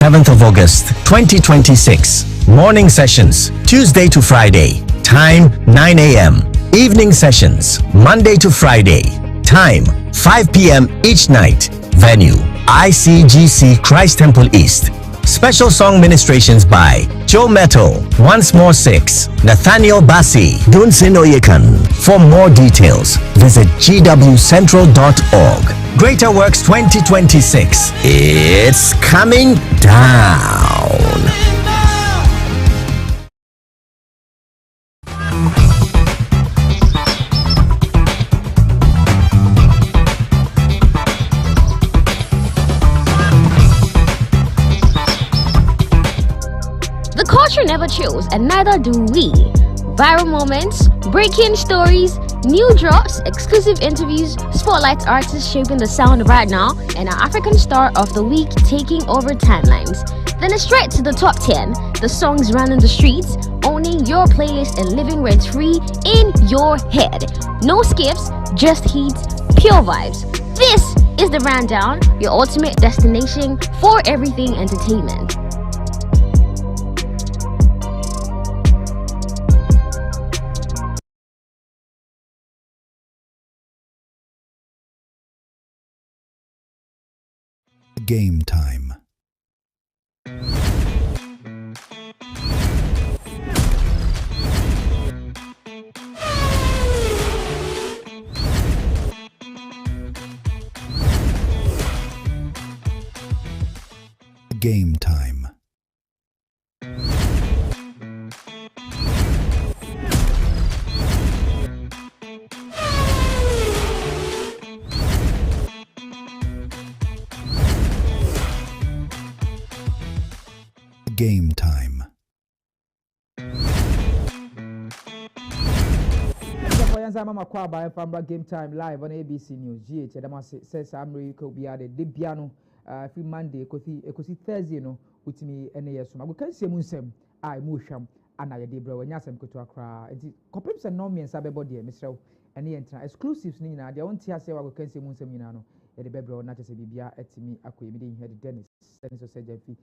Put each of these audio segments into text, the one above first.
11th of August 2026. Morning sessions Tuesday to Friday. Time 9 a.m. Evening sessions Monday to Friday. Time 5 p.m. each night. Venue ICGC Christ Temple East. Special song ministrations by Joe Metal, Once More 6, Nathaniel Bassi, Dunsin Oyekan. For more details, visit gwcentral.org. Greater Works 2026. It's coming down. The culture never chills, and neither do we. Viral moments, breaking stories, new drops, exclusive interviews, spotlight artists shaping the sound right now, and our African star of the week taking over timelines. Then it's straight to the top 10, the songs running the streets, owning your playlist and living rent-free in your head. No skips, just hits, pure vibes. This is the Rundown, your ultimate destination for everything entertainment. Game time. Game time. Game time. Mama Kwaba from Game Time live on ABC News. GH Adamasi says Amri could be added. The piano every Monday, Ekosi Thursday, no, with me any year. So I can see Munsem, I Musham, and I did bro, and Yasam Kutuakra. It copies and no me and Sabebody, Mr. And the entire exclusives Nina, the only Tia say I can see Munsem Minano, at the Bebro, not as a Bibia at me, Aquabi, had Dennis, GYAMFI.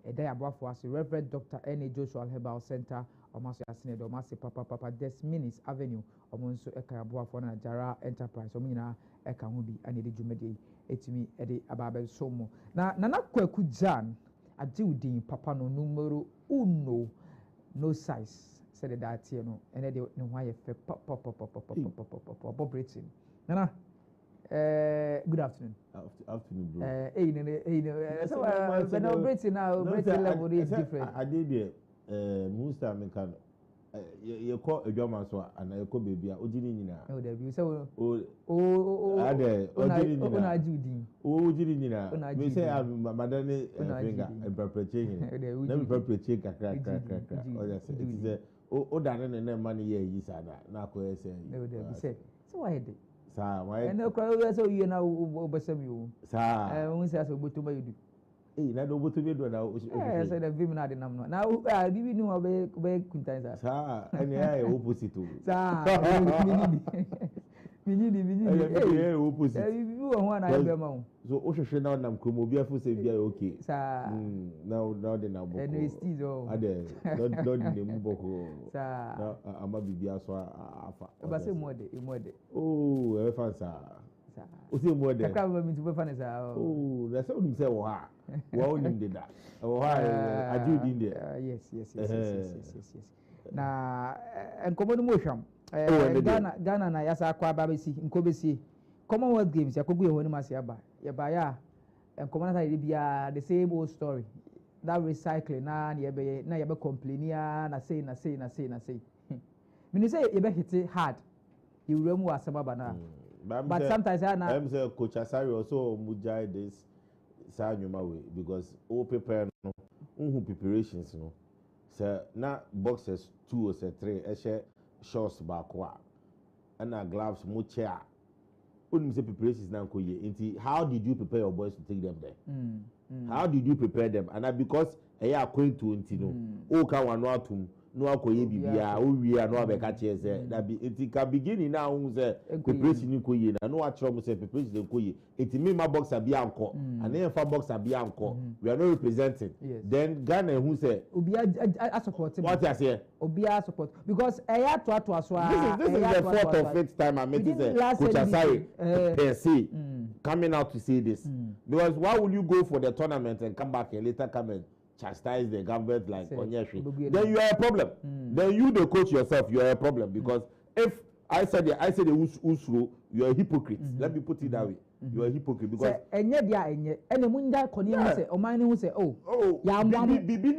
A day above was Reverend Dr. N.A. Joshua Herbal Center, Omasi Asine, Omasi Papa, Des Minis Avenue, Omonso Eka Abuafona Jara Enterprise, Omina Eka Hubi, and the Jumedi, Etimi, Eddie Ababe Somo. Now, Nana KWAKU GYAN, a Judi, Papa no numero uno, no size, said the Datiano, and Eddie no why Bob Britain. Nana. Good afternoon. Afternoon, bro. So Britain now, Britain level is different. I did it. Most time I can. You call a German so and I call baby. Ojini na. Oh, there you so. Ade. Ojini na. We say I'm madani finger and perpetuating. Let me perpetuate kakra. Oh yes, it is a. Oh, dane ne money ye yisana. Na ko say. No, there you say. So why did? Sir, why? And no crowd so you now obesem you. Sir, when say so botuma you do. Na do botu be do na. Eh, so the vim na de nam no. Now, give you know be kuntan sir. Sir, any I opposite to. Sir, minidi. Eh, opposite. You want na be ma. So o hwehwe na nam krom obi afu say bia okay. Sir. Now de na boko. No steez o. Ade, don't de mu boko. Sir. Na ama bibia so afa. Ba say mo de. Oh, e fa sir. O say mo de. Kakra ba mi tu be fa ne sir. Oh, na say o nim say wo ha. Wo o nim de da. Wo ha aju din de. Yes. Na enkomo no mo hwam. Ghana na yasa kwa babesi nkobesi Commonwealth Games yakogu ye honi mase aba ye ba ya enkomo na side bia the same old story that recycling na ye be complain na say me say ye be hit hard you rem wa asaba na but sometimes na I'm say coach Asari also mujai this sa nyuma way because all prepare no unhu preparations no say na boxes 2 or 3 e share shorts back and gloves much chair. Wouldn't say preparations now how did you prepare your boys to take them there? How did you prepare them? And because I are going to no, okay, one or two no akoye bibia o wi no abeka che say that be it can begin now say preparation ni koye na no atro mo say preparation dey koye it me ma boxer bi anko and then fa boxer bi anko we are not representing then Ghana who say obi a support what I say obi a support because eya to so this is the fourth or fifth time I met say Coach Asai per se coming out to say this because why will you go for the tournament and come back and later come and chastise the government like Onyeshi? Then you are a problem. Then you the coach yourself, you are a problem because if I said the Usro, you are a hypocrite. Let me put it that way. You are a hypocrite because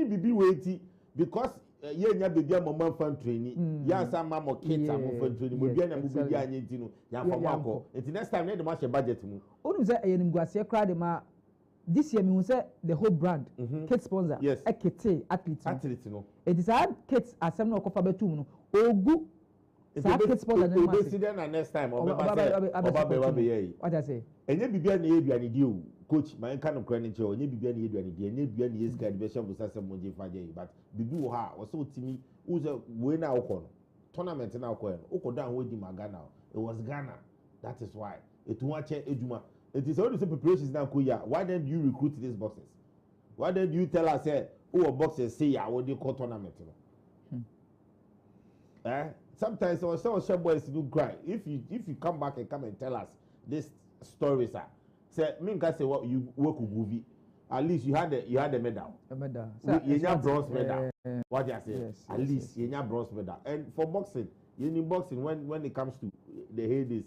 bibi wait because ye nya baby mama fan training ya sa mama kids am fan training mo bia na mo baby anya ntino ya fa mako it next time na dey budget mu onu say eyenimguase kra de ma this year me say the whole brand kit sponsor ekete athlete no it is hard kids asem no kofa betum no ogu sa kit sponsor na ma say na next time oba be ye what I say enye bibia na eduane di o coach my kind of credit enye bibia na eduane di enye bibia na yeska de be chef say monje faje but bibi wo ha wo so timi wo say we na akọ no tournament na akọ no okodo an wo di magana it was Ghana that is why it won che ejuma. It is only some preparations now. Why don't you recruit these boxers? Why don't you tell us, oh, boxers say, what they call tournament? Sometimes our some boys do cry. If you come back and come and tell us these stories, say, me can say what you work with movie. At least you had the medal. A medal. You have bronze medal. What you say? Yes, At least you have bronze medal. And for boxing, when it comes to the Hades.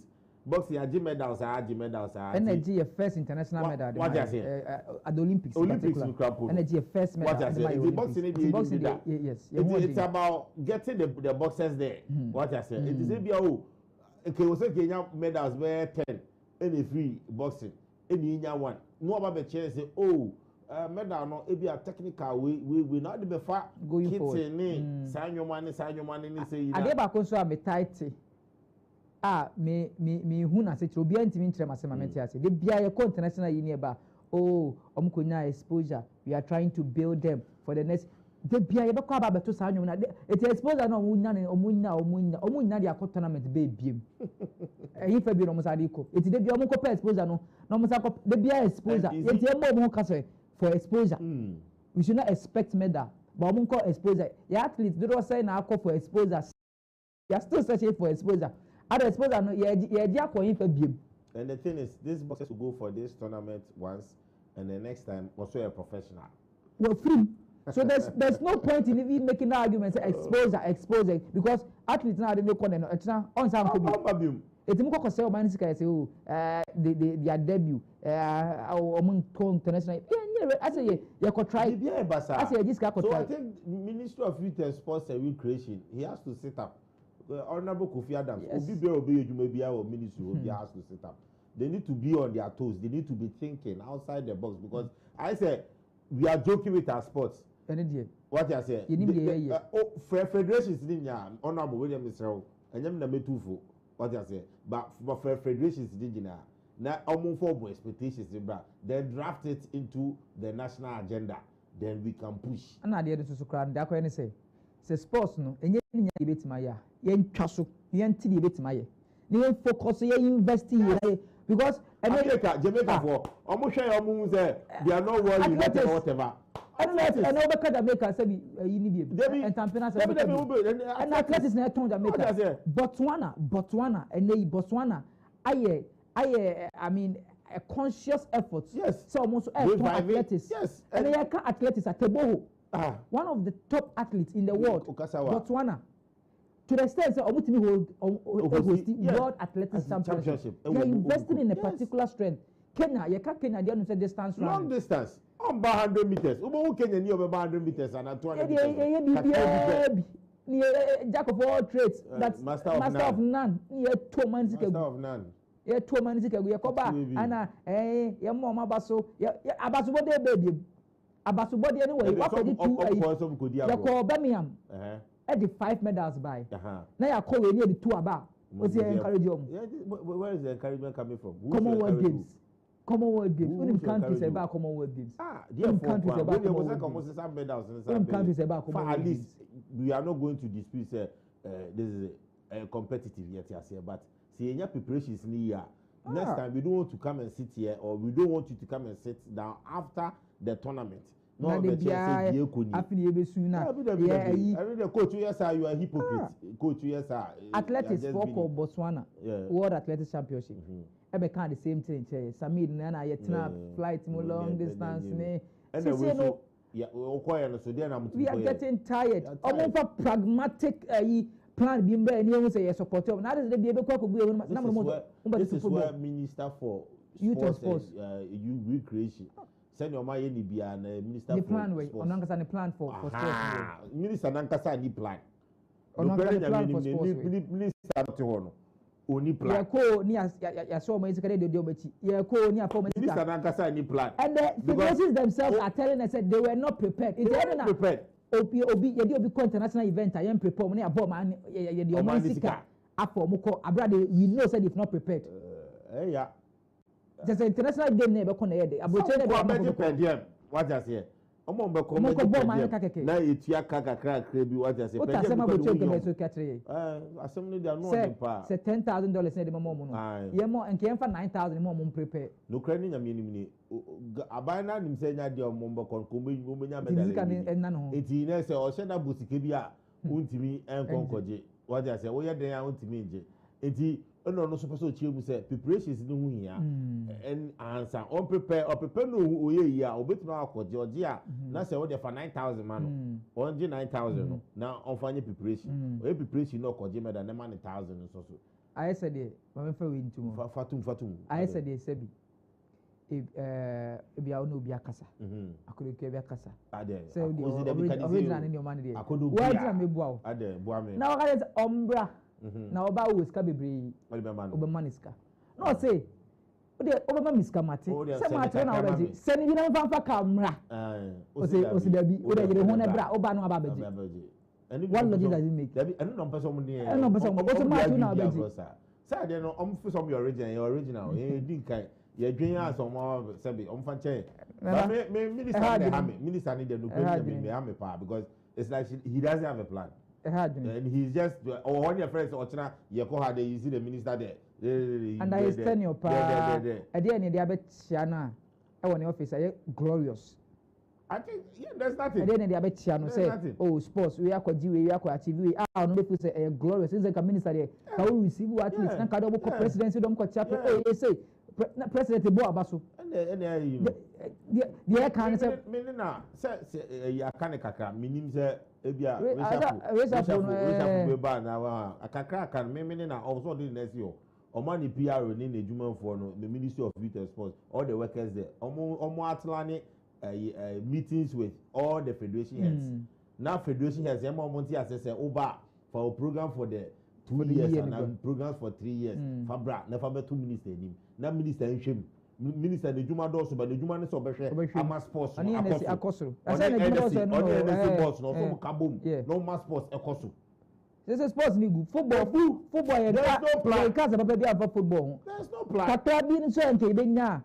Boxing, I G medals. Energy first international medal. What you say? At the Olympics. Energy first medal. What you say? The boxing, yes. It's about getting the boxers there. What you say? It is a okay. We say Kenya medals were 10. Any free boxing. Any one. No about the chance say medal no. It be a technical. We not be far going forward. Sign your money. Say. I never consider me tight. Me who na say obi antimi ntrem asema meti ase de bia ye international yi ba omkonya exposure we are trying to build them for the next de bia ye be kwa ba beto sa nwom na it exposure na omunya de akọ tournament be biem eyi fa bi no mo sa de ko it de bia omko pa exposure no mo sa ko de bia exposure ye tie mo ka say for exposure we should not expect medal but omko exposure ya athletes do say na akọ for exposure you are still searching for exposure. And the thing is, these boxers will go for this tournament once, and the next time also a professional. Well, free. So there's no point in even making that argument. Say exposure, because athletes now they make on some could it's more because say their debut among international. I say you could try. I say this guy could try. So I think Minister of Youth and Sports and Recreation, he has to sit up. Honorable Kofi Adams, ministry has to sit up. They need to be on their toes. They need to be thinking outside the box because I say we are joking with our sports. What I say? Federations in Honorable William Israel and them the what I say. But for federations in now almost for expectations, they draft it into the national agenda. Then we can push. And I did to cry. That's what I say. Say sports no enye nya debate maya yen twaso yen ti debate maya ni yen focus yen invest here because Jamaica for almost share omo say they are not worried about whatever and over Jamaica say you need be and tampina say and athletics na turn Jamaica Botswana and Botswana aye I mean a conscious effort so almost athletics yes and they can athletics at Teboho. One of the top athletes in the world, Botswana, to the extent that Omutimi hold World Athletics Championship. They are invested in a particular strength. Kenya, Kenya, they don't distance running. Long distance, on 100 meters. Ubo Kenya ni over 100 meters and 200 meters. Jack of all trades, that's master of none. Near 2 months ago. Master of none. Yeah, 2 months ago. Yakoba, Anna, ya mama baso, ya abaso what they baby. Abasubodi anyway, what could you call Birmingham? At the 5 medals by. Now you call near the 2 about. What's the encouragement? Where is the encouragement coming from? Commonwealth Games. Commonwealth Games. When countries about Commonwealth Games. Countries about Commonwealth Games. Countries about Commonwealth Games. At least we are not going to dispute this is competitive yet, but see, any preparations in here. Next time, we don't want to come and sit here, or we don't want you to come and sit down after the tournament. No, the chair say coach, yes, sir, you are a hypocrite. Coach, yes, sir. Athletics for Botswana, World Athletics Championship. Ebe can the same thing. Samir Nana, yetina flight mo long distance. And then we are getting tired. Almost a pragmatic plan being there, and you say yes, support. Now this is the this is where Minister for Youth and Sports, youth recreation. Send your money ni be an minister. The plan way. Onankasa the plan for sports. Minister Nankasa ni plan. Onankasa the plan for sports. Minister not hono. Oni plan. Ya ko ni ya so mo isikare de obechi. Ya ko ni afọ mo isikare. Minister Nankasa ni plan. And the federations themselves are telling us that they were not prepared. It's not prepared. Obi international event I am prepared. Money abo man ye the omanisika. Afọ mo ko abrade we know said if not prepared. Yeah. Just international game na be ko na ye de. Abroche na be ko what just here. Omo be ko na etua kakra bi what just here. What asema abroche game so katre. Asem no dia no on pa. Say $10,000 na de mo no. Ye mo enke emfa $9,000 mo prepare. No kra ni nyame ni aban na nim se nya de omo be ko mo nya medal. Eti na se o she na bosike bi a untimi enkonkoje. What just here. Wo ye den a untimi nje. Eti no supposed to chill say preparations no hu hia and answer on prepare no oye hia obetuma akọ Georgia na say we dey for 9,000 man on je 9,000 no na on fanye preparation oye preparation no akọ je me da na man 1,000 so I said it mama fa we ntumo fatum I said it sebi ebi a no bi akasa akodo ke bi akasa ade say original ni o man dey why did me bua o ade bua me na o ka ombra na oba wo ska bebre obema niska no say obema miska mate say mate na obaji say ni na mfa kamera o dabi o da yire ho na bra oba no aba baji what logic does it make dabi eno no person mo dey no person mo so mate na obaji say dey no for some original din kai ye dwen asomo say omfa che me minister ni dey no me am pa because it's like he doesn't have a plan. And he's just one your friends or China, you see the minister there. And I stand your pa. At the end, they are Chiana. I want the office. I glorious. I think there's nothing. At the end, they are Chiano say, oh, sports, we are called we are called achieve. Ah, no, they say glorious. It's like a minister there. How we receive what is not kind of presidency. Don't call chapter. Oh, you say President Boa Basu. And the air can say, Minina, say, ya can a meaning say. Ebia we ba na akakra kan me na also the next year omani PR ni na ejuma for no the Ministry of Youth and Sports all the workers there omo atlane meetings with all the federation heads now federation heads em omo ti assess over for a program for the 2 years and programs for 3 years fabra na fa be 2 minister nim na minister nhwem minister de juma do so ba de juma ne so be hwe ama sports akoso asa na juma so no sports no so kabom no ma sports ekoso this is sports league football there is no plan because papa bi ava football there is no plan kata bi nso nke be nya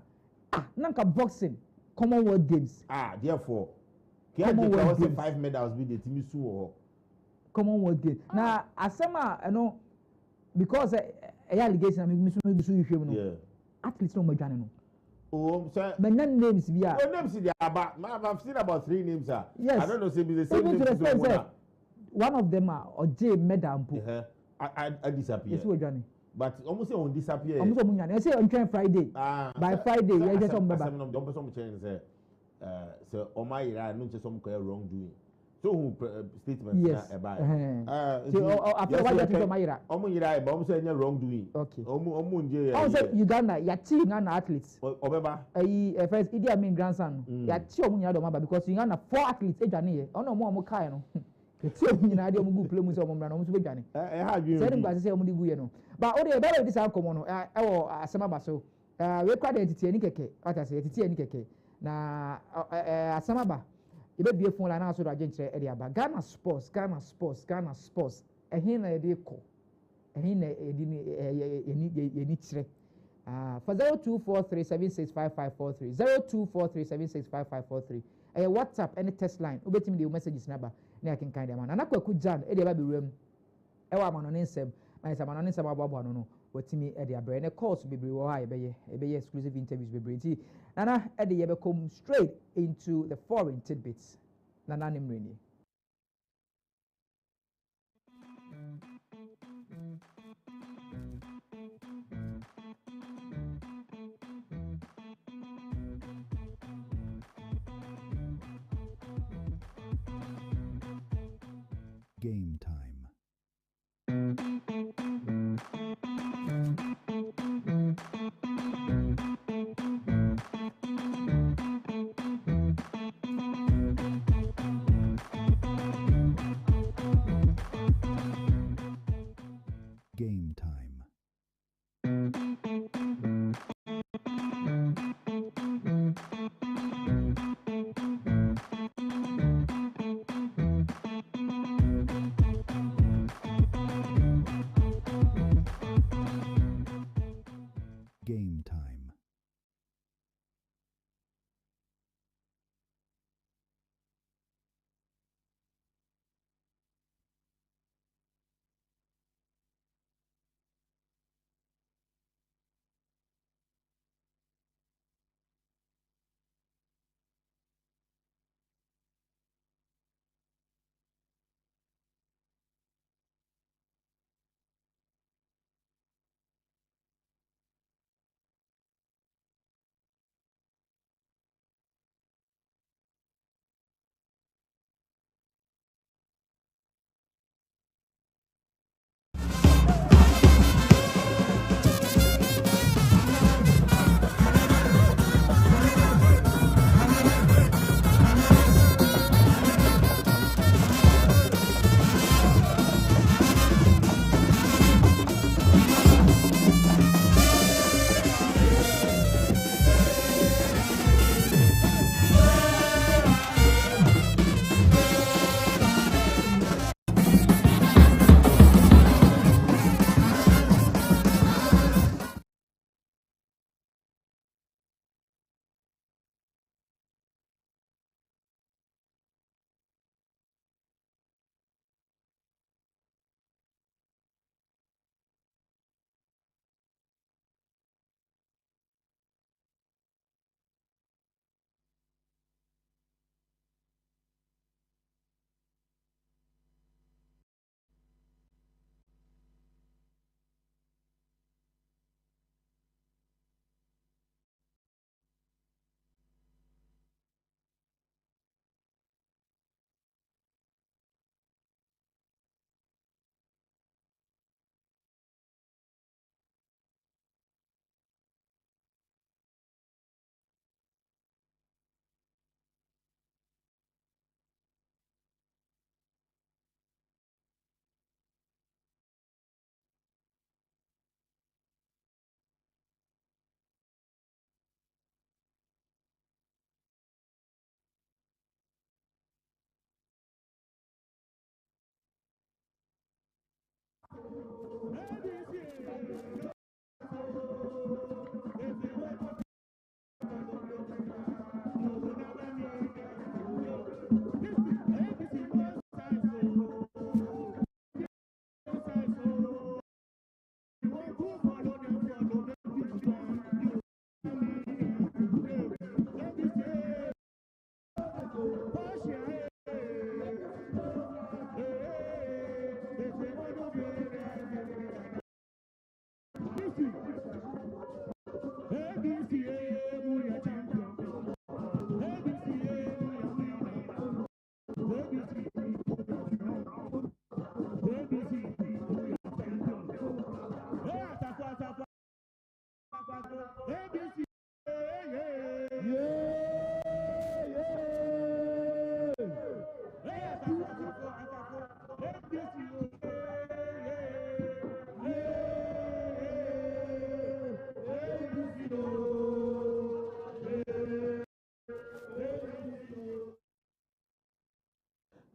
nanka boxing Commonwealth games therefore Commonwealth 5 medals be the team su ho Commonwealth games na asema no because allegation me su hwehwem no athletes no madwane no sir. But names be are. Names they are I've seen about 3 names, sir. Yes. I don't know, say the same name. One of them are or J Medam. I disappear. Yes, we Johnny. But almost on disappear. Almost on I say on train Friday. By Friday, you just on Baba. Don't person change say so on my ira no just some wrongdoing. So who statement na eba. So after what you to my ira. Omo ira eba omo say any wrongdoing. Okay. Omo nje. I say Uganda ya team Uganda athletes. Obeba. First Idi Amin grandson. Ya team omo nyina do maba because Uganda 4 athletes edwane here. Ono omo kai no. The team nyina dey omo go play mu say omo mra no omo so bedwane. Ha dwen. Say dem gba say omo dey gu ye no. But o dey better this ankomo no. Ewo asema ba so. We kwa dey titi ani keke. What I say titi ani keke. Na asema ba ebe bie phone la na so do agentre e dey aba Ghana sports ehin na e dey ko ehin na e di ni kire for 0243765543 0243765543 WhatsApp any text line obetimi the messages number na I can kind them na KWAKU GYAN e dey ba be rem e wa amano ne nsem na nsem amano ne nsem aboabo no no watimi e dey abre na calls bebre wo ha e be exclusive interviews bebre ti nana e dey be come straight into the foreign tidbits nana nimreni Game time. Game time. Game time.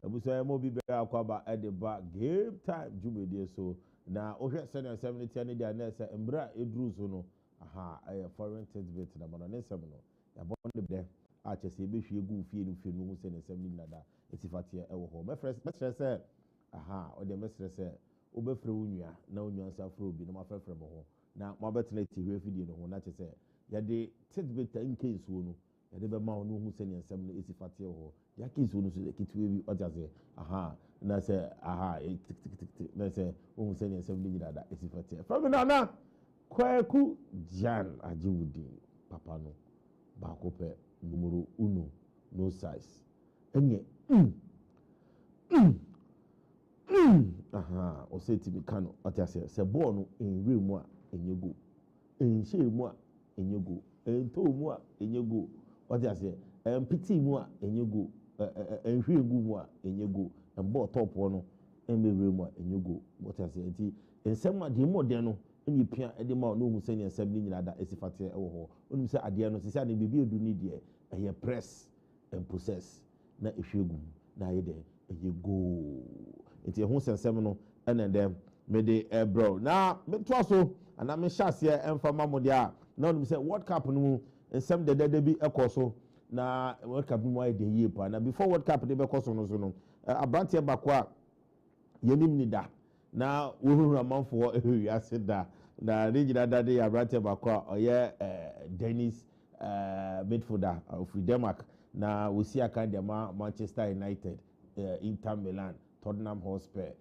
Abusa mo bi be akwaba e de ba game time jumedie so na ohwe senior 70 ne dia na se embra edru so no aha foreign tidbit na mono ne sem no ya bonde be a kyɛ sɛ ɛbɛhwie gu fie no hu sɛ ne nsɛm no nyina da ɛsi fateɛ ɛwɔ hɔ mɛsrɛ sɛ ɔdeɛ mɛsrɛ sɛ wobɛfrɛ wo nua na wo nua nsa frɛ obi na mafrɛfrɛ mo ho na mabɛtena ti hwɛ fidie no ho na kyɛ sɛ yɛde titbit nke nsuo no yɛde bɛma wo no hu sɛ ne nsɛm no ɛsi fateɛ wɔ hɔ yɛaka nsuo no so ketewa bi ɔte aseɛ na sɛ na sɛ wohu sɛ ne nsɛm no nyina da ɛsi fateɛ frɛ me nana KWAKU GYAN agye wo din papa no baako pɛ numero 1 no size ɛnyɛ ɔsɛ timi ka no ɔte aseɛ sɛ bɔɔl no ɛnwere mu a ɛnyɛ go ɛnhyɛ mu a ɛnyɛ go ɛntɔ mu a ɛnyɛ go ɔte aseɛ ɛmpiti mu a ɛnyɛ go ɛnhwɛ gu mu a ɛnyɛ go ɛbɔɔl tɔpɔ no ɛmbɛwere mu a ɛnyɛ go ɔte aseɛ nti nsɛm a deɛ mu ɔdɛn no ɛne pia ɛde ma no hu sɛ ne nsɛm no nyina da ɛsi fateɛ ɛwɔ hɔ ɔnim sɛ adeɛ no sɛ ne biribi edu ne deɛ ɛyɛ press and process na ɛhwɛ gu na ayɛ dɛ ɛyɛ go nti ɛho sɛnsɛm no ɛna dɛ mede ɛbrɛw na metoa so ana mehyɛ aseɛ ɛmfa ma mo deɛ a na ɔnim sɛ world cup no mu nsɛm dɛdɛdɛ bi ɛkɔ so na world cup no mu ayɛ dɛ yie paa na before world cup no bɛkɔ so no aberanteɛ baako a yɛnim ni da na wohuru amanfoɔ wiase da na ne nyina da de aberanteɛ baako a ɔyɛ Dennis midfielder of Denmark na wosi aka de ma Manchester United, Inter Milan, Tottenham Hotspur,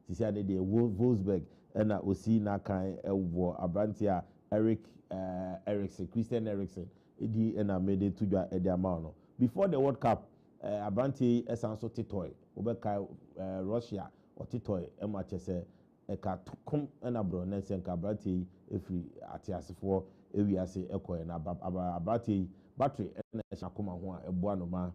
sisi ade de Wolfsburg na osi na kan ɛwɔ aberanteɛ Eriksen, Christian Eriksen edi na made to dwa ede ama no before the World Cup aberanteɛ ɛsan so titoy obɛka Russia ɔtitoy ɛma kyɛsɛ ɛka tokom ɛna bro na sɛ nka aberanteɛ efiri atiasefoɔ ewiase ɛkɔɛ na aberanteɛ battery ɛna ɛhyɛ akoma ho a ɛboa no ma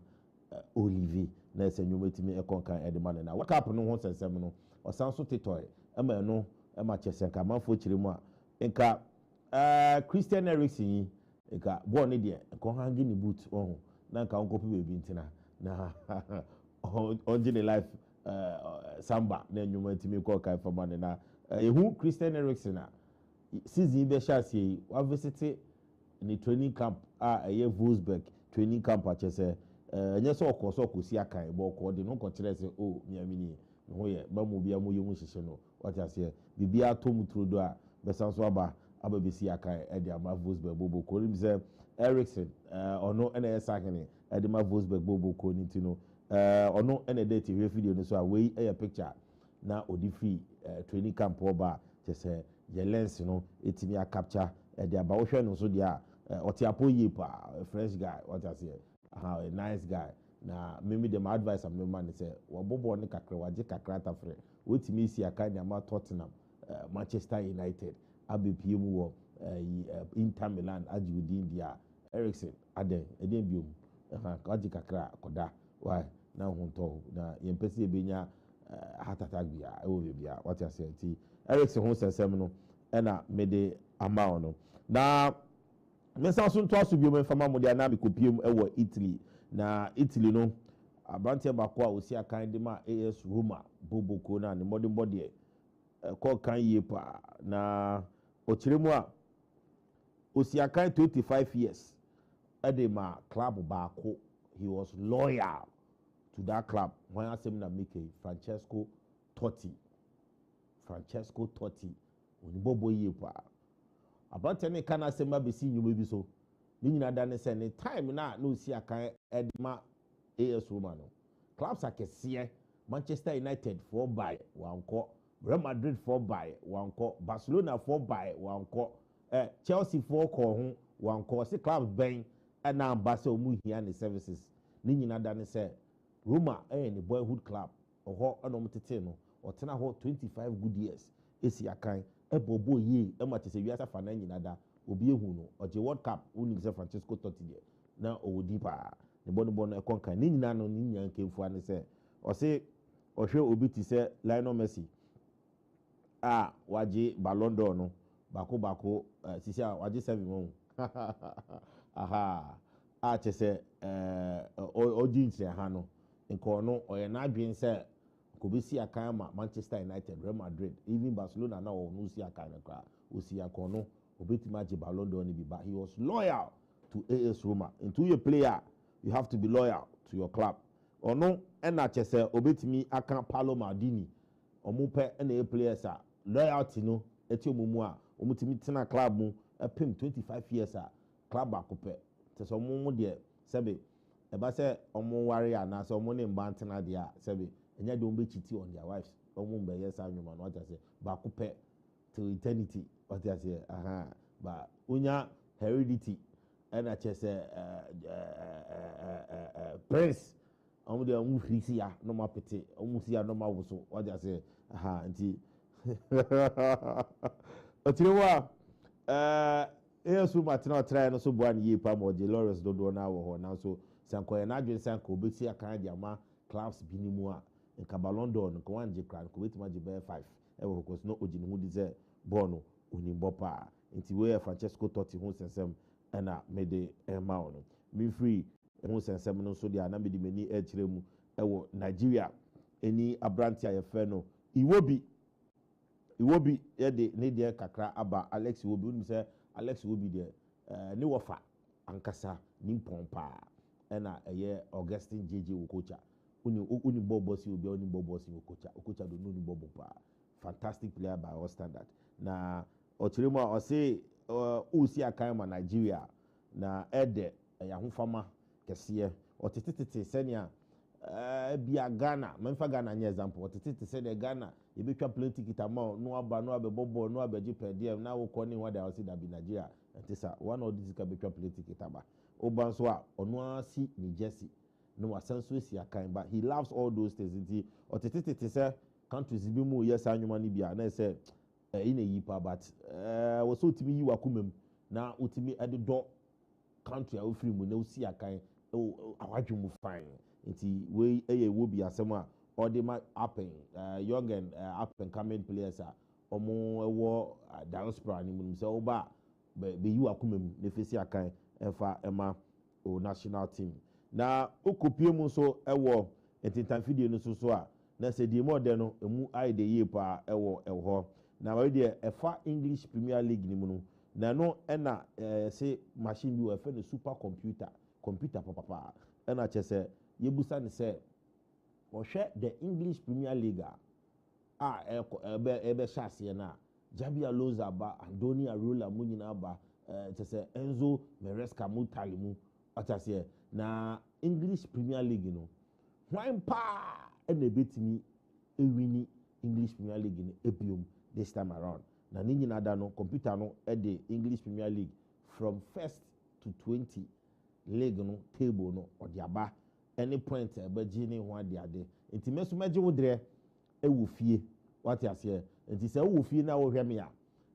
Olivier na sɛ nnwuma timi ɛkɔ nkan ɛde ma no na World Cup no ho sɛnsɛm no ɔsan so titoy ɛma no ɛma kyɛsɛ nka amanfoɔ kyerɛ mu a nka Christian Eriksen yi nka bɔɔl ne deɛ nkɔ hangi ne boot ɔho na nka ɔnkɔpɛ baabi ntina na ɔngye ne life samba na nnwuma timi kɔ kan fama ne na ehu Christian Eriksen a season bɛhyɛ aseɛ yi wa visit ne training camp a ɛyɛ Wolfsburg training camp a kyɛsɛ ɛnyɛ sɛ ɔkɔ so ɔkɔsi akan bɔ ɔkɔ de no kɔkyerɛ sɛ o miamini ne ho yɛ ba mu bia mu yɛ mu hyehyɛ no ɔte aseɛ bibia tom turo do a bɛsan so aba bɛsi akan ɛde ama Wolfsburg bobo kɔ nim sɛ Eriksen ɔno ɛna ɛyɛ sakene ɛde ma Wolfsburg bobo kɔ ne ti no ɔno ɛna ɛde ti hwɛ video no so a wei ɛyɛ picture na ɔde free training camp ɔba kyɛsɛ yɛ lens no etimi a capture ɛde aba wohwɛ no so deɛ a ɔte apo yie pa fresh guy ɔte aseɛ a nice guy na mimi dem advice am man say wɔbɔbɔ ne kakra wagye kakra tafre wotimi si aka ne ama Tottenham Manchester United abepie mu wɔ Inter Milan agye within dia Eriksen aden eden biom wagye kakra koda why na hontɔ na yempesi ebenya heart attack bia ɛwɔ bebia what you say ti Eriksen ho sɛsɛm no ɛna mede ama no na mensa so nto aso biom mfama mo dia na mekopiem ɛwɔ Italy na Italy no aberanteɛ baako a osi akan de ma AS Roma Boboko na ne modern body kɔ kan yie pa na ɔkyerɛ mu a osi akan 25 years ɛde ma club baako he was loyal to that club when asem na make Francesco Totti oni bobo yie pa aberanteɛ ne kana asem abesi nnwuma bi so ni nyina da ne sɛ ne time na osi akan ɛde ma AS Roma no clubs akɛseɛ Manchester United 4 by wankɔ Real Madrid 4 by wankɔ Barcelona 4 by wankɔ Chelsea 4 kɔ ho wankɔ se clubs bɛn ɛna amba sɛ ɔmu hia ne services ni nyina da ne sɛ Roma ɛyɛ ne boyhood club ɔhɔ ɛna ɔmo tete no ɔtena hɔ 25 good years esi akan ɛbɔbɔ yie ɛma te sɛ wiasa fa na nyina da obi ehu no ɔgye World Cup woni sɛ Francesco Totti deɛ na ɔwɔ di pa ne bɔ no ɛkɔnkan ne nyina no ne nyina nkemfua ne sɛ ɔse ɔhwɛ obi ti sɛ Lionel Messi a wagye Ballon d'Or no baako sisi a wagye 7 mo aha a kyɛ sɛ ɔgye nkyerɛ ha no nkɔ no ɔyɛ n'adwen sɛ kobesi akan ma Manchester United, Real Madrid, even Barcelona na ɔno si akan no kra osi akɔ no obetimi agye Ballon d'Or ne bi ba he was loyal to AS Roma. Into your player, you have to be loyal to your club. Or no, and not just say obetimi aka Paolo Maldini. Omupe and a players are loyalty no etio mumua. Omutimi tina club mu pim 25 years club akope. Teso mumu de sebe. Eba se omo warrior na so omo ne mbantena de sebe. Enya de ombe chiti on their wives. Omo mbe yes anyuma no just say bakope to eternity. What you say? But unya heredity and I just say prince. Omo de omo frisi ya no ma pete. Omo si ya no ma wuso. What you say? Nti. Otirewa Yesu Martina try no so boan ye pa mo je Lawrence dodo na wo ho na so sanko na adwen sanko obeti aka dia ma clubs binimu a nka Ballon d'Or nko wanje kran ko beti ma je be 5 e wo ko no ogini hu di ze ball no onimbo pa nti we Francesco Totti hu sensem na mede ma ono mi free hu sensem no so dia na mede mani e kire mu e wo Nigeria eni abranti a ye fe no Iwobi yede ne de kakra aba Alex Iwobi unu se Alex Iwobi de ne wofa ankasa ni pompa na eye Augustine JJ Okocha uni bobosi obi uni bobosi Okocha do no ni bobopa fantastic player by all standard na ochirema o say usi akan ma Nigeria na ede ya hofama kese otetete senia bia Ghana memfa Ghana nye example otete se de Ghana e betwa play ticket ama no aba no abebobo no abaji per diem na wo koni wa da osi da bi Nigeria entisa one of these ka betwa play ticket aba oban so a ono asi ni Jersey no wasanso esi akan but he loves all those things nti otete se countries bi mu yes anwuma ni bia na say ina yi pa but wo so timi yi wakumem na utimi edo country a ofiri mu na osi akan awadwumu fine nti we wo bi asem a odi ma happen young and up and coming players a omo ewo diaspora ni mu se oba be yi wakumem na fesi akan efa ema o national team na okopie mu so ewo entintan fidie no so a na se die mo de no emu aide ye pa ewo na we de efa English Premier League ni mu no na no na say machine bi we fa no super computer papa na chese yebusa ne se ohwe the English Premier League ebe shase na Jabi Alonso ba Andoni Arola mu nyina ba chese Enzo Maresca mu talimu atase na English Premier League no hwan pa na betimi ewini English Premier League no ebiom this time around na ni nyina da no computer no the English Premier League from 1st to 20 league no table no odiaba any point ebeji ni ho ade enti meso meje wodre ewu fie what you say enti se ewu fie na wo hwe me a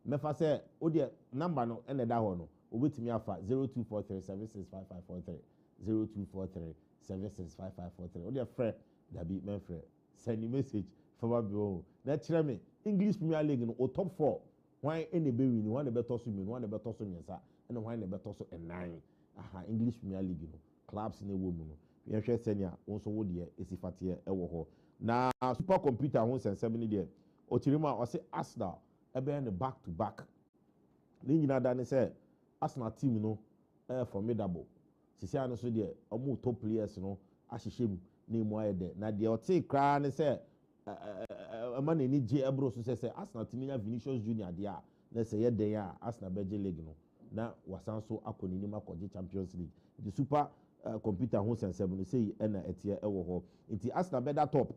mefa se wo de number no ene da ho no obetimi afa 0243765543 0243765543 wo de frɛ dabi menfrɛ send message for me na kire me English Premier League no o top 4 why ene be win one be to so mi one be to so nyensa ene why ne be to so 9 English Premier League no clubs na wo mu no yehwe senia wonso wo de esifate ewo ho na super computer ho sensem ni de otirima o se Arsenal ebe ne back to back ni nyina da ne se Arsenal team no formidable sisi anu so de omo top players no ahyehyem na mu ayede na de o te kra ne se man ni je ebro so se Arsenal team nya Vinicius Junior de a na se ye den a Arsenal beje league no na wasanso akoni ni makoje Champions League the super computer ho sensem no say na etie ewo ho nti Arsenal better top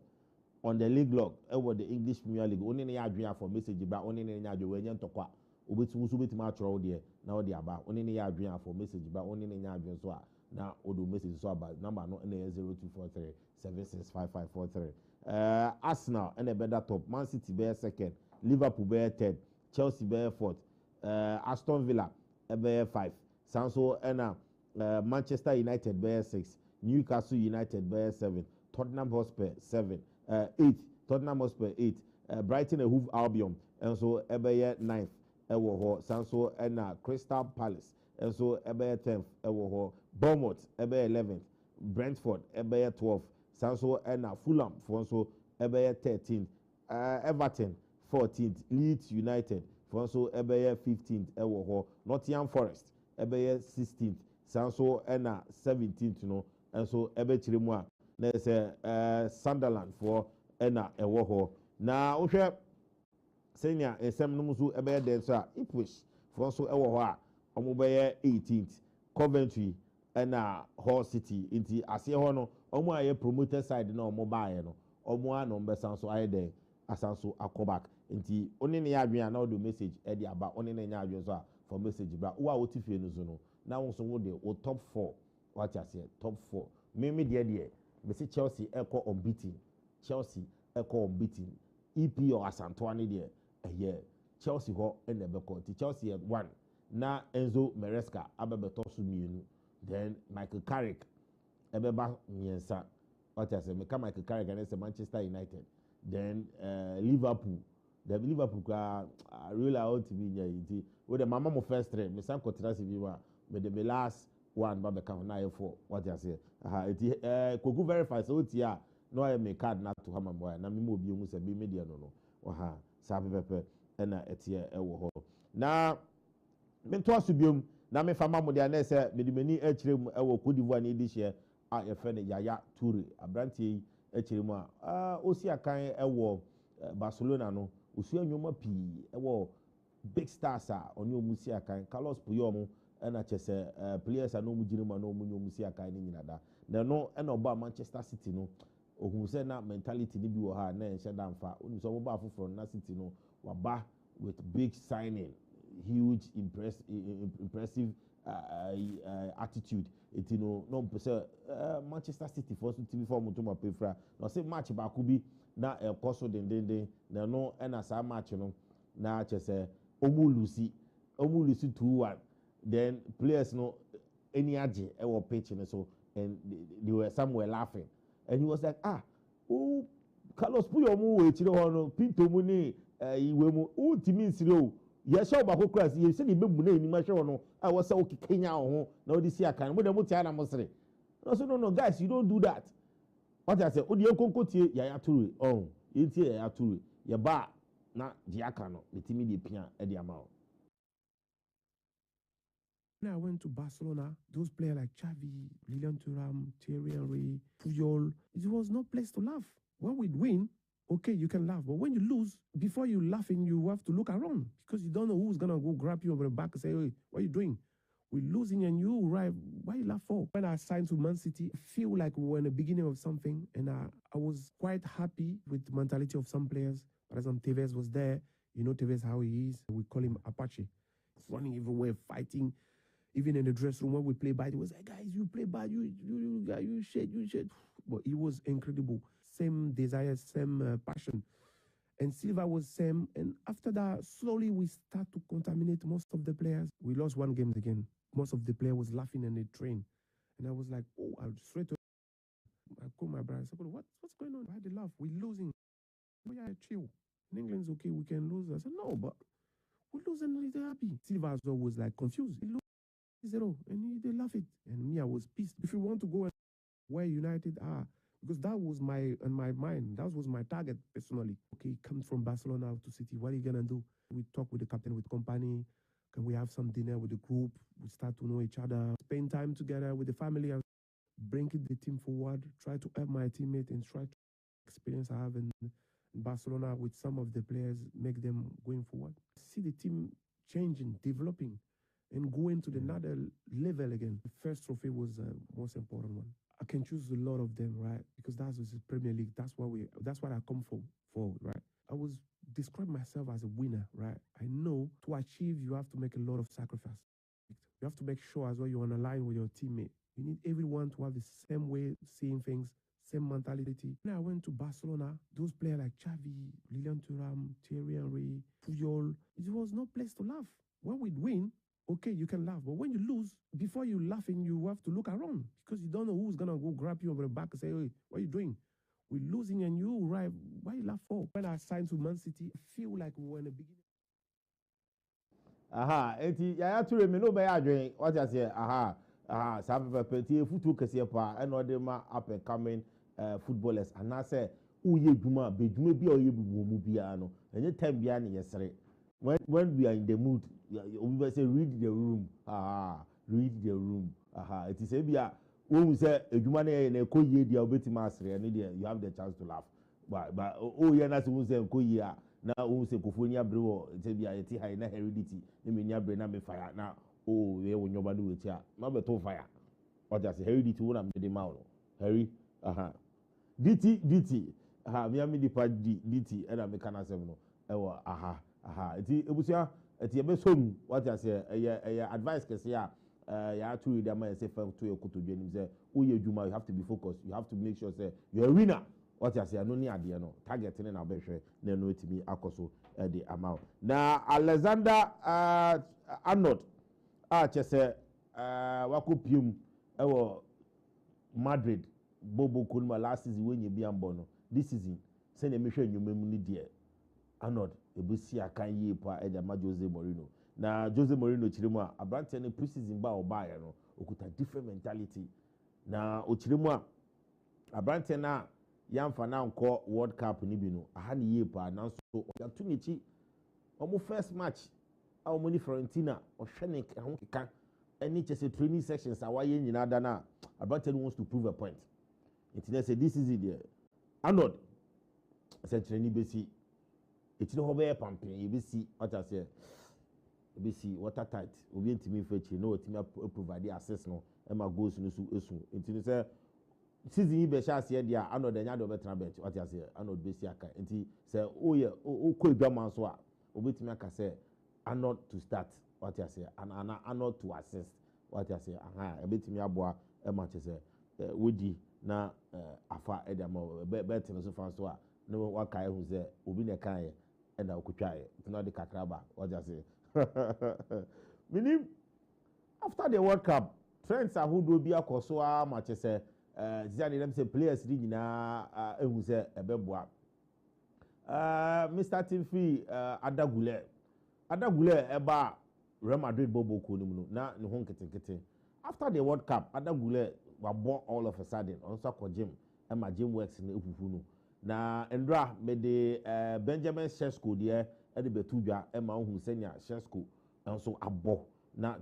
on the league log ewo the English Premier League oni ne ya adwen for message ba oni ne nya adwen wenye ntokwa obetu so betima atro de na odi aba oni ne ya adwen for message ba oni ne nya adwen so a na odo message so aba number no na 0243765543 Arsenal and better top Man City be second Liverpool be third Chelsea be fourth Aston Villa be 5 Sanso and Manchester United be 6 Newcastle United be 7 Tottenham Hotspur 7 8 Tottenham Hotspur 8 Brighton and Hove Albion and so be 9th ewo ho Sanso and Crystal Palace and so be 10th ewo ho Bournemouth be 11th Brentford be 12th Sanso and Fulham for so be 13th Everton 14th Leeds United for so be 15th ewo ho Nottingham Forest be 16th sanso ena 17th no enso ebe chiremu a na se Sunderland for ena ewo ho na wohwe senior esem no muso ebe den so a Ipswich for so ewo ho a omo be 18th Coventry ena Hull City inti ase ho no omo aye promoted side na omo baaye no omo a no mbe sanso aye den asanso akobak inti oni ne ya adwen na o do message e di aba oni ne nya adwen so a for message bra wo a wo tifie no so no na wo so wo de wo top 4 what you say top 4 me de me say Chelsea eko unbeaten Chelsea eko unbeaten EPO Asantoane de Chelsea ho ene beko ti Chelsea 1 na Enzo Maresca abebeto so mienu then Michael Carrick ebeba miensa what you say me come Michael Carrick and say Manchester United then Liverpool really out to be nya with the mama mo first three me san kotrasi bi wa me the last one ba be count na for what you say KWAKU verify so tia no I me card na to hama boy na me mo bi hu se bi media no sa pepe na etie ewo ho na me to asubiom na me fama mo dia na se me di mani akirem ewo Cote d'Ivoire ni di hye a ye fe ne Yaya Toure abrantie akirem a osi akan ewo Barcelona no osu anwoma pi ewo big stars a oni omusi akan Carlos Puyol na chese players a no mu girema no mu nyomusi akan ni nyina da na no na oba Manchester City no ohun se na mentality ni bi wo ha na enhye damfa oni so oba afoforo na City no waba with big signing huge impressive attitude it no pese Manchester City for so TV for mutuma pefra no say match ba ku bi na ekoso dendende na no na sa match no na chese omu lucy 2-1 then players no any age e wo pitch no so and they were somewhere laughing and he was like oh Carlos Puyol mu we chire ho no Pinto mu ni iwe mu o timi nsire o ye sha ba ko class ye se ni bebu na enima hwe no a wo se o kekenya ho na o di si akan mo de mo tia na mo sere no guys you don't do that what I say o di enkonko tie Yaya Toure ye tie Yaya Toure ye ba na diaka no letimi de pia e di ama. When I went to Barcelona, those players like Xavi, Lilian Thuram, Thierry Henry, Puyol, it was no place to laugh. When we win, okay, you can laugh. But when you lose, before you laughing, you have to look around because you don't know who's going to go grab you over the back and say, hey, what are you doing? We're losing and you arrive. Why you laugh for? When I signed to Man City, I feel like we were in the beginning of something. And I was quite happy with the mentality of some players. For example, Tevez was there. You know Tevez, how he is. We call him Apache. He's running everywhere, fighting. Even in the dressing room when we play bad, he was like, guys, you play bad, you shit. But he was incredible. Same desire, same passion. And Silva was same. And after that, slowly we start to contaminate most of the players. We lost one game again. Most of the players was laughing in the train. And I was like, I called my brother. I said, what's going on? Why they laugh? We're losing. Oh, yeah, chill. In England's okay, we can lose. I said, no, but we're losing and they're happy. Silva was always like confused. He looked 0 and they laugh it. And me, I was pissed. If you want to go where United are, because that was in my mind, that was my target personally. Okay, come from Barcelona to City, what are you gonna do? We talk with the captain, with company. Can we have some dinner with the group? We start to know each other, spend time together with the family, and bringing the team forward. Try to help my teammate and try to experience I have in Barcelona with some of the players, make them going forward. See the team changing, developing, and going to another level again. The first trophy was the most important one. I can choose a lot of them, right? Because that's the Premier League. That's what I come for, right? I was describe myself as a winner, right? I know to achieve, you have to make a lot of sacrifice. You have to make sure as well you're on a line with your teammate. You need everyone to have the same way seeing things, same mentality. When I went to Barcelona, those players like Xavi, Lilian Thuram, Thierry Henry, Puyol, it was no place to laugh. When we win, okay, you can laugh. But when you lose, before you laughing, you have to look around because you don't know who's going to go grab you over the back and say, hey, what are you doing? We're losing and you arrive. Why you laugh for? When I signed to Man City, I feel like we were in the beginning. Eti Yaya Toure me no be adwen what you say sabe peti futu kese pa and no dey ma up and coming footballers and I say uye dwuma be dwuma bi oye bi wo mu bia no any time bia ne yesere when we are in the mood we say read the room read the room aha it is ebia when say edwuma na ye na ekoyie dia obetima asre ne dia you have the chance to laugh but oh ye na se when say ekoyie a na when say kofoni abre wo say bia yeti high na heredity ne me ni abre na me fire na oh ye wonyoba no wechi a na beto fire or just heredity wona me de ma no heri aha dt aha me am di pa dt e na me kana sem no e wo aha eti ebusia eti ebe som what you say advice kese a ya to read am say fa to your kuto dwanim say o ye adwuma you have to be focused, you have to make sure say you're a winner. What you say no ni ade no target ne na behwe na no etimi akoso the amount na Alexander Arnold chese wakopium ewo Madrid Bobo Kunma last season when you be ambo no this season say na mehwe nwumam ni de Arnold ebusi akan yi pa ejama Jose Mourinho na Jose Mourinho chiremu a abrante ne preseason ba oba ya no okuta different mentality na ochiremu a abrante na yamfa na nko World Cup ni bi no aha ne yi pa na so otu nechi omo first match a omo ni Fiorentina ohwe ne ho keka any chese training sections awaye nyina da na abrante wants to prove a point. It say this is it there. Arnold said training besi it's no be pumping you be see what I say be see water tight obi ntimi fechi no otimi provide access no e ma goals no so esu ntini say season yi be sha se dia Arnold enya do betra bench what I say Arnold be see aka nti say oh yeah o ko edwaman so a obetimi aka say Arnold to start what I say and Arnold to assist what I say aha obetimi aboa e ma che say wodi na afa e dia mo bet no so fan so a no waka hu say obi na kan ye and okutwaye it's not the kakraba what I say meaning after the World Cup trends are who do be akoso a ma che say zani dem say players di nyina ehu say ebeboa Mr. Timfi Adagule eba Real Madrid bobo ko nimu no na ne ho nketekete after the World Cup Adagule wabo all of a sudden on so gym e ma gym works na efufu no na Ndra me de Benjamin Sesko de e de betudwa e ma hu senya Sesko enso abo na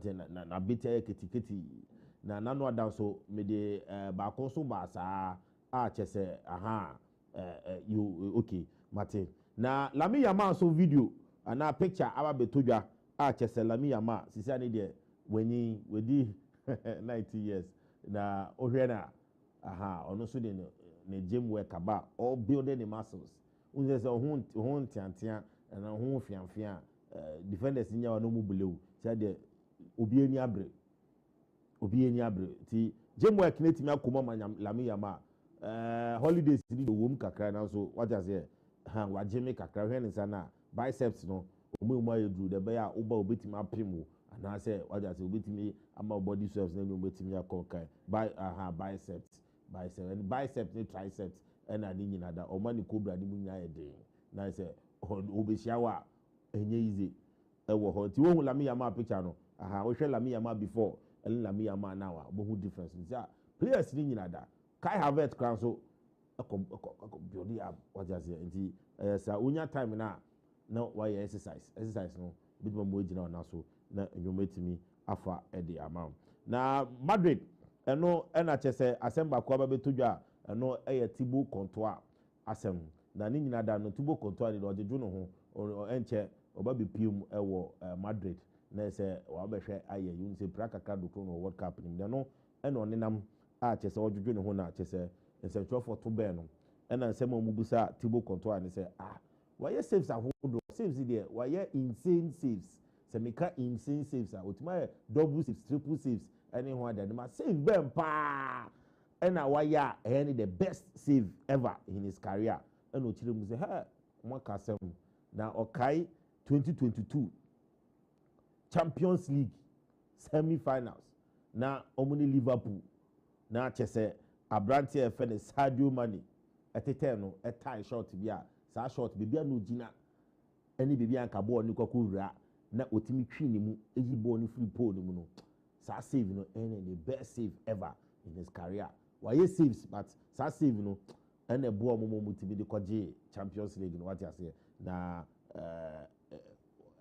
bete ketiketi na nanu ada so me de ba ko so ba sa a chese aha you okay mate na Lami Yama so video ana picture aba betudwa a chese Lami Yama sisi ani de wenyi wedi 90 years na ohwe na aha ono so de ne gym work about all building the muscles unze se ho ntiantia na ho fianfia defenders nya wa no mu bulew say de obi eni abre ti gym work na timi akoma Lami Yama holidays ni do wom kakra na so what I say wa gym kakra hwe ne sana biceps no omu ayedru de be ya oba obetimi apemo ana say what I say obetimi ama body cells na obetimi akonkai biceps and biceps ni triceps and ani nyina da o mani cobra ni munya yede na say obehia wa enye easy e wo ho ti wo hu Lami Yama picture no wo hwe Lami Yama before and Lami Yama now bo hu difference ntia players ni nyina da Kai Havertz kran so build up what I say nti sa unya time na why exercise no bit mo gina na so na enyometimi afa e the amount na Madrid eno na chese asemba kwa betudwa eno Thibaut Courtois asem na ni nyina da no Thibaut Courtois ni ojeju no ho enche oba bepium ewo Madrid na se wa behwe aye yun se prakaka do no World Cup ni no eno nenam a chese ojeju no ho na chese ensentro for to be no ena nsem omubusa Thibaut Courtois ni se why saves are hold saves there why insane saves se meka insane saves otima double saves triple saves anyone that ma save bem pa and why any the best save ever in his career and ochire mu say ha mo ka sem na okai 2022 Champions League semi-finals na omuni Liverpool na chese abrante e fe ne Sadio Mane etete no e tie short bia sa short bibia no gina ani bibia anka ball ni kwako wura na otimi twi ni mu eyi ball ni free pole ni mu no sa save no and the best save ever in his career why saves but sa save no and the ball mo timi de kwaje Champions League no what you say na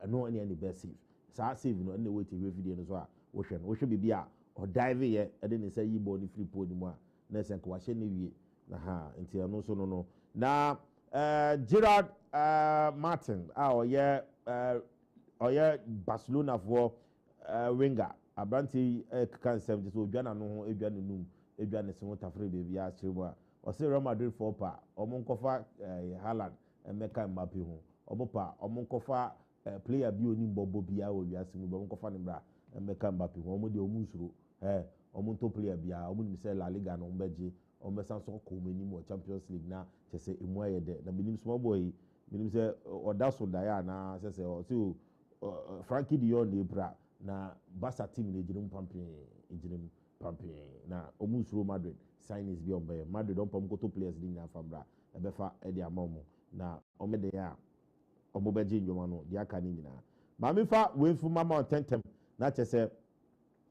no any best save sa save no and the way to video no so a wo hwe bibia or dive here and then say you body free podium na say ko wahye ne wie na ha nti eno so no na Gerard Martin oye Barcelona for winger abranti kan 70 so odwa na no ho edwa ne num edwa ne se ho tafre baby ya chiremu a o say Real Madrid for pa omo nkofa Haaland emeka Mbappe ho omo pa omo nkofa player bi oni bobo bia o wiase mu omo nkofa ne bra emeka Mbappe ho omo de omo nsuro omo to player bia omo ni say La Liga no mbeje omo sanso ko mani mo Champions League na chese emu ayede na binim small boy binim say odaso daya na say o ti Frankie de Jong bra na Barca team ne jirim pampin na omo nsuro Madrid signings bi ombe Madrid don pam ko to players din na fambra ebefa e de amamu na omo de ya omo beje ndwoma no de aka ni nyina ma me fa wenfu mama tentem na chese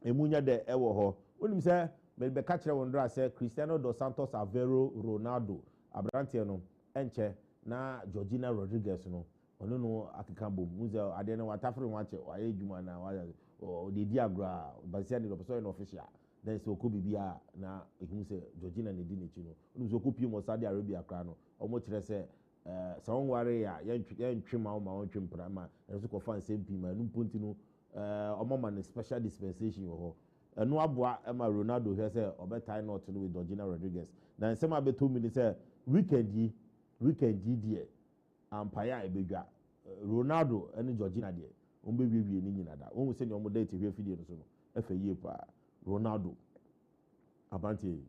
emunya de ewo ho onim se me be ka kire wondra se Cristiano dos Santos Aveiro Ronaldo abrante no enche na Georgina Rodriguez no ono no akeka bom muze ade no watafre wache waye djuma na wa de diagra basia de so no official then so ko bibia na ehun se Georgina ne di nechi no onu so ko pie mo Saudi Arabia kra no omo kire se sawon ware ya yentwe ma won twempra ma enso ko fan sempi ma nu ponti no omo man special dispensation ho enu aboa ma Ronaldo he say obetai not no with Georgina Rodriguez na nsema beto mi ni say weekend yi die ampaya ebedwa Ronaldo ene Georgina die on be wie ni nyina da on se ni omo date hwe fidie no so no efe yie pa Ronaldo abanti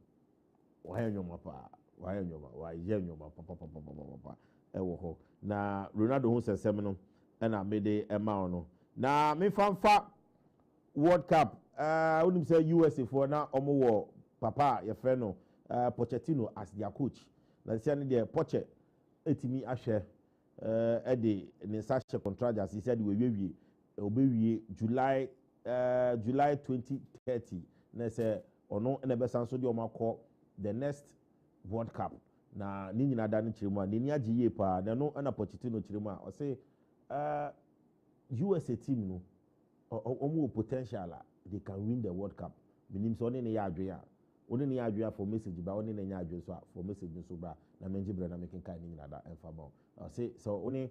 waye nyoma pa waye nyoma pa ewo ho na Ronaldo hu sesem no na mede ema no na me famfa World Cup unim say USA for na omo wo papa ye frɛ no Pochettino as their coach na sia ne de Poche etimi ahwɛ ede ne sashe contract as he said we wie obewie July 2030 na say ono na be sanso de omakɔ the next World Cup na ni nyina da ne chiremu a ni agiye pa na no na Pochettino chiremu a o say USA team no omo potential they can win the World Cup minim so oni ne ya adwe a oni ne ya adwe for message ba oni ne nya adwe so for message so bra na menji bra na making kind ni nyina da emfa ba say so oni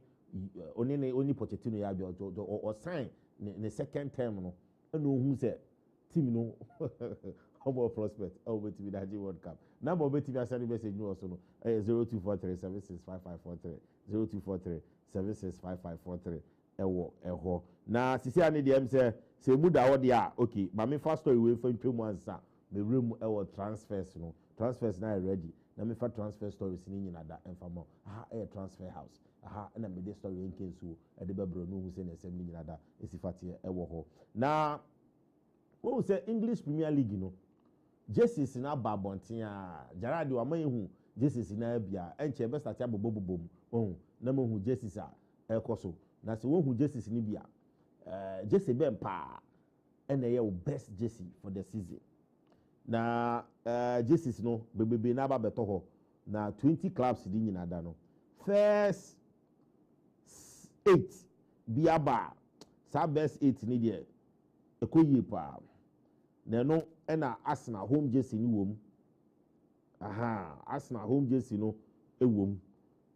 Pochettino ya adwe o sign ne second term no na ohun say team no omo prospect o bet be that World Cup na bo bet be send message no so no 0243765543 0243765543 ewo na sisi ani de em say mu da wo de a okay ma me first story we fa ntwemu ansa me room ewo transfers na ready na me fa transfer stories ni nyina da emfa mo transfer house na me de story enkensu e de bebro no hu say na sem ni nyina da esifate ewo ho na wo say English Premier League no jerseys na babonten a jarade wa man hu jerseys na bia enche be start abobobom na mo hu jerseys a ekoso na se wo hu jerseys ni bia jersey bempa and the best jersey for the season na jerseys no bebebe na ba beto ho na 20 clubs di nyina da no first 8 biaba sa best 8 ni de ekoyie pa na no na Arsenal home jersey ni wom Arsenal home jersey no ewom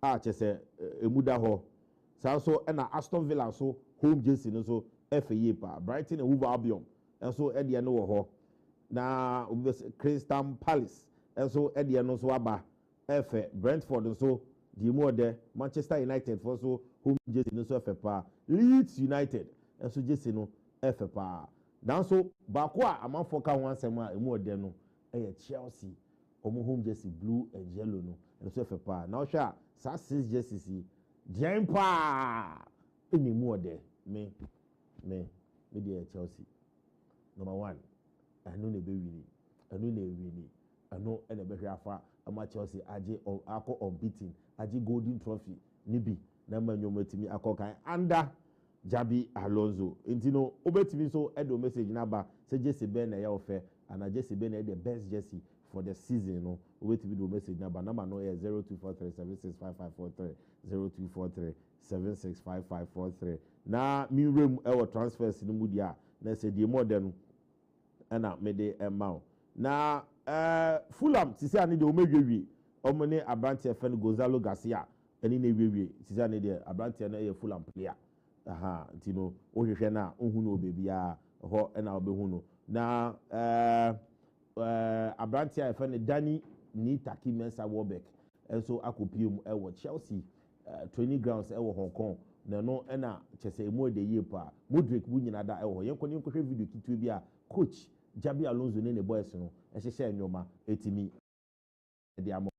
a chese emuda ho sa so na Aston Villa so home jersey no so FA pa Brighton and Hove Albion and so Eddie no ho na Crystal Palace and so Eddie no so aba FA Brentford so the more there Manchester United for so home jersey no so FA pa Leeds United and so jersey no FA pa now so bakwa amanfo ka one sema emu ode no Chelsea omo home jersey blue and yellow no and so FA pa now sha sa 6 jerseys GYAMFI any more there me the Chelsea number 1 I know ne be winning I know and be hwafa ama Chelsea age akọ unbeaten age golden trophy nibi na manyo matimi akokan under Jabi Alonso intino obetimi so edo message na ba say Jesse Ben na ya ofe and Jesse Ben the best jersey for the season no obetimi do message na ba number no 0243765543 0243765543 na mi room e transfers ni mu dia na say the more than ɛna mede ɛma na Fulham sisi ani de omedwewie omone abrante efe no Gonzalo Garcia eni na ewewie sisi ani de abrante na ye Fulham player nti no ohwehwe na ohunu no bebia ho na obehu no na abrante efe no Dani ni Taki Mensa Warbeck enso akopiem ewo Chelsea training grounds ewo Hong Kong na no na chese emu de ye pa Modric bu nyina da ewo yenko hwɛ video kitu bi a coach Jabi Alonso ne boys no ehyehyɛ nyoma etimi de amo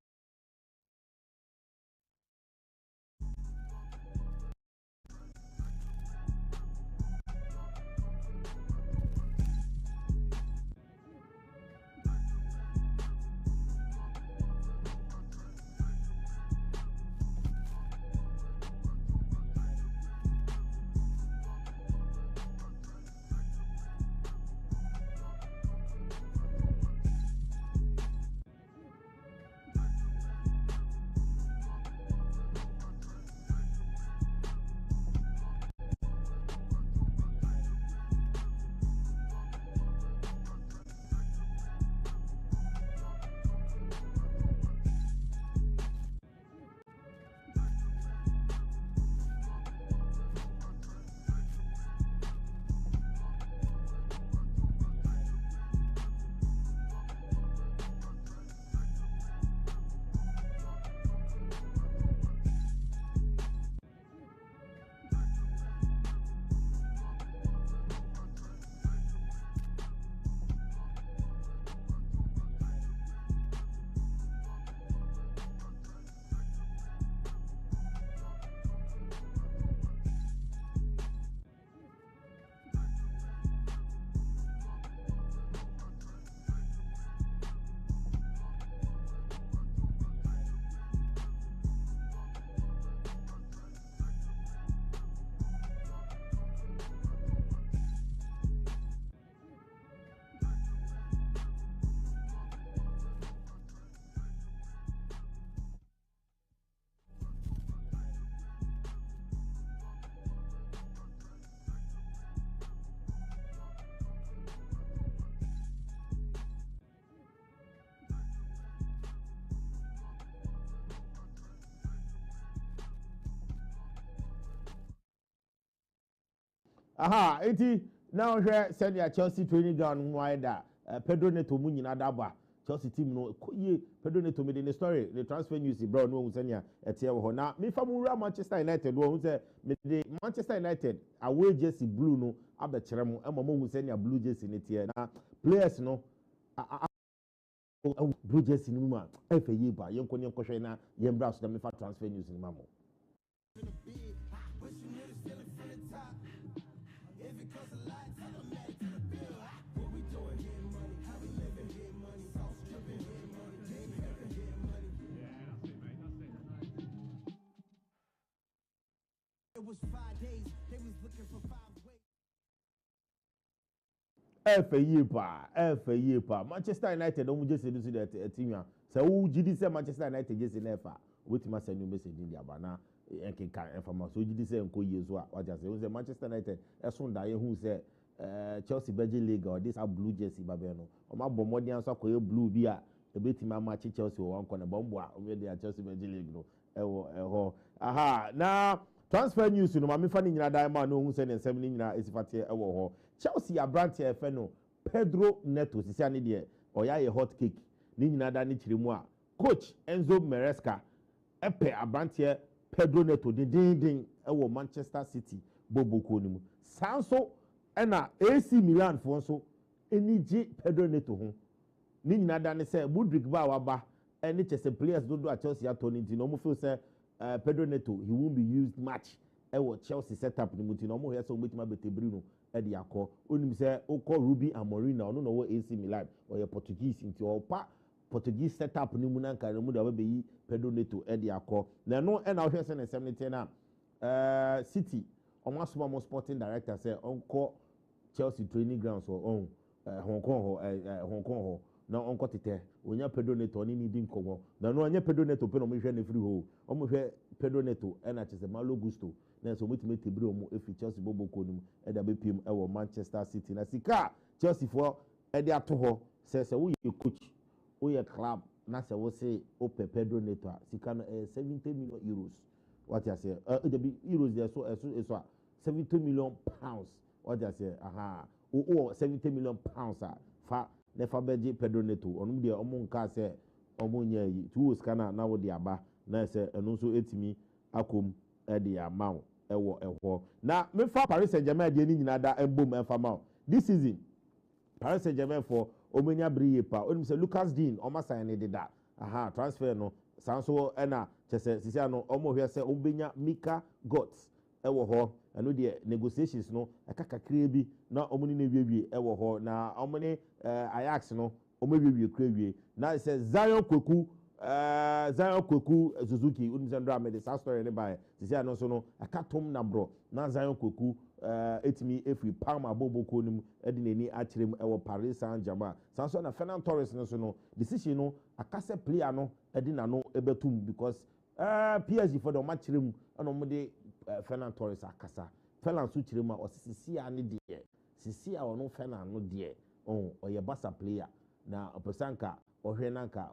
eti now hwe send ya Chelsea training ground wide Pedro Neto mu nyina daba Chelsea team no koye Pedro Neto me the story the transfer news bro no hu send ya etie wo na me fa mu Manchester United wo hu say me the Manchester United away jersey blue no abekere mu e mo hu send ya blue jersey ne tie na players no blue jersey no ma efe yi ba yenko ne nkohwe na yembra so na me fa transfer news ni mamo It was 5 days, they was looking for 5 ways. Efe yepa. Manchester United don't just say that team. So who GD say Manchester United just in efa. Wait ma send you message in dia bana enke kan information. So GD say enko yezo a what just say Manchester United eson da ye hu say Chelsea Belgian League or this a blue jersey babe no. O ma bɔ mmɔden anso akoye blue bi a ebetima match Chelsea one corner bombo a we dey Chelsea Belgian League no. Eho. Na transfer news no mame fa ni nyina dan ma no hu se ne nsem ni nyina esifate ewo ho Chelsea abrante efe no Pedro Neto sisi ani de oya ye hot cake ni nyina dan ni kiremu a coach Enzo Maresca epe abrante Pedro Neto din ewo Manchester City boboko ni mu sanso na AC Milan fo nso eniji Pedro Neto ho ni nyina dan ne se Modric ba waba eni chese players do a Chelsea atoni nti no mo feel say Pedro Neto, he won't be used much. Chelsea setup ni muti no mo here so metima betebri e de akọ onim say okọ Ruby Amorim na ono no wo AC Milan or your Portuguese into opa Portuguese setup ni mu na nka mu da be yi Pedro Neto e de akọ na no e na hwe say na 70 na City omo asoma mo sporting director say onko Chelsea training grounds or Hong Kong ho na onko tete onya Pedro Neto ni di nkomo na no onya Pedro Neto pe no mo hwe na free ho omo hwe Pedro Neto e na chese Malo Gusto na so mutime tebri omo efi Chelsea boboko nim e da be pim e wo Manchester City na sika Chelsea for ɛde ato hɔ sɛ woyɛ coach woyɛ club na sɛ wo se o Pedro Neto a sika no 70 million euros what you say euros there so 70 million pounds what you say o 70 million pounds fa nefa beji Pedro Neto onum de omo nka se omo nya yi tu sika na wo de aba na se eno so etimi akom e de amount ewo eho na me fa Paris Saint-Germain de ni nyina da embom enfa ma this season Paris Saint-Germain for omenya briye pa onim se Lucas Dean o ma sign de da transfer no sanso ena chese sisia no omo hwe se ombenya Mika Gots ewo ho eno de negotiations no akakakre bi na omo ni wie ewo ho na omo ni Ajax no omo wie kra wie na se Zion Kweku Suzuki unzendra me de sa story ne by sisia no so no akatom na bro na Zion Kweku etimi efri Palma Boboko nim edineni akyerem ewo Paris Saint-Germain sanso na Fernand Torres no so no decision no akase player no edina no ebetum because PSG for the match rem no mo de Fernand Torres akasa Fernand so kyerem a osisi ane de sisi a ono Fernand no de oye Barca player na opesanka ohwe nanka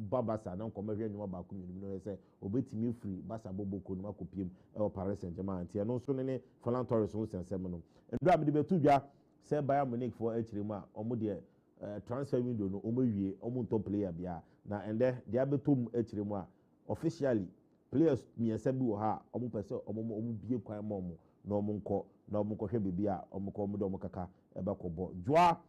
babasa na nkomehwe nyuma ba ku nyum no se obetimi free Barca Boboko no akopiem e Paris Saint-Germain tie no so ne Fernand Torres no sensem no ndo am de betu dwa se Bayern Munich for akyiremu a omo de transfer window no omo wie omo top player bia na ende de abetum akyiremu a officially players miensa bi wo ha omo pese omo bie kwan ma omo na omo nko hwe bibia omo ko omo de omo kaka ebekobo jwa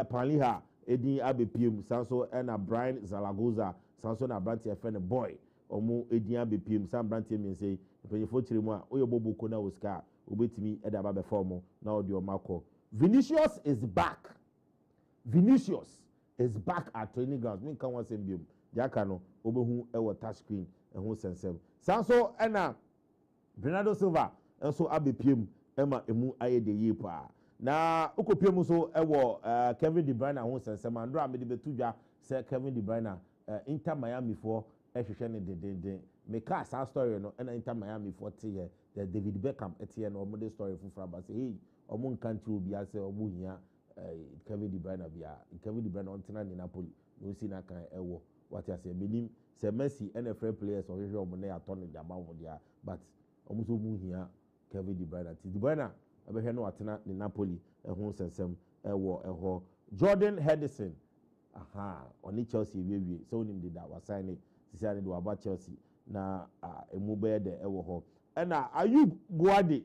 Panliha edin abepiem sanso na Brian Zaragoza sanso na Brantie friend boy omo edin abepiem san Brantie miense mpanyefo kyiremu a oyo Boboko na Oscar obetimi eda ba be form na odi omako. Vinicius is back at training grounds min kan wan sembium jaka no obehu ewo touch screen ehu sensem sanso na Bernardo Silva enso abepiem ema emu ayede yepa na ukopiem so ewo Kevin De Bruyne hu sensem andro amede betudwa se Kevin De Bruyne Inter Miami for ehwehwe ne dedende me ka sa story no na Inter Miami for tie the David Beckham etie no omo de story fufura ba say hey omo nkanti obi ase omo hia Kevin De Bruyne bia Kevin De Bruyne on tena ni Napoli no si na kan ewo what you say menim say Messi NFL players ohwehwe omo na ato ne dama wo dia but omo so mu hia Kevin De Bruyne De Bruyne abehwe no atena ni Napoli ehun sensem ewo eho Jordan Henderson oni Chelsea wie so onim de da wa sign it sisi do aba Chelsea na emu be de ewo ho na Ayub Buade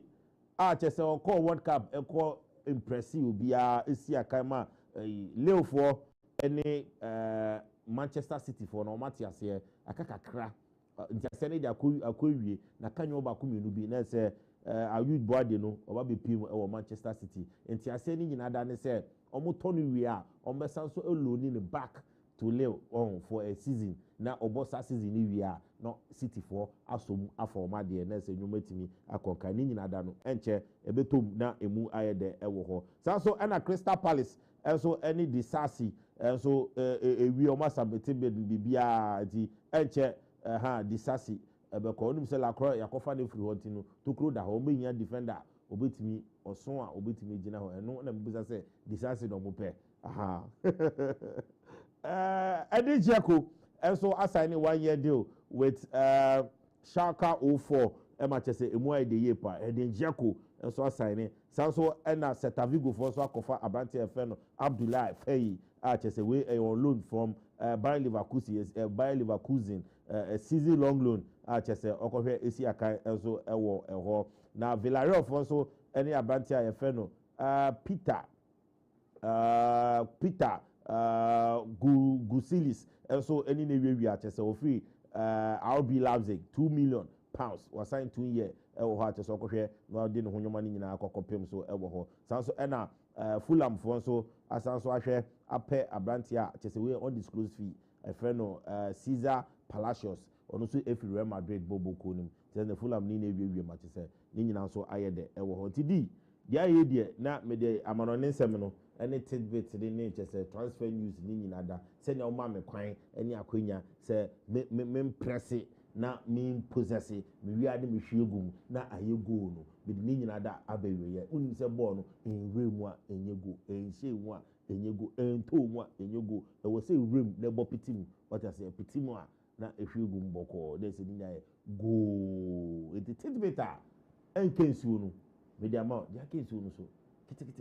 chese o call World Cup e call impressive bia esi akama Leofo ene Manchester City for no matiase akakakra ntiase ne de akowie na kanyo ba komenu bi na se Ayub Buade no oba be pim e Manchester City ntiase ne nyina da ne se omo tonu wi a omo sanso eloni ne back to Leo on for a season na obosa season ni wi a no City for asom afoma de na se nyomatimi akonka ni nyina da no enche ebetom na emu ayede ewo ho sanso na Crystal Palace enso any disasi enso wi omo sabete bibia di enche disasi ebeko onum se la kro yakofa ne free hot no tokro da ho menya defender obetimi oson a obetimi gina ho eno na mbuza se disasi no mo pe Eddie Dzeko also assigning 1 year deal with Schalke 04 Manchester emu ay de yepa Eddie Dzeko also assigning sanso na Celta Vigo for so akofa Abrantie Feno Abdullah Faye Chelsea we on loan from Bayer Leverkusen a season long loan Chelsea okohwe esi akan also ewo eho na Villarreal for so any Abrantie Feno Peter Gusilis so any we are chese ofri RB Leipzig £2 million was signed 2 year ewo ho chese okohwe na de ne honyoma ni nyina akokopem so ewo ho sanso na Fulham for so asanso ahwe ape Abrantia chese we undisclosed fee a friend no Cesar Palacios ono so efiri Real Madrid Boboko nim chese Fulham ni na wie ma chese ni nyina so ayede ewo ho tidi dia ye de na me de amanone nsem no any tidbit de ne chese transfer news ni nyina da se ne o ma me kwan ani akonya se me presse na me possess me wi ade me hwiegum na aye goal no me de ni nyina da abawe ye unim se ball no enwe mu a enye go enhye mu a enyego entoma enyego e was say rim na bo pitim what I say pitim a na ehwegu mboko they say nya go it is better enkensu no media ma ya kensu no so kiti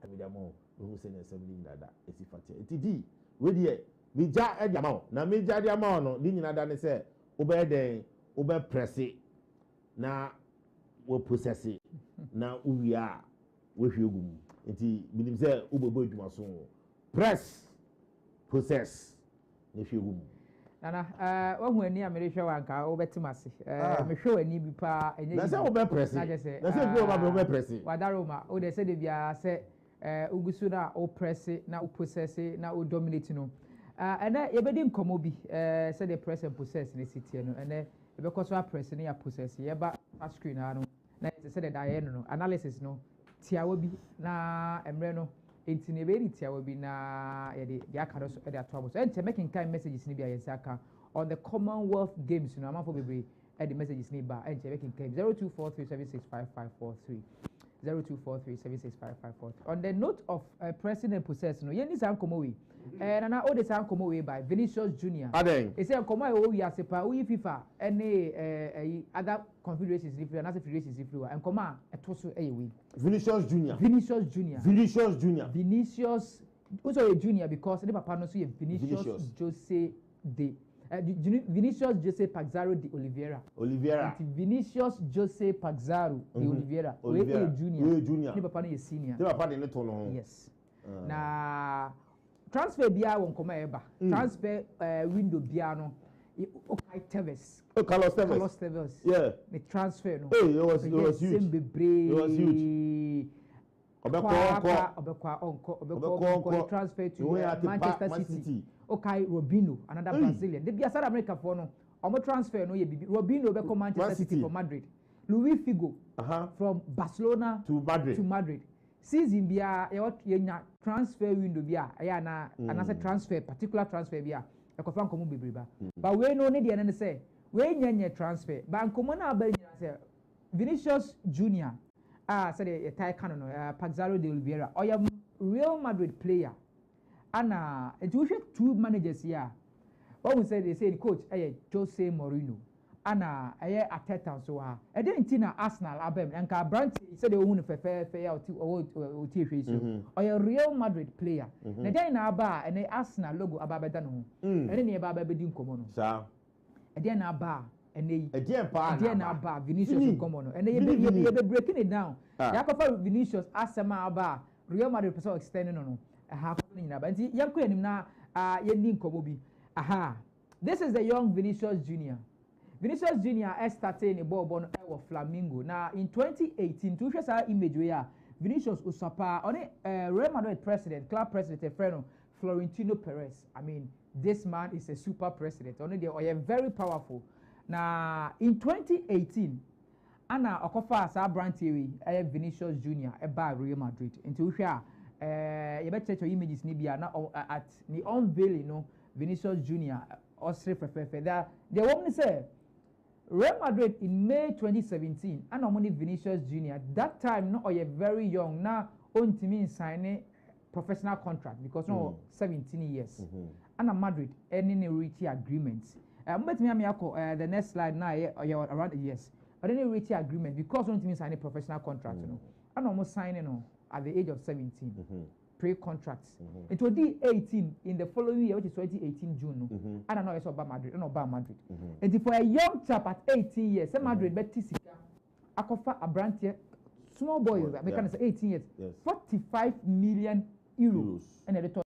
media ma who say na assembly dada esi fatia it di we die meja e dia ma na meja dia ma no di nyina da ne say obe den obe presse na we process na uwia we hwegu nti binim say obobo adwuma so press process na hwegu Nana, wahu ani amerehwe wanka obetimase. Mehwe ani bi pa enye. Na say obe press. Na say bi obe press. Wadaroma, o de say de bia say ugusu na o press na o process na o dominate no. Ene yebedi nkomo bi say the press and process na city no. Ene yebekọ so press na ya process. Yeba screen na no. Na say the die no analysis no. Tiawo bi na emre no. Enti ne be ritia bi na ye de aka do so e de ato so enti making kind messages ni bia ye saka on the Commonwealth games no amafo bebre e de messages ni ba enti making kind 0243765543 0243765543 on the note of president possess no ye ni san komo we na o de san komo we by Vinicius Junior e say komo e o wi asepa o yi FIFA any other confederations if na federations if and komo a to so e we Vinicius Junior also a junior because the papa no so ye Vinicius Jose de Vinicius Jose Paxaro de Oliveira. Vinicius Jose Paxaro de Oliveira. We junior. The papa no ye senior. The papa de little no. Yes. Na transfer bia won koma eba. Transfer window bia no. Okay, Tevez. Carlos Tevez. Yeah. The transfer no. Hey, it was huge. It was huge. Obeko transfer to Manchester City. Okay, Robinho, another Brazilian. The South America for no. Omo transfer no ye bibi. Robinho obeko Manchester City for Madrid. Luis Figo from Barcelona to Madrid. Season bia ye transfer window bia ya na anase transfer particular transfer bia e ko fan komo bebreba. But we no need the say we nyanya transfer. But komo na ba nyanya say Vinicius Junior said a Thai canon, Paxaro de Oliveira, or a Real Madrid player. And it was two managers here. What we say, they say, coach, Jose Mourinho, and Ateta, so I didn't think Arsenal, Abem, and Brandt said they won't fair or a Real Madrid player. And then Abba and the Arsenal logo about Bedano, and then the Abba Bedin Comono. And then Abba. And they again bar Vinicius Comono and they be breaking it down. Yakofa Vinicius Asama Aba Real Madrid person extending on a half in but Yanko na Yendin Komobi. Aha. This is the young Vinicius Junior. Vinicius Junior started a ball born of Flamingo. Now in 2018, to show our image where Vinicius Usapa on a Real Madrid president, club president, friend Florentino Perez. I mean, this man is a super president. Only they are very powerful. Now in 2018, Anna Okofa sa brantewi Vinicius Junior by Real Madrid. Until we share you better check your images nibia na at the unveiling no Vinicius Junior Austria prefer there. The woman say Real Madrid in May 2017 and only Vinicius Junior that time no or very young now on to sign professional contract because no 17 years. And Madrid any reach agreements. But the next slide now around years. But then reach agreement because one thing sign a professional contract, you know. And almost signing at the age of 17. Pre-contracts. It will be 18 in the following year, which is 2018 June. I don't know it's about Madrid, about Madrid. And for a young chap at 18 years, Madrid bet Tisika, Akofa a brand here, small boy, I can say 18 years, 45 million euros. And the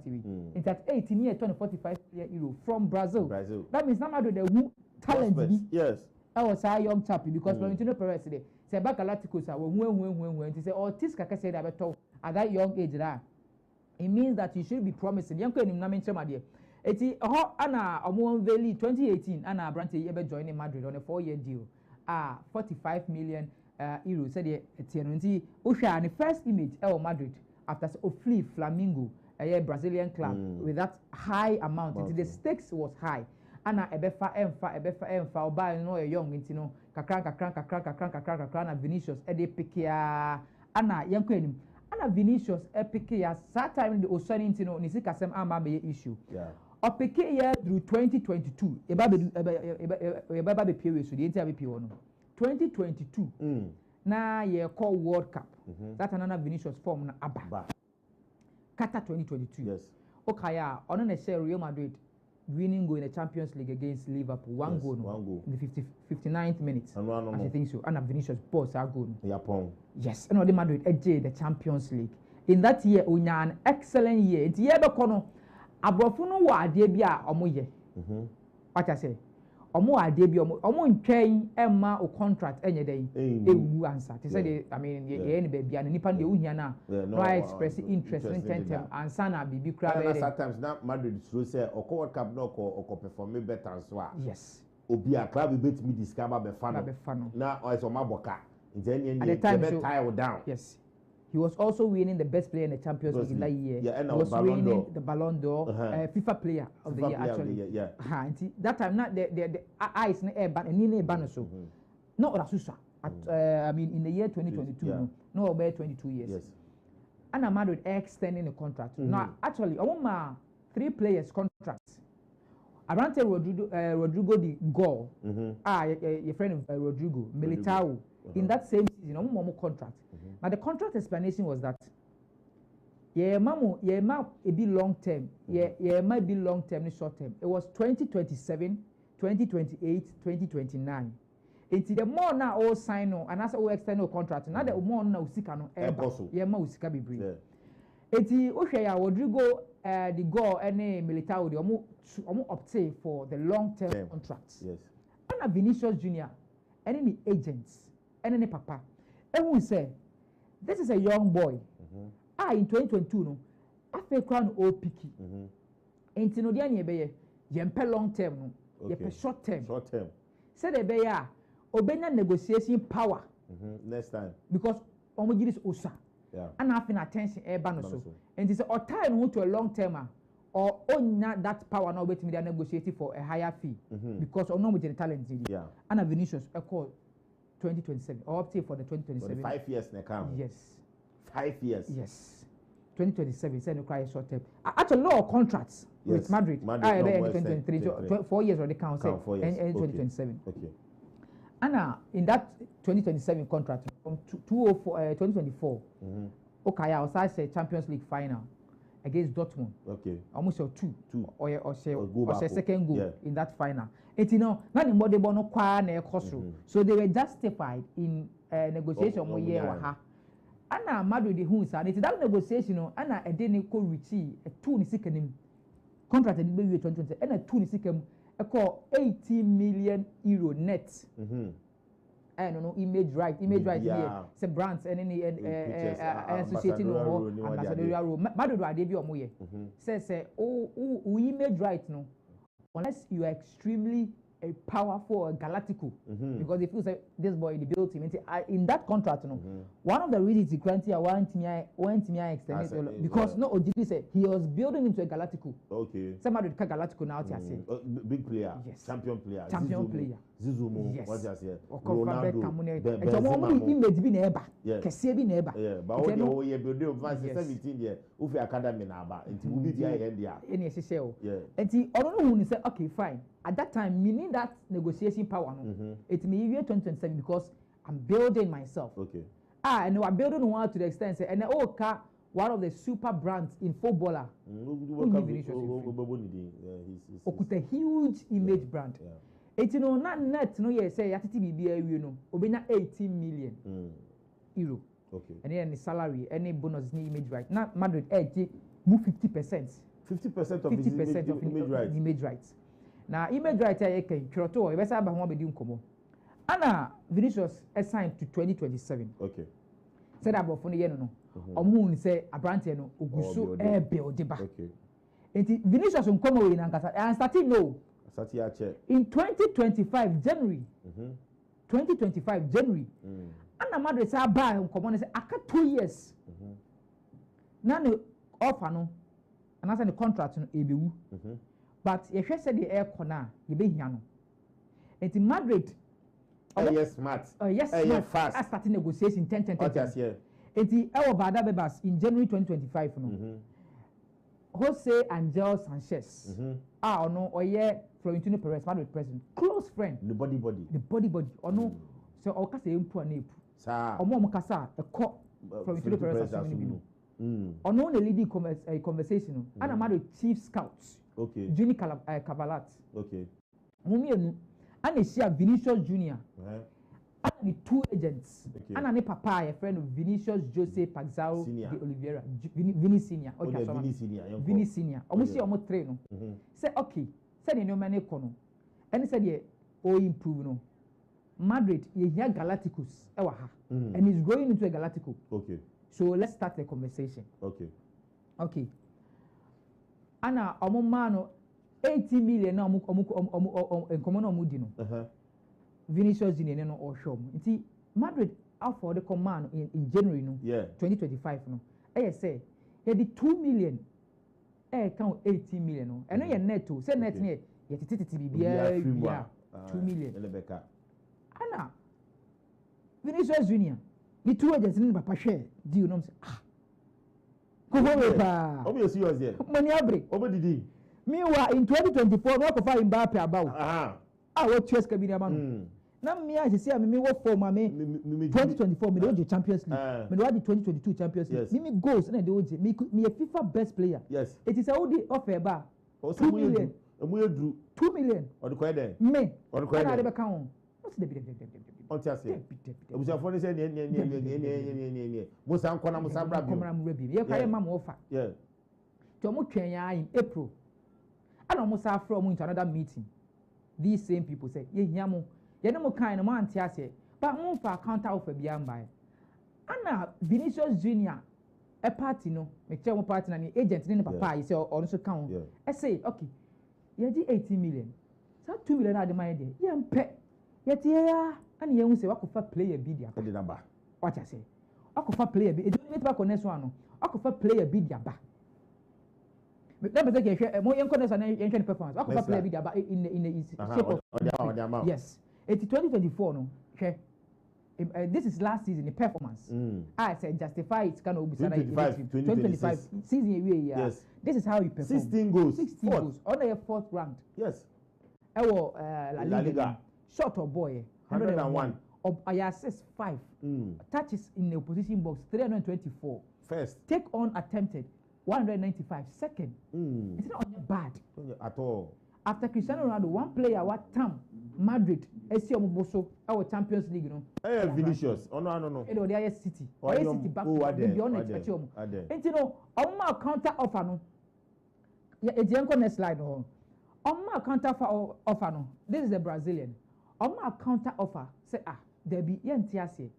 TV. It's at 18 years, 45 million euros from Brazil. That means not Madrid the talent. Yes. I was a young chap because Florentino Perez today. Say back Galacticos are when to say oh Tiska can say that at that young age that it means that you should be promising. Young people in Namin my dear. It's Anna Omon Valley 2018 Anna Branty ever joining Madrid on a 4-year deal. 45 million euros. Said the Usha and the first image of Madrid after Ofli Flamingo, a Brazilian club with that high amount. The stakes was high. Ana ebefa emfa oba no young nti no kakran na Vinicius e dey pick ya ana yanko enim ana Vinicius epic ya that time the osani ntino ni sika sem ama be issue opeke ya through 2022 eba be pie so the entire be pie no 2022 na ye call World Cup that another Vinicius form na aba Qatar 2022 yes okaya ono na share Real Madrid winning goal in the Champions League against Liverpool one goal in the 59th minute I think so and Vinicius boss our goal yes and the Madrid edge the Champions League in that year unya an excellent year it year be kono abrofo no wa ade bia omo ye what I say omo ade bia omo ntwen emma o contract enye den ewu answer they say I mean ye any be bia nipa de uhia na no express interest in tentem answer na bibi kra be sometimes na Madrid so say o World Cup no ko perform better so yes obi a club bet me discover be fan na o so maboka nti any be tie down yes. He was also winning the best player in the Champions League in that year. Yeah, he was winning the Ballon d'Or, FIFA Player of the Year actually. That time, not the eyes in air ban so. Not Rasusa. I mean, in the year 2022, no about 22 years. Yes. And Madrid extending the contract. Now, actually, I want 3 players contracts. Arante Rodrigo the goal. Your friend Rodrigo Militao. In that same season, more contract. Now the contract explanation was that it might be long term, it might be long term and short term. It was 2027, 2028, 2029. It's the more now all sign on and that's all external contract. Now the more now usika no usika be brief. It's Oshaya Rodrigo the goal any military the omo obtain for the long term contracts. Yes. And Vinicius Junior, any agents, any papa, everyone say this is a young boy. In 2022 no, after crown o picky. Enti no dia ne be ye mpe long term no, ye pe short term. Say the be ya obenya negotiation power. Next time. Because omo gidis osa. And having attention e ba no so. Enti say o time no to a long term or onya that power now wait me they negotiating for a higher fee because ono mo the talent. And Vinicius e call 2027 or up for the 2027 for 5 years na come. Yes. 5 years. Yes. 2027 said no cry short term. Actually law contracts with Madrid. 2023 4 years already count say and 2027. Okay. And in that 2027 contract from 2024 okay, I was say Champions League final against Dortmund. Okay. Almost a two or second goal in that final. It not the more they no kwa na ekoso. So they were justified in negotiation mo year wa ha. Ana Madrid who say it that negotiation no ana e dey ne ko reach a two ni sikanim. Contract e be 2020 and a two ni sikam e call 80 million euro net. I don't know image right here. Say brands and any associating no ambassadorial role. Madrid dey be omo ye. Say image right no. Unless you are extremely powerful Galactico, because if you say this boy the build team in that contract, one of the reasons he granted want me extended because no OGP said he was building into a Galactico. Okay. Somebody can Galactico now big player, yes. Champion player. Zizumu, yes. What's that here? Ronaldo, image be neighbor. Kese be neighbor. Yeah, but all you build over 17 years, Ufi Academy naba, and will be the idea. Any SSL. Yeah. And he I don't know who say okay fine. At that time, meaning that negotiation power, it's me year 2027 because I'm building myself. Okay. And we're building one to the extent, and one of the super brands in footballer. With a huge image brand. It's not net, no, yes, say, Obena 18 million euro. Okay. And then the salary, any bonus, any image right. Not Madrid, move 50%. 50% of his image rights. Now, image right here, Kyoto, if I have one bedroom combo. Anna Vinicius assigned to 2027. Okay. Said about for the year no. Omun say Abrante no Oguso air build the back. Okay. And Vinicius on come in and starting no. In 2025 January. 2025 January. Anna Madrid say buy on come on say aka 2 years. Now the offer no. And that's the contract no ebewu. But if you say the air corner, you be here no. And in Madrid, yes, smart. Yes, smart. Fast. I started negotiation 10. eti ewo Vada Bebas in January 2025 no Jose Angel Sanchez ono oye Florentino Perez Madrid president close friend the body ono so o kasa empu na epu sa omo kasa ekọ Florentino Perez asumi ni bi ono na leading conversation ana Madrid chief scout Junior Cavalat mumienu ana share Vinicius Junior and the two agents and ne papa a friend of Vinicius Jose Paxao de Oliveira Vini Senior Vini Senior almost see almost three no say okay say the no man no and said ye o improve no Madrid ye hear Galacticos ewa ha and he's growing into a Galactico so let's start the conversation okay ana omo man 80 million na omo no di no Vinicius Junior no or show. Nti Madrid out for the command in January no 2025 no. Say the 2 million count 18 million no. And no net to say net ne ye tititi bibia 2 million. Ana Vinicius Junior the two agents in papa share deal no say ko ho pa. Obi serious there. Money abre. Obi didi. Meanwhile in 2024 no ko fa Mbappe about. What choice can be the man? Now me I say me work for me 2024 me the Champions League. Me the 2022 Champions League. Me goals na the oje me a FIFA best player. Yes. It is how they offer ba. 2 million. 2 million. Or the kwede. Me. Or the kwede. Na dey be count. What's the big? On tia say. Obusa for say ne. Musa nkona musa bra bi. Komra mu rebi. Ye kwaye mam offer. Yeah. To mo twen ya in April. Ana mo sa from into another meeting. These same people say, ye yamu, ye no kind of man tiase, but more for counter offer beyond by. Anna Vinicius Junior, a party no, make sure party and agent in the papa, you say also count. I say, okay, ye 18 million. So 2 million are the money. Ye pet, yet yeah, and ye won't say, I could play a bid. What I say, I could play a bid. It don't back on this one. I could play a bid. Let me take more young and performance. I could play a bit about in the shape of yes. It's 2024 no. Okay. This is last season the performance. I said justify it can be 2025 season yes. This is how you perform. 16 goals. 16 goals. On your fourth round. Yes. La Liga. Short of boy. 101. I assist 5. Touches in the opposition box 324. First. Take on attempted 195. Second, it's not bad at all. After Cristiano Ronaldo, one player, what time Madrid, SC Omoboso, our Champions League, you know. Vinicius. Oh no. They are City. City back beyond expectation. And you know, on my counter offer no. Yeah, it's the next slide no. On my counter offer no. This is the Brazilian. On my counter offer, say there be yentiase.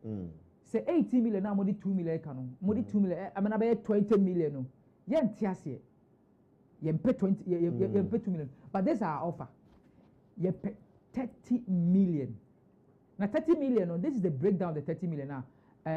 Say 18 million now, modi 2 million canon. Modi 2 million. I mean, about 20 million no. Yentiase. You pay 20, you pay 2 million. But this is our offer. You pay 30 million. Now 30 million, this is the breakdown of the 30 million now.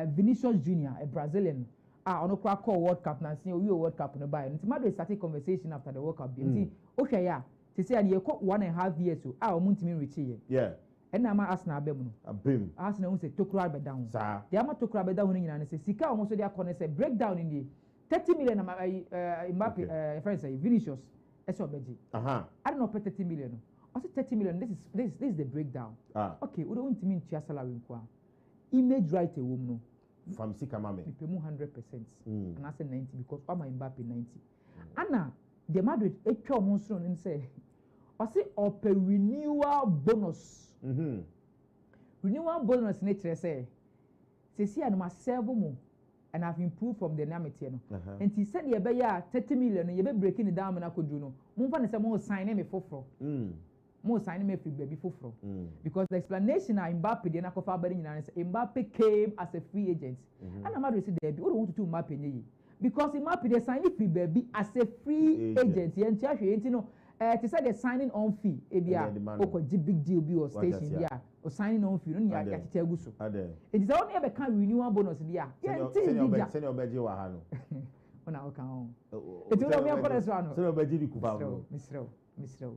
Vinicius Junior, a Brazilian, on a call World Cup now, see you World Cup in the buy. And Madrid started conversation after the World Cup. See, okay, yeah. They say you got 1.5 years so our money reach here. Yeah. And now I'm asking Abem. Abem. Asking who say Tokura be down. Sir. They are not Tokura be down in and say Sika almost they are corner say breakdown in the 30 million Mbappe friends say Vinicius SOBG. I don't know 30 million. I said 30 million. This is the breakdown. Okay, we don't want to mean chia salary nkwa. Image right a woman no. From Sika mame. We pay more 100%. And I said 90 because all my Mbappe 90. Anna, the Madrid a twa monster and say I say up a renewal bonus. Renewal bonus nature say see and my 7 more. And I've improved from the dynamicity. And he said, "You better 30 million. You better breaking it down. And I could do no. More fun is more signing me for. More signing me for baby for. Because the explanation I Mbappe the Nakofa Bering and Mbappe came as a free agent. And I'm not said baby. What do you want to do Mbappe? Because Mbappe they signed free baby as a free agent. You know. To say the signing on fee, big deal be or station, yeah, or signing on fee, no, yeah, tell you so. It is only ever kind renewal bonus, yeah. Send your bedgy wahano. On our account. It's all me for this one. Send your bedgy kupao. Mr.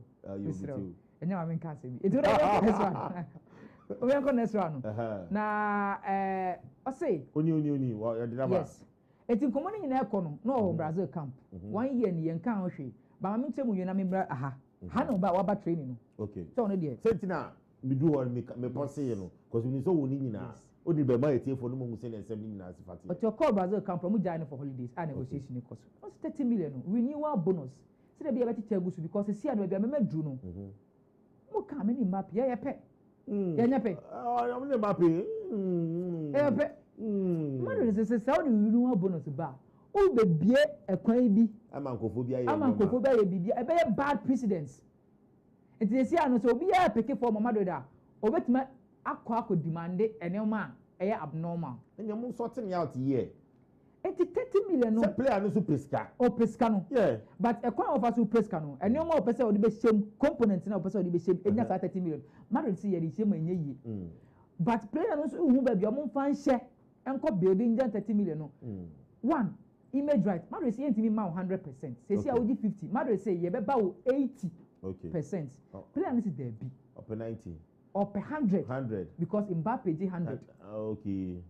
And now I'm in Cassie. It's all this one. We are next round. Na I say. Oni. Yes. Eti nkomo ni nyina ekono no Brazil camp. 1 year ni yenka hwe. Ba ma ntemu yena membra aha. Ha no ba wa training no. Okay. So no there. Sentina me do one me pense no because we so woni nyina. Odi be ma etie for no mu se na nsem nyina asifati. But your call Brazil camp from join for holidays and negotiation e cost. What's 30 million no renewal bonus. See dey be able to tell you because see and we be memedru no. Mo ka me ni map ye pe. Ye nya pe. I'm ne map. Eh pe. Madu say how the renewal bonus ba. O be bie ekwan bi. Amankofobia ye. Amankofobia ye bibia. E be bad precedents. It is here no so obi ya peke for mama do da. Obetima akọ demand enema e abnormal. Enya mo sorting out here. It 30 million no. Say player no so pesca. O pesca no. Yeah. But ekwan of us so pesca no. Enema o pese o de be shame component na o pese o de be shame enya 30 million. Madu say ye de shame enye yi. But player no so hu ba bi o mo fan hye enko building 30 million no. One image right. Madu say ntimi ma 100%. Say see a 50. Madu say ye be ba 80%. Player is there be up 90 up 100 because Mbappe did 100. Okay.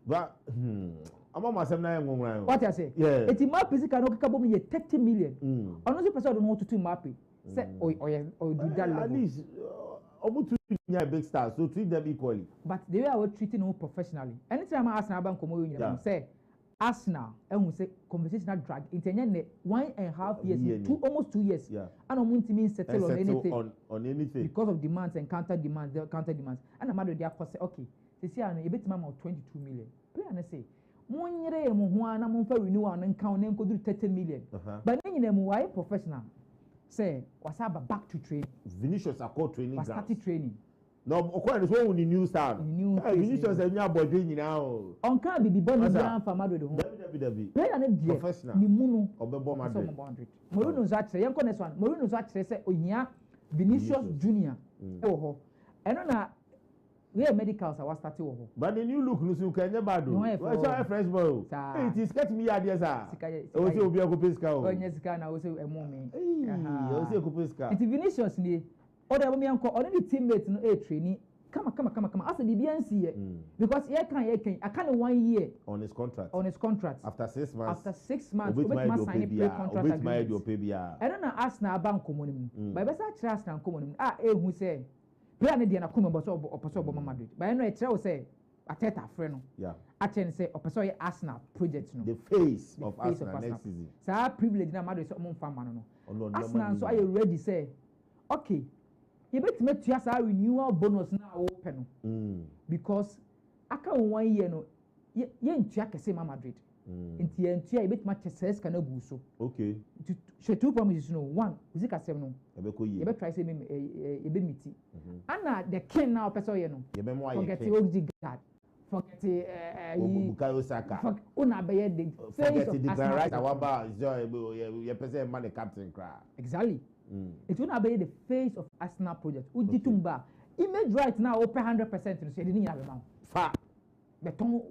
But I'm on myself now. What I say? Yeah. It's Mbappe can okay kabom ye 30 million. Another person don't know to Mbappe. Say or do that level. At least almost two big stars, so treat them equally. But the way I was treating them professionally. Anytime I ask about Komo, say Arsenal, and we say conversation drag into 1.5 years, almost 2 years. Yeah. And I'm to settle on anything. On anything. Because of demands and counter demands. And I'm mad with their cost. Okay, they say a bit of 22 million. Play and say, Monere Mohuana Monfa renewal and count name could do 30 million. But then you know, professional. Say, what's up back to training? Vinicius are called training. Was started training. No, okay, it's one new star. Vinicius is now boy doing now. On can't be born in GYAMFI home. Play an professional. Nimuno Obebo Madrid. Mourinho's actually, young next one. Mourinho's actually say, oh yeah, Vinicius Junior. Oh, and on we are medicals. I was starting over. But the new look, you can never do. What's your fresh boy? It is get me ideas. Also, be a Kupiska. Oh, yes, can I also a moment. Also, Kupiska. It's Vinicius. Or the woman call only teammates no a trainee. Come on. As the BNC because I can't 1 year on his contract. After 6 months. With my your pay. I don't know Arsenal bank community. But best Arsenal community. Who say play an Indiana come but or Madrid. But I know it say Ateta friend. Yeah. I can say or Arsenal project no. The face of Arsenal next season. So I privilege na Madrid so mon fan no. Arsenal so are you ready say okay. You bet me to a renewal bonus now open because I can't 1 year no ye ntua kese ma Madrid nti ye ntua you bet match says can go so okay she two promises no one is it kasem no you bet try say me you bet meet ana the king now person ye no forget the Odegaard forget Bukayo Saka una be the face of the right awaba you person man the captain cry exactly. It will be the face of Arsenal project. Ujitumba image right now open 100% to say the name amount. Fa beton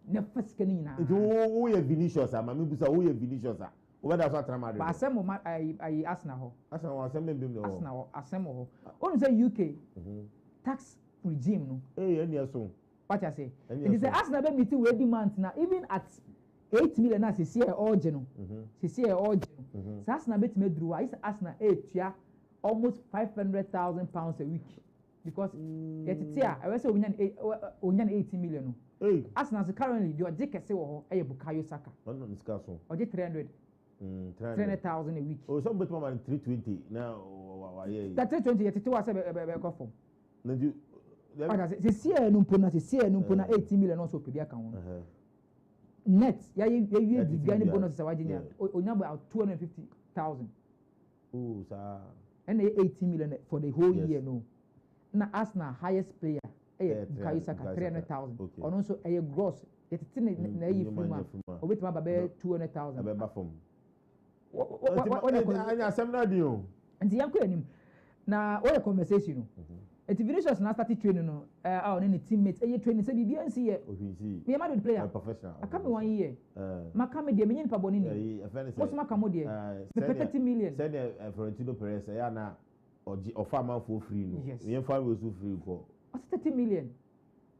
never scanning now. It who ye Vinicius mami busa who ye Vinicius over that's what Madrid. But Asemo I Arsenal Arsenal Asemo only say UK tax regime no. Any so. What I say? It is the Arsenal be meeting with demand now even at 8 million as you see all general. She see all general. So Arsenal bet me drew. I Arsenal 8 almost £500,000 a week because I was say onyan 80 million. Arsenal currently the Ojeke say Bukayo Saka. Or 300,000 a week. Oh, some bet more than 320 now. That 320 yet to us go for. They see numpona 80 million also pe account. Net, you the bonus is about 250,000. Oh, sir. And 80 million for the whole year, no. Now, Arsenal highest player, Bukayo Saka 300,000. And also a gross, it's in a bit about 200,000. And the young now, what a conversation. It's Vinicius now started training no any teammates training say BNC here me am the player professional I come 1 year ma come there me pa boni ni what's ma come there the 30 million send Florentino Perez ya na or farmer for free. No, yes. We farm was free. Go. What's 30 million?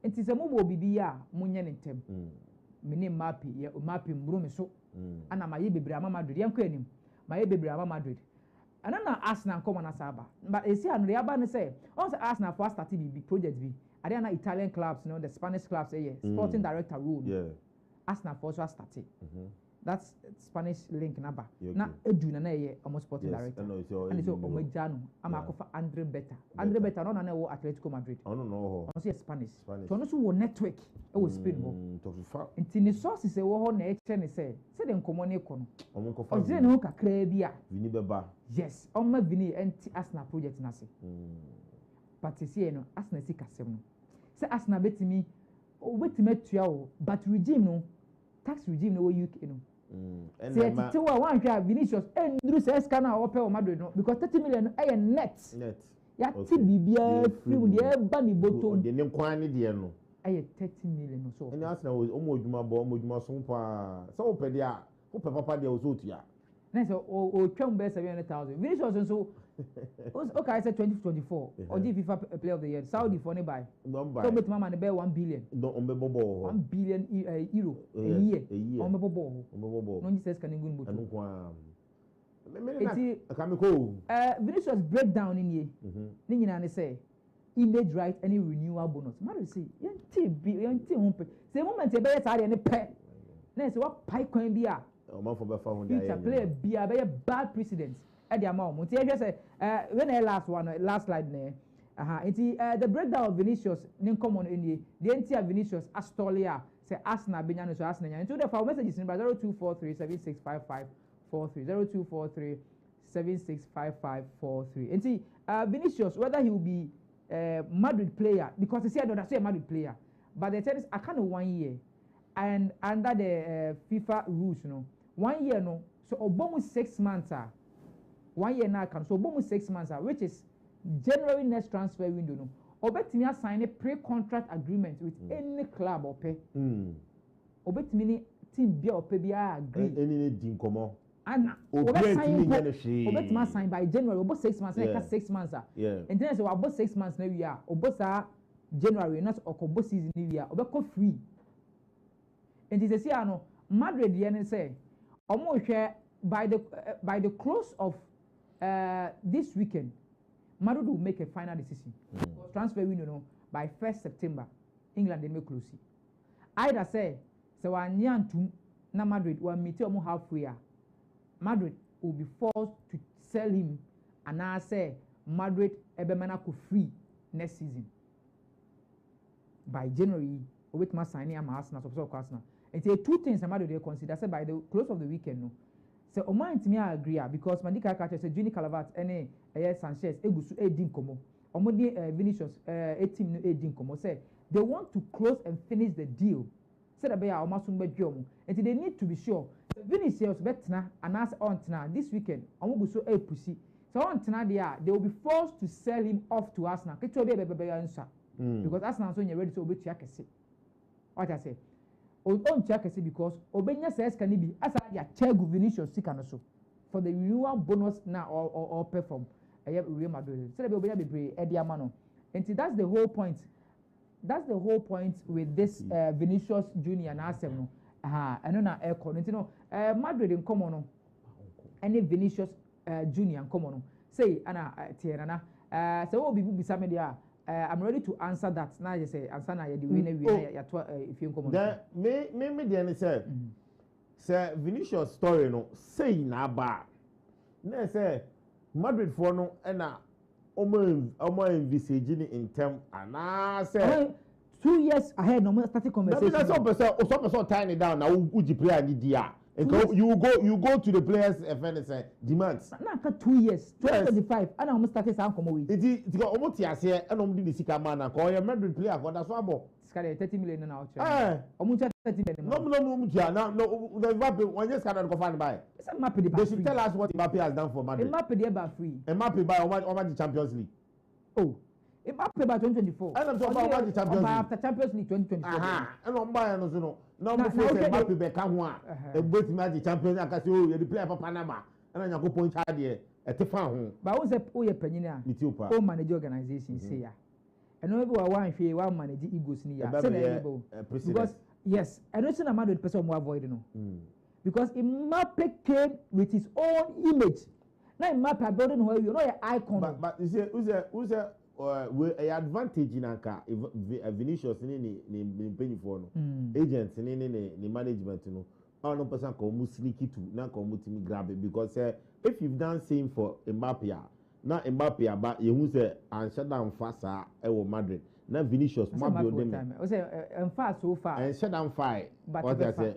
It is a mobile BBA, Munyan in Tem. Mini mappy, mapping room so. And I'm my baby Brahma Madrid, young Quenim, my baby Brahma Madrid. And I'm not asking common as Saba. But you see, and the Abban say, also asking for starting big project B. I don't know Italian clubs, you know, the Spanish clubs, sporting director rule. Yeah. Asking for so starting. That's Spanish link number. Now, Eduna, almost sporting director. And it's Omejano. I'm a Andre Beta. Andre Beta, no, no, Atletico Madrid. I don't know. I see Spanish. So, no, network. It was spin. And the source is a war on nature and say, them common econo. Or then, no, Crabia. Vinibaba. Yes, on my Vini and Asna project Nasi. But you see, no, Asna Sicasem. Say Asna bet me, wait to make you, but regime no, tax regime no, you know. Say, one Vinicius and Drew says, can I open Madrid because 30 million a net. Ya TBBA free the bunny bottom. The name quantity, no. I 30 million or so. And that's now almost my bomb with my sonpa. So, Pedia, who Papa de Ozutia. Nice or 700,000. Vinicius and so. Okay, I said 2024 or the FIFA Player of the Year. Saudi for nearby. So, bet Mama and bear 1 billion. No, 1 billion euro a year. On the ball. No, he says, can you go? Vinicius breakdown in ye. Nina say image right any renewal bonus. Mary say, young team, say, moment a better side and a pet. Next, what pie coin be a future player be a bad precedent at the amount. When I last slide there. The breakdown of Vinicius, name common in the entire Vinicius Astoria, say Asna Benyanos Asna. And to the phone messages in 0243 7655 0243 765543. And see, Vinicius, whether he will be Madrid player, because he said I say Madrid player, but they said I can't 1 year, and under the FIFA rules, you know, 1 year no, so almost 6 months 1 year now can so almost 6 months which is January next transfer window no. Obetimi sign a pre-contract agreement with any club or pay. Obetimi team be or pay be agree. Any team come on. And Obetimi sign by January about 6 months. Like 6 months. Yeah. And then so about 6 months now we are. Obosa January not Okobo season we are. Obeko free. And this is here no Madrid the say almost by the close of this weekend. Madrid will make a final decision. Transfer window no, by 1st September. England they make close. Either say one year to na Madrid will meet him halfway. Madrid will be forced to sell him, and I say Madrid ebemana could free next season. By January, with my signing am Arsenal, so Arsenal. And say 2 things Madrid they consider. Say by the close of the weekend no. So Oman to me I agree because Mandika catches a Juni Calavat any Sanchez Egusu Edin Como. Omodi Vinicius team no Edin Como say they want to close and finish the deal. Say that beya Omasun Bedjom. And they need to be sure. Vinicius betna and as on tonight this weekend. Omoguso pussy. So on tonight they will be forced to sell him off to Arsenal. Because Arsenal so ready to obey Chiakese. What I say. On check because Obenya says can be as I check Vinicius Sikanoso for the renewal bonus now or perform Real Madrid. So Obenya be Ediamano. And that's the whole point. That's the whole point with this Vinicius Junior and Arsenal. And on air you know, Madrid in common any Vinicius Junior in common. Say Anna Tierana. So what will be some media. I'm ready to answer that. Now I say answer now. The winner if you come on. Me the say, say Vinicius story no say na ba. Na say Madrid for no na omo envisaging in term and say 2 years ahead no starting conversation. That's some person tying it down now uji player ni dia. And you go to the players and say demands. Now 2 years, 2025, and I'm starting some come away. It's got almost here and I'm doing the Sika man and call your Madrid player for that swabo. It's got 30 million now. Almost 30 million. No, the one just cannot go find by. They should tell us what Mbappe has done for Madrid. Mbappe by free. Mbappe by over the Champions League. Oh. Mbappe by 2024. And I'm talking about the Champions League. After Champions League 2024. And I'm buying no. Now Mbappe back one. The both match the Champions League. I can say oh, you play for Panama. And then you go point hard here. etefa ho ba wo se o ye panyina mitiupa o manage organization say ya eno be wa wan hwe wa manage egos ni ya say na able because yes eno say na man the person mo avoid no because Mbappe came with his own image na Mbappe building where you know your icon but you say who's a advantage in anka Vinicius ni penny for no agents ni management no all no person ko mu sneaky to na ko mu timi grab it because if you've done same for Mbappe na Mbappe aba ye hu say ansha dan fasa e wo Madrid na Vinicius ma build them o say en fa so far and shut down fight what I say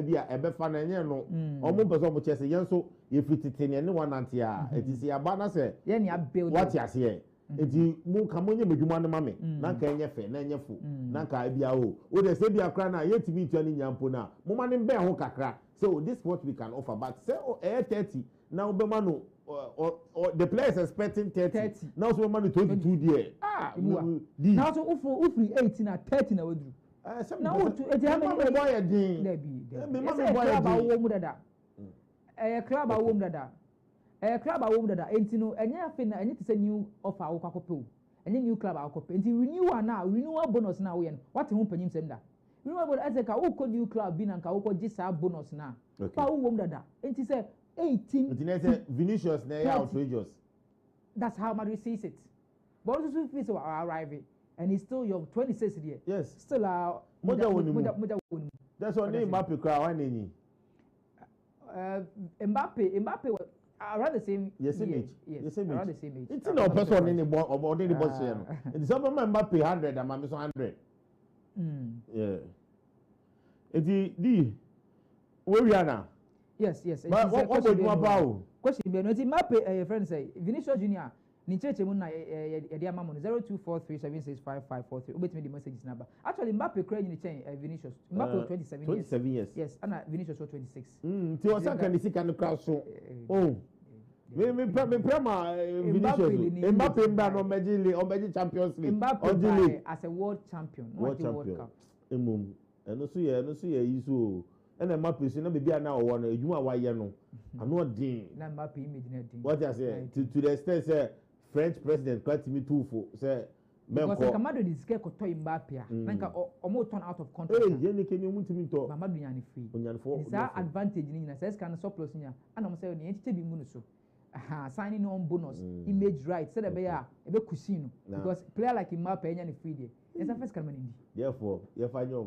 bia e be fa na nye no o mo person mo chese yen so ye fititi ne one anti a etisi aba na say ye ni build what ya say eti mu ka mo nye medwuma no mame na ka enye fe na enye fu na ka bia o de say bia kra na ye timi tu ani nyampo na mo ma ne be ho kakra so this is what we can offer but say 30 now be manu the players expecting 30. Now so man 22 there. Now so ufri 18 at 30 na wedru. Now to e dey boy again. Me boy again. Club awom dada. Club awom dada. Enti no enye afi na enye te say new offer wo kwakope. Enye new club akope. Enti renewal bonus na wo ye. What him panyim sem da. Renewal bonus ase ka wo ko new club bi na ka wo ko gisa bonus na. Pa wo wom dada. Enti say 18. Vinicius na outrageous. That's how Madrid sees it. But also fees are arriving, and he's still young, 26 years. Yes. Still that's what name Mbappe crowd any. Mbappe was around the same. Yes, age. Yes, around the same age. It's no person in the board or the boss here. It's some Mbappe 100 and Mbappe 100. Yeah. It's the where we are now. Yes. But what would you about? Question be no ti Mbappe friend say Vinicius Junior ni cheche mu na e dey amamo 0243765543 obetimi the messages number. Actually Mbappe credit ni chain Vinicius. Mbappe 27 years. Yes, and Vinicius 26. Ti o san kan si kan cross so. Oh. Me prema Vinicius. Mbappe mba no meji Champions League. Mbappe as a world champion, not the World Cup. Emum. Eno so ye yi so. And Mbappe so na bibia na o no adwuma wa ye no ano din na Mbappe image na din what I say to the extent say French president cut me too for say because Kamado is scared to Mbappe na nka omo turn out of contract ye ne kenye mutimi to Kamado nya ne free onyan for is that advantage ni na say scan surplus nya ana mo say ne enche bi mu no so signing on bonus image right say the be ya e be kusi no because player like Mbappe nya ne free there it's a first coming in therefore you find your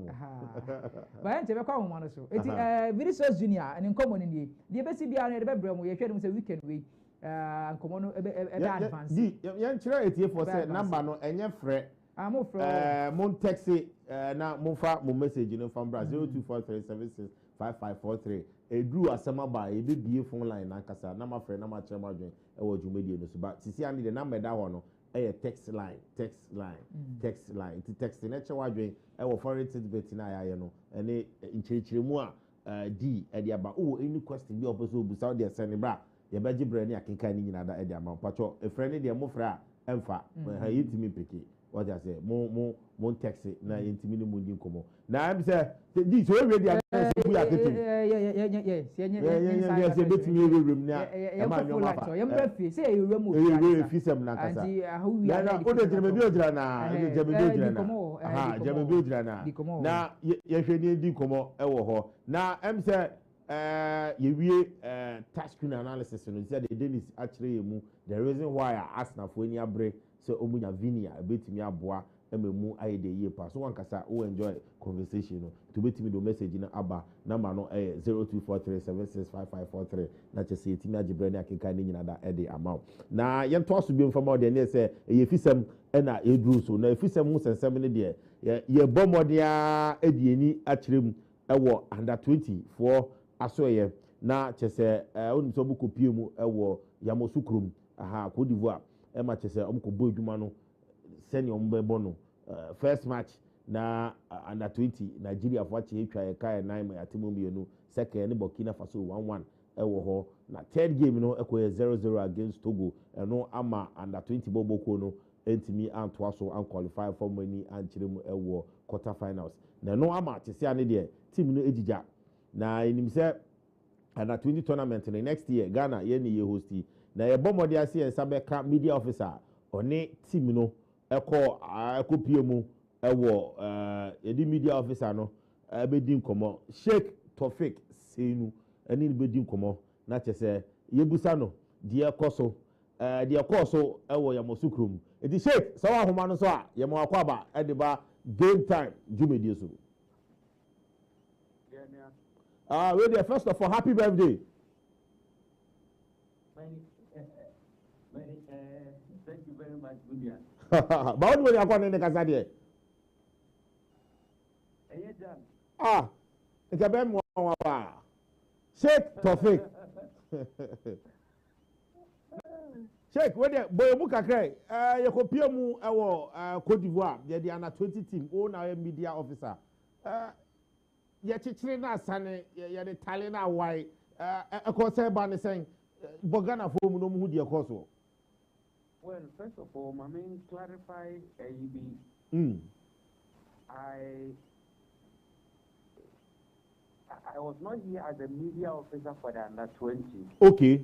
but ente be kwa mo no so eti Vinicius Junior and common in the be si bia no de be brem ye hwe dem say weekend we nkomo no e advance yan kira etie for say number no enye frɛ mo frɛ mon text na mo fa mo message no from Brazil 0243765543 edru asema ba e be bie phone line na kasa na ma frɛ na ma kyerɛ ma dwen e wo dwumedie no so but sisi ani the number da ho no a text line ti text na chewa dwen e wo foreign tidbit na ya no ene nchirichirimu a d e dia ba any question bi oboso obusa de send bra ye beji bra ni akenka ni nyina da e dia ma pacho e frɛ ne de mo frɛ a emfa ha yitimi peke what I say mo text na yintimi ni mo ndi nkomo na am say di so we dia say bu ya ketu yes betimi ewem na e ma nyo ma fa ye mbra fi say ewem o fi sem na kasa na o de jeme bi ojira na jeme bi ojira na ye hwe ni di nkomo e wo ho na am say ye wie touch screen analysis no say the Dennis actually mu the reason why Arsenal for any abre so omunya Vinia betimi aboa ememu ayede ye pa so wankasa o enjoy conversation no to betimi do message na aba number no 0243765543 na chese etimi agibre ne akenka ne nyina da ede amount na ye to aso bi mfama de ne se ye fisem na edru so na fisem hu sensem ne de ye bomodia edieni akirem ewo under 20 for asoye na chese oni so bu kopie mu ewo yamosukrum Cote d'Ivoire ema chese omko bo edwuma no senior mbebo no first match na under 20 Nigeria for che etwa kai 9 ma atimo mienu second ne Burkina Faso 1-1 ewo ho na third game no ekoye 0-0 against Togo eno ama under 20 boboko no entimi antoa so an qualify for many and chiremu ewo quarter finals na no ama chese ane de team no ejija na enim se and a 20 tournament in the next year Ghana ye hosti na ye bombo dia se sabeka media officer one team no eko piemu ewo edi media officer no be din komo Sheikh Tofik Seinu eni be din komo na chese yebusa no die koso die koso ewo ya mosukrum edi Sheikh so ahoma no so a ye mo akwaba e de ba game time jumedie so we there first of all happy birthday. Thank you very much, William. But what do you call in the Casadia? It's a bit more. Sheikh Tofik. Sheikh, where boy Mukake, you compare mu our Cote d'Ivoire, the under 20 team, own our media officer. Yet China Sane, the Italian why a concert ban saying Bogana for Mudia Koso. Well, first of all, I mean, clarify I was not here as a media officer for the under 20. Okay.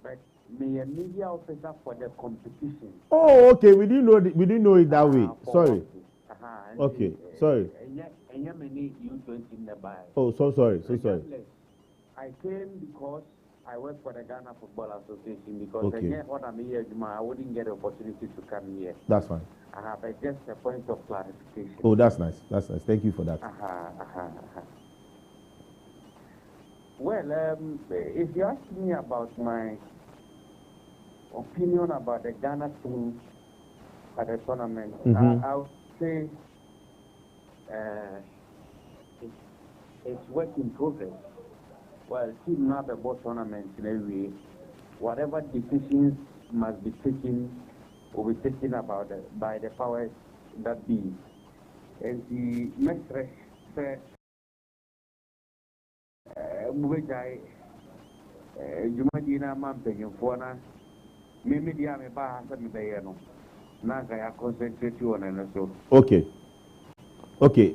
But me a media officer for the competition. Oh, okay. We didn't know it that way. Sorry. Okay. Sorry. Oh, so sorry. I came because I work for the Ghana Football Association because what I'm here, I wouldn't get the opportunity to come here. That's fine. I have just a point of clarification. Oh, that's nice. Thank you for that. Well, if you ask me about my opinion about the Ghana team at the tournament, I would say it's work in progress. Well, team not about tournament in every way. Whatever decisions must be taken will be taken about by the powers that be. And the next say Jumadina Mamping for maybe the army bar has me by I concentrate on and so. Okay.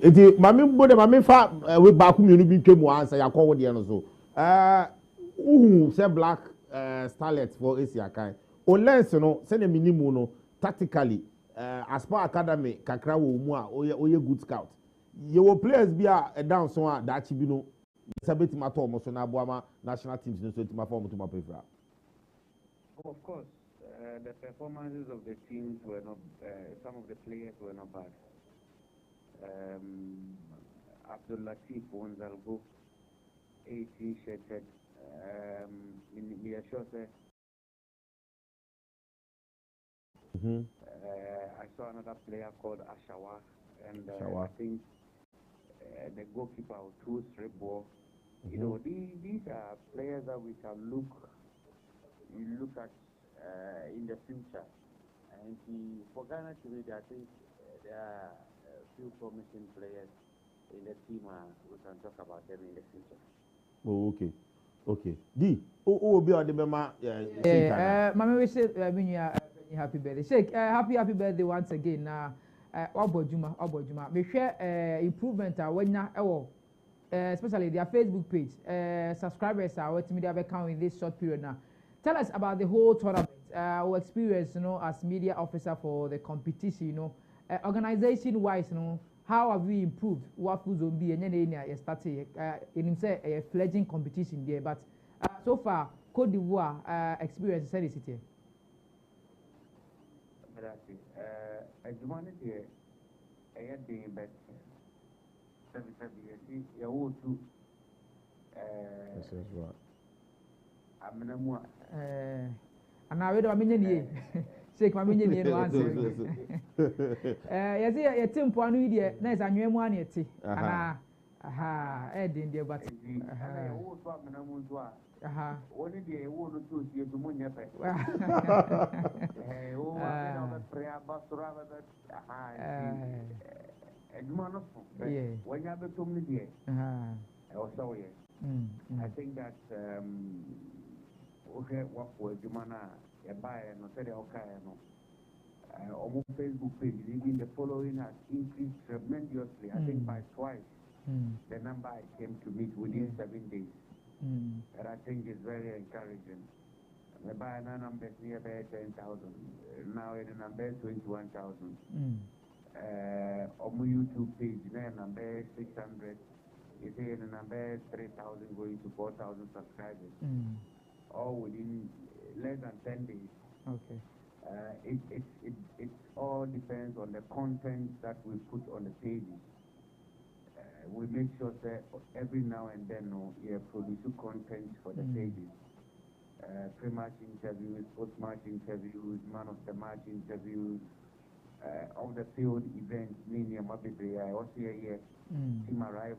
Iti mami bode mami fa we back community bi twem answer ya call de no so. Say black starlet for Asia kan. O lens no say na minimum no tactically as per academy kakra wo mu a oye good scout. You will players be a down so that bi no sabeti mato mo so na boama national teams no so ti ma form to ma prefer. Of course, the performances of the teams were not some of the players were not bad. Abdul Latif Wonzalgo, 18 shirted, in I saw another player called Ashawa, and I think the goalkeeper threw straight ball. You know, these are players that we can look at in the future. And for Ghana today, I think there are few promising players in the team. We can talk about them in the future. Oh, okay. D. Oh, be on the mama. Mama, we say, happy birthday, Sheikh. Happy birthday once again. Obojuma. We share improvement. When especially their Facebook page. Subscribers are what media account in this short period now. Tell us about the whole tournament. Our experience, as media officer for the competition, organization-wise, how have we improved? What food zone be and then started in a fledgling competition there, but so far Cote d'Ivoire experience is it. As you want it, I had the best. You to and I read a million Shake my million answer. Yes, a team point idiot, nice and you one yet. Ed in there, but one day, one or two years to money. Prayer bus rather than when you have a community, also, I think that okay, what was Jumana, a buyer, no, said okay, no. On Facebook page, even the following has increased tremendously. I think by twice the number I came to meet within 7 days. And I think it's very encouraging. My buy number is near 10,000. Now in the number 21,000. On my YouTube page, number 600. It's in the number 3,000 going to 4,000 subscribers. All within less than 10 days. Okay. It all depends on the content that we put on the pages. We make sure that every now and then we produce content for the pages. Pre-match interviews, post-match interviews, man of the match interviews, on the field events, I also hear team arrival,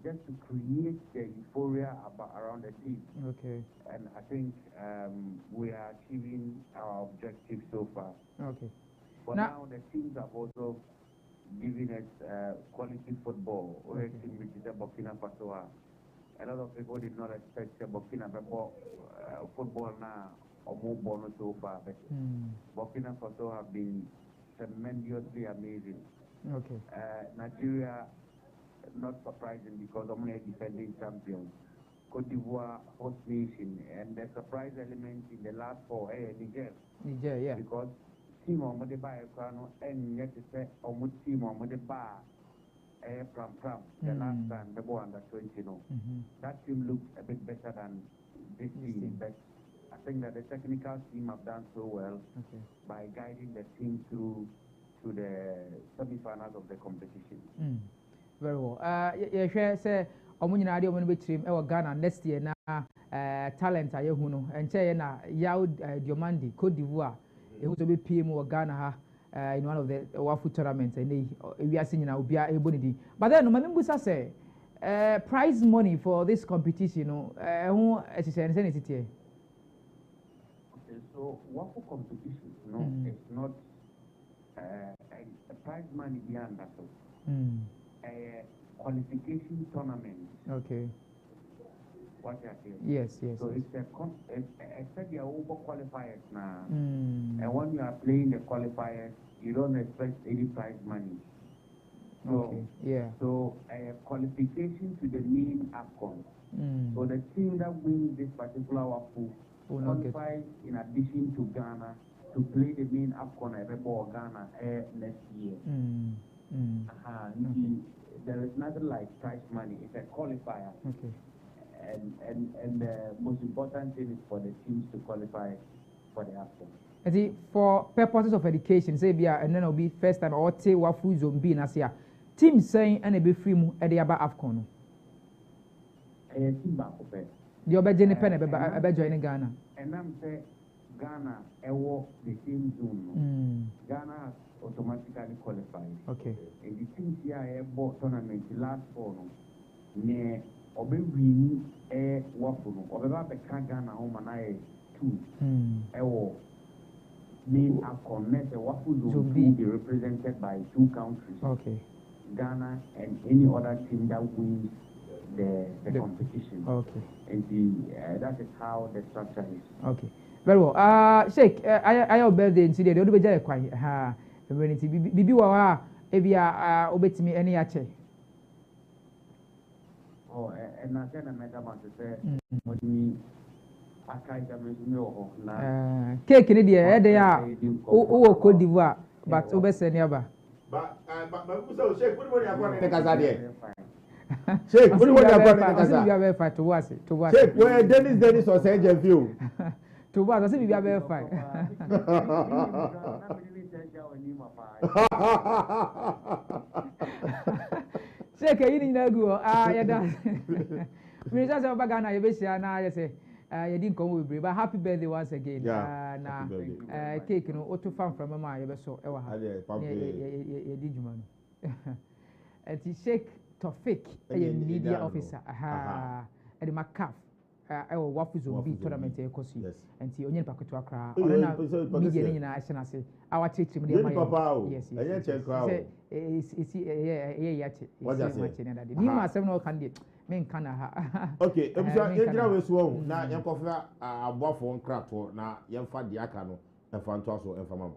just to create the euphoria around the team. Okay. And I think we are achieving our objective so far. Okay. For now, the teams have also given us quality football. Okay. Team which is Burkina Faso. A lot of people did not expect Burkina Faso football now or more bonus so far, but Burkina Faso have been tremendously amazing. Okay. Nigeria, not surprising because I'm a defending champion. Cote d'Ivoire, host nation, and the surprise element in the last four, Niger. Niger, yeah. Because team on the bar, and yet to say, team on the bar, Pram, the last time, the boy under 20, that team looks a bit better than this team, but I think that the technical team have done so well by guiding the team through to the semi-finals of the competition. Very well. Yeah, say, Omunyina ade omo betrim e Ghana next year na talent aye hu no enche na yaw Diomandi Cote d'Ivoire e hu to be PM Ghana ha in one of the WAFU tournaments and we are seeing now obia ebonidi. But then no mambusa say prize money for this competition no hu exercise sensitive. Okay, so WAFU competition it's not a prize money beyond that. A qualification tournament. Okay. What you are saying? Yes. So except they are over qualifiers now. And when you are playing the qualifiers, you don't expect any prize money. So, So a qualification to the main AFCON. So the team that wins this particular WAFU qualifies in addition to Ghana to play the main AFCON for Ghana next year. There is nothing like prize money. It's a qualifier. Okay. And the most important thing is for the teams to qualify for the AFCON. See, for purposes of education, say and then it'll be first time or say WAFU zone B na say team saying and be free mu e dey aba AFCON. Team back up. The obeje ne pen e join Ghana. And I'm say Ghana the same zone. Ghana has automatically qualified. Okay. And the teams here bought tournament last fall. Ne obe win WAFU no. Obe ba be Ghana home na 2. Main AFCON net WAFU zone will be represented by 2 countries. Okay. Ghana and any other team that wins the competition. Okay. And that is how the structure is. Okay. Very well. Sheikh, I your birthday in today. The only beja kwai. Ha. Bibi wa ebia obetimi any ache. Oh, and I said a madam to say what me cake ni dey dey o Cote d'Ivoire but obese ni aba. But so Sheikh, put money akwa ne kasa there. Sheikh, put money akwa ne kasa. We are fight to was. Sheikh, where Dennis or say view. To was say we are fight. Sheikh, you ni na go ya da. We just say Ghana you be share na you say you didn't come with but happy birthday once again. Na cake no auto fan from mama you be so e wa ha. You did juma no. Ati Sheikh Tofik media officer e the Macaf e wo WAFU zone B tournament e kosi enti onye paketo akra ona na media ni na ahye na se awa chechi me dey my yes enye check crowd ya che ni ma asem na kan dey men kan ha okay ebusa yedira we so na yenkofa aboafo nkrato na yemfa de aka no efa nto aso emfa mamo.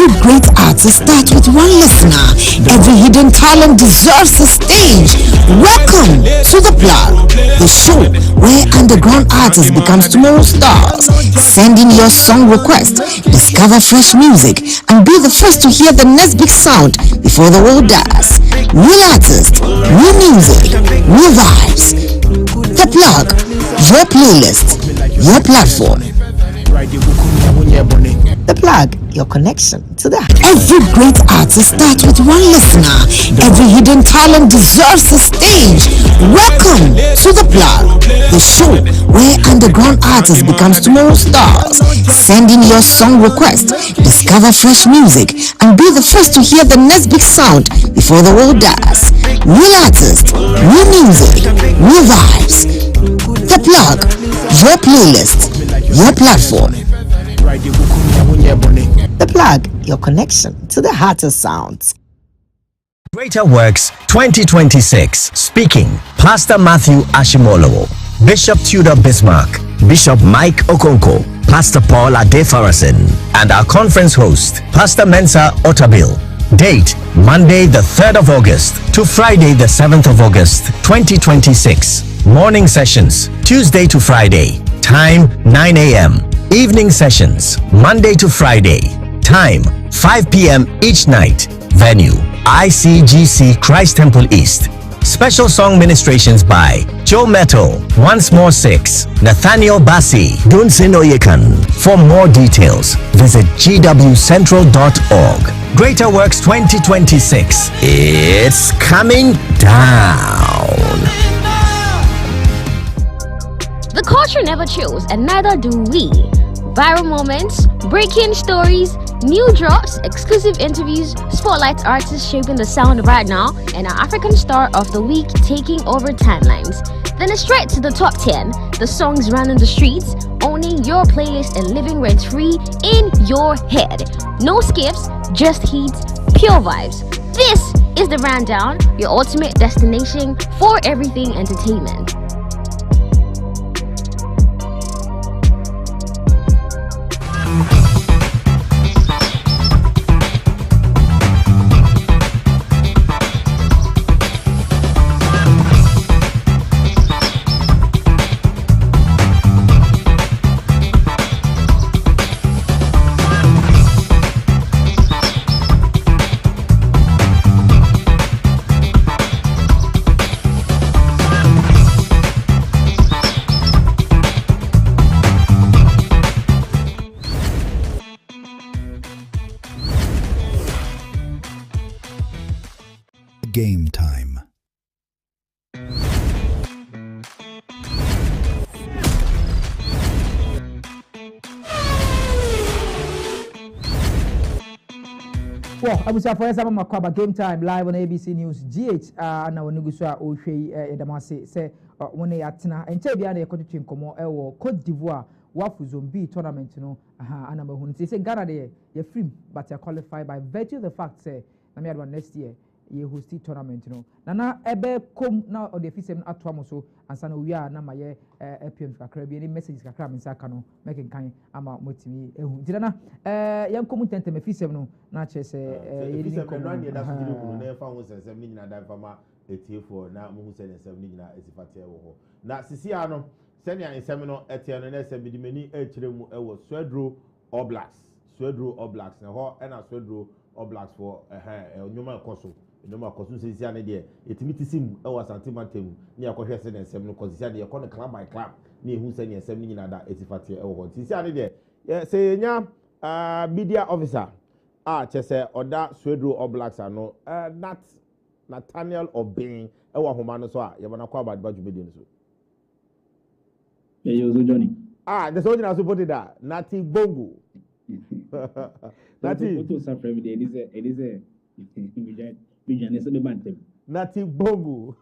Every great artist starts with one listener. Every hidden talent deserves a stage. Welcome to The Plug, the show where underground artists become tomorrow's stars. Send in your song request, discover fresh music, and be the first to hear the next big sound before the world does. New artists, new music, new vibes. The Plug, your playlist, your platform. The Plug, your connection to that. Every great artist starts with one listener. Every hidden talent deserves a stage. Welcome to The Plug, the show where underground artists become tomorrow's stars. Send in your song request, discover fresh music, and be the first to hear the next big sound before the world does. New artists, new music, new vibes. The Plug, your playlist, your platform. The Plug, your connection to the hottest sounds. Greater Works 2026. Speaking, Pastor Matthew Ashimolowo, Bishop Tudor Bismarck, Bishop Mike Okonko, Pastor Paul Adefarasin, and our conference host, Pastor Mensa Otabil. Date, Monday the 3rd of August to Friday the 7th of August 2026. Morning sessions, Tuesday to Friday. Time, 9 a.m. Evening sessions, Monday to Friday. Time, 5 p.m. each night. Venue, ICGC Christ Temple East. Special song ministrations by Joe Metal, Once More 6, Nathaniel Bassi, Dunsin Oyekan. For more details, visit gwcentral.org. Greater Works 2026. It's coming down. The culture never chills, and neither do we. Viral moments, breaking stories, new drops, exclusive interviews, spotlight artists shaping the sound right now, and our African Star of the Week taking over timelines. Then it's straight to the top 10, the songs running the streets, owning your playlist and living rent-free in your head. No skips, just heat, pure vibes. This is The Rundown, your ultimate destination for everything entertainment. Game time. Well, I was for some Makwaba Game Time live on ABC News GH. Na woni guso a ohwe edamase say woni atena enche bia na yekoto nkomo ewo Cote d'Ivoire wafu zombi tournament no ana mahunu say Ghana dey ye free but you qualify by virtue of the fact say na me adwa next year ye host tournament no na ebe kom na o de fisem atoamo so ansa na wi a na maye epm kakra bi ni message kakra me saka no make kan ama motimi ehu dira na yan kom tentem fisem no na che se ye ni kom no da so gidi kunu na fa ho sensem ni nyina da fa ma etiefo na mo hu sensem ni nyina esifate wo ho na sisi a no senia ensem no etie no na esem di mani ekiremu ewo Swedro Oblaks na ho e na Swedro Oblaks for nyoma koso nyoma koso sisi ane de etimi tisim ewo Asantemantem ni akohwe se ensem no kosi ade ekọ no club by club ni ehu senia ensem ni nyina da esifate ewo ho sisi ane de se nya media officer chese oda Swedro Oblaks ano Nathaniel Obin ewa homa no so ye bana kwa badba djumedi no so Yozo Johnny. The soldier na support that Nati Bongo. Nati Photo sa from there it is a Nati Bongo.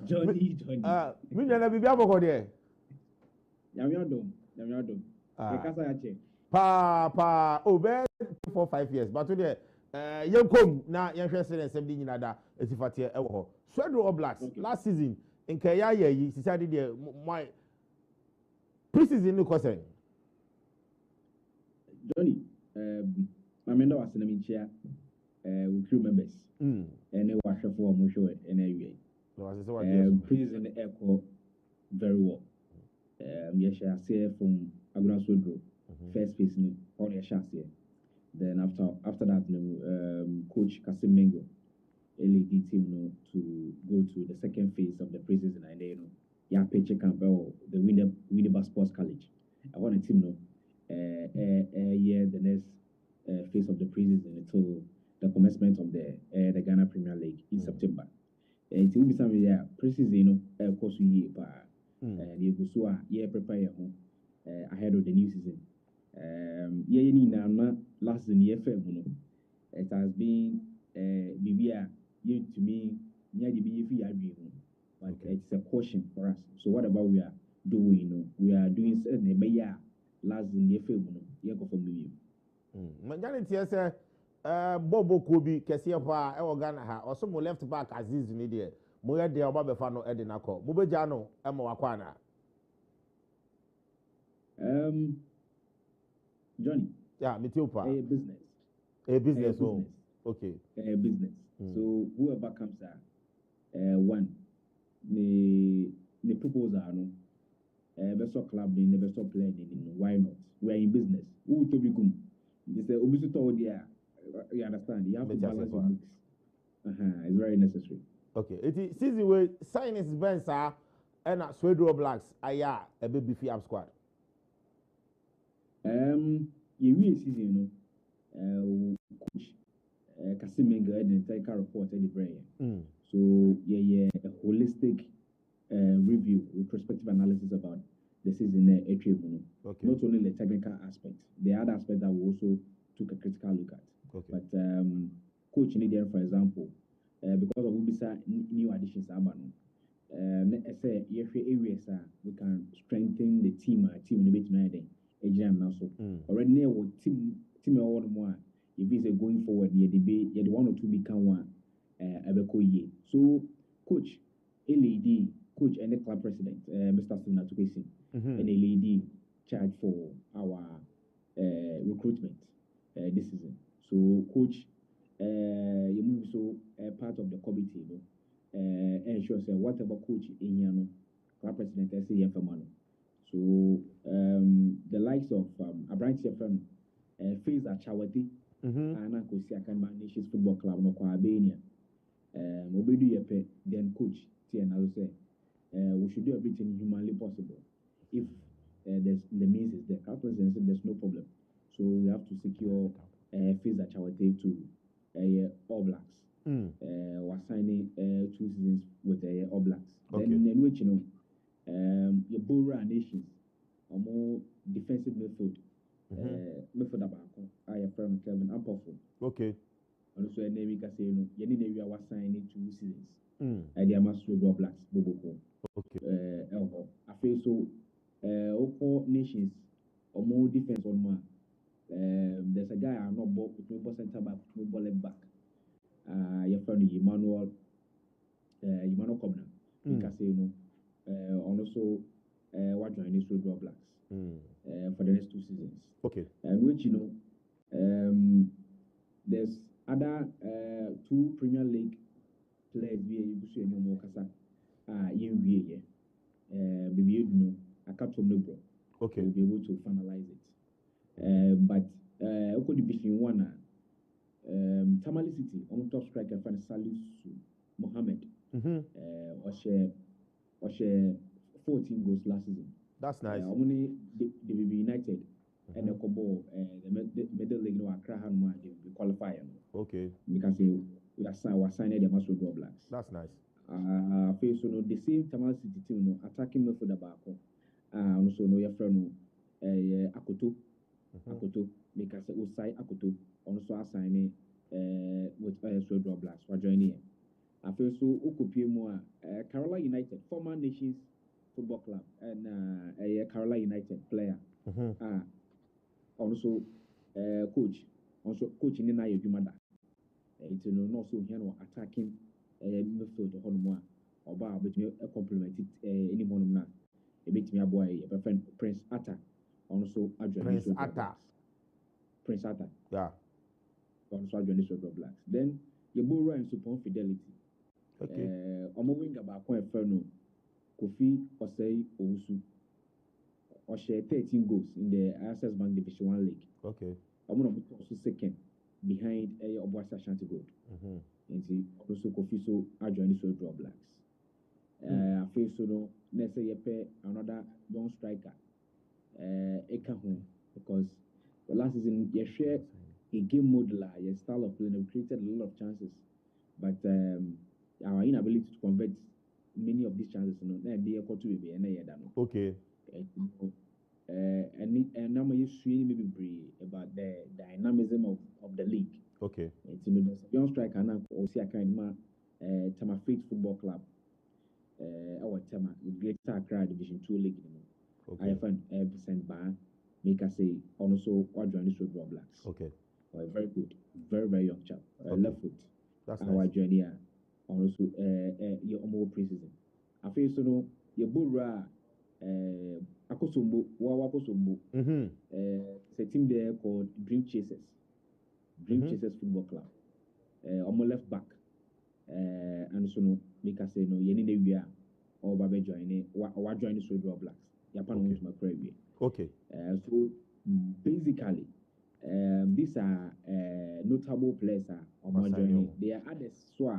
Johnny. Me na bibi aboko there. Yamiodom. Kasa ya che. Pa be 4-5 years but today yenkom na yenhwe se nsem di nyina da esifate ewo ho Swedro Oblaks last season nke ya yi sisade de my preseason no question Johnny Mamenda was in a chair with crew members. And they were for Musho and anyway. Prison echo very well. Yes, I say from Aguna Sodro, first phase on your chassis. Then after that, Coach Kasim Mengo, LED team to go to the second phase of the preseason and then yeah, Peche Campbell, the Winneba Sports College. I want a team yeah, the next phase of the preseason until the commencement of the Ghana Premier League in September. It will be something yeah, preseason of course we you go so yeah prepare ahead of the new season. Yeah, you need last year it has been BBA you to me near the BFE but it's a caution for us. So what about we are doing? We are doing certain last year yeah go for me. Majority say Bobo Kobi kese pa e Ghana ha oso mo left back Aziz ni de mo ye de oba be fa no e de nakọ mo beja no e mo wakọ ana. Johnny. Yeah, me too pa. A business. Oh. Okay. A business. So whoever comes one the proposal no best club the best player why not? We are in business. Who to be good? They say obviously told there. You understand? You have to balance your books. It's very necessary. Okay. It is season where signings Bensa and Swedro Blacks aya a baby fee up squad. You will season coach Kasimenga and take a report at the brain. So yeah, a holistic review, retrospective analysis about the season okay. Not only the technical aspect, the other aspect that we also took a critical look at. Okay. But coach Nidia, for example, because of Ubisa new additions, I say if areas we can strengthen the team in the bit now. So already now team all more. If it's going forward, the debate, the one or two become one. So coach, LED, coach and the club president, Mr. Suna Tukesin, and LED charge for our recruitment this season. So coach, you move so part of the committee, ensure say whatever coach in here, club president say GYAMFI. So the likes of Abraham Sefran, Faze Achawati, and Uncle Siakan Nations Football Club, no Albania. Obedu Yepe, then coach, and I will say we should do everything humanly possible. If there's the means is there, club president said there's no problem. So we have to secure Faze Achawati to All Blacks. We're signing 2 seasons with All Blacks. Okay. Then which your Bora nations are more defensive midfield. Midfield about I have from Kevin Ampofo. Okay. And also we can say you need we are signing 2 seasons. The Amasu All Blacks Boboko. Okay. I feel so all nations or more defense on man. There's a guy I'm not ball center back, ball left back. Your friend Emmanuel Kobna. You can say also what joining Swedro Blacks for the next 2 seasons. Okay. And which there's other 2 Premier League players you see no more kasa maybe you know I can't remember. Okay. We'll be able to finalize it. But Oko Division 1 Tamale City on top striker fan Salisu Mohammed or share 14 goals last season. That's nice. Only the United and the Kobo the middle league no Accra Hanma they qualify. Okay. Because we are signing the Master All Blacks. That's nice. Face the same Tamale City team attacking midfielder back. Also no your friend Akoto because Usai Akoto also assigning with Swedro Blacks for joining. I feel so Ukupimo Carolina United, former Nations Football Club, and a Carolina United player. Also coach in Naya Jumada. It's also here attacking midfield or more or bar between a complimented any one now. A bit me a boy, a friend Prince Atta, also a Prince Atta. Prince Atta. Yeah. also join the Silver Blacks. Then you both run Super Fidelity. Okay. Wing about Ferno, Kofi Osei Owusu. Or share 13 goals in the Access Bank Division 1 League. Okay. I'm going to be also second behind Obuasi Ashanti Gold. And see, also Kofi so I join the Silver Blacks. I feel so no, let's say you pay another young striker. Eka home because the last season you share a game model, your style of playing, created a lot of chances, but our inability to convert many of these chances, you know, they are to be okay. And now you see maybe about the dynamism of the league. Okay. It's a young striker now, or see a kind of Tamafrit Football Club. Our Tama, Greater Accra Division 2 League. Okay. I find percent bar, make us say, also, or join the Silver Blacks. Okay. Very good, very, very young chap. Okay. Left foot. That's our nice. journey, also, your more preseason. I feel so, no, your Burra, Akosombo, Wawakosombo, it's a team there called Dream Chasers. Dream Chasers Football Club. On my left back. And so no, make us say no, you need a year or Babe join or join the Silver Blacks. Japan wants my prayer. Okay. So basically, these are notable players on my journey. They are others so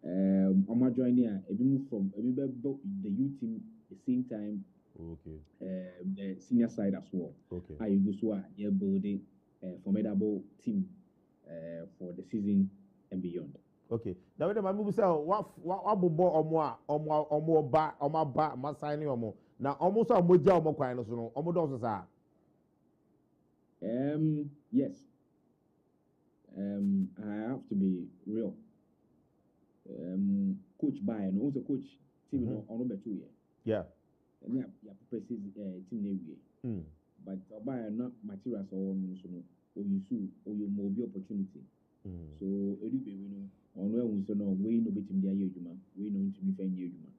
on my journey. If you move from the youth team the same time. Okay. The senior side as well. Okay. I go so you're building a formidable team for the season and beyond. Okay. Now when the man say what bobo omo ba ma sign omo na omo so moja omo kwan no so no omo do so sa. Yes. I have to be real. Coach Bayern, also coach team no ono be 2 year. Yeah. And yeah, precis team na wie. But Bayern not materials or so no or you more opportunity. So edu be we no ono ehun so no we no betim dia ye adwuma we no ntimi fa nye adwuma.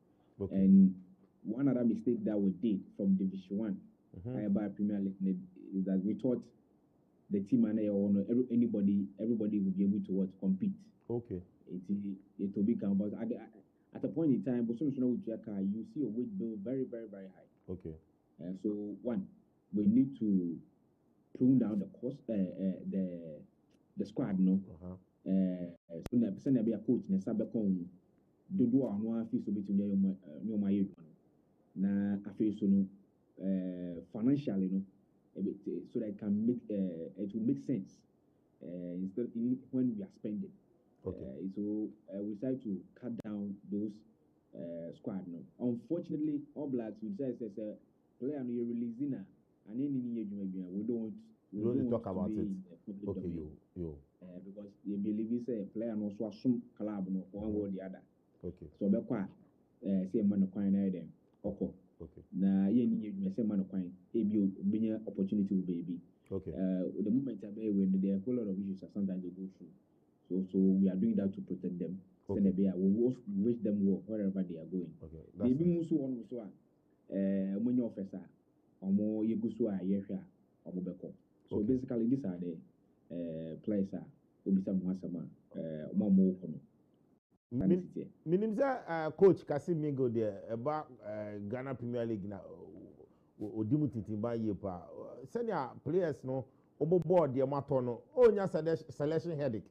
And one other mistake that we did from Division 1 by Premier League is that we thought the team and everybody will be able to compete. Okay. It will become, but at a point in time, you see your weight bill very, very, very high. Okay. So one, we need to prune down the cost, the squad, no. So the person be a coach, ne sabe kon do anwa fi so between no my na afi so no financially no so that it can make it will make sense instead when we are spending. Okay. So we decide to cut down those squad. No, unfortunately, All Blacks we decide as a player no you're releasing and any we don't talk about it. Okay, you because you believe it's a player no so assume club no one way or the other. Okay. So be kwa say man no kwan na dem. Okay. Na ye ni you say man no kwan e bi opportunity will be. Okay. The moment I be when there are a whole lot of issues that sometimes they go through. So we are doing that to protect them. Okay. We will wish them well wherever they are going. Okay. They be musu on so when you officer or more you go so or beko. So basically these are the players will be some more kono. Minim say coach Kasim Mingo there about Ghana Premier League na odimu titimba yepa. Senior players no obo board the matter no onya selection headache.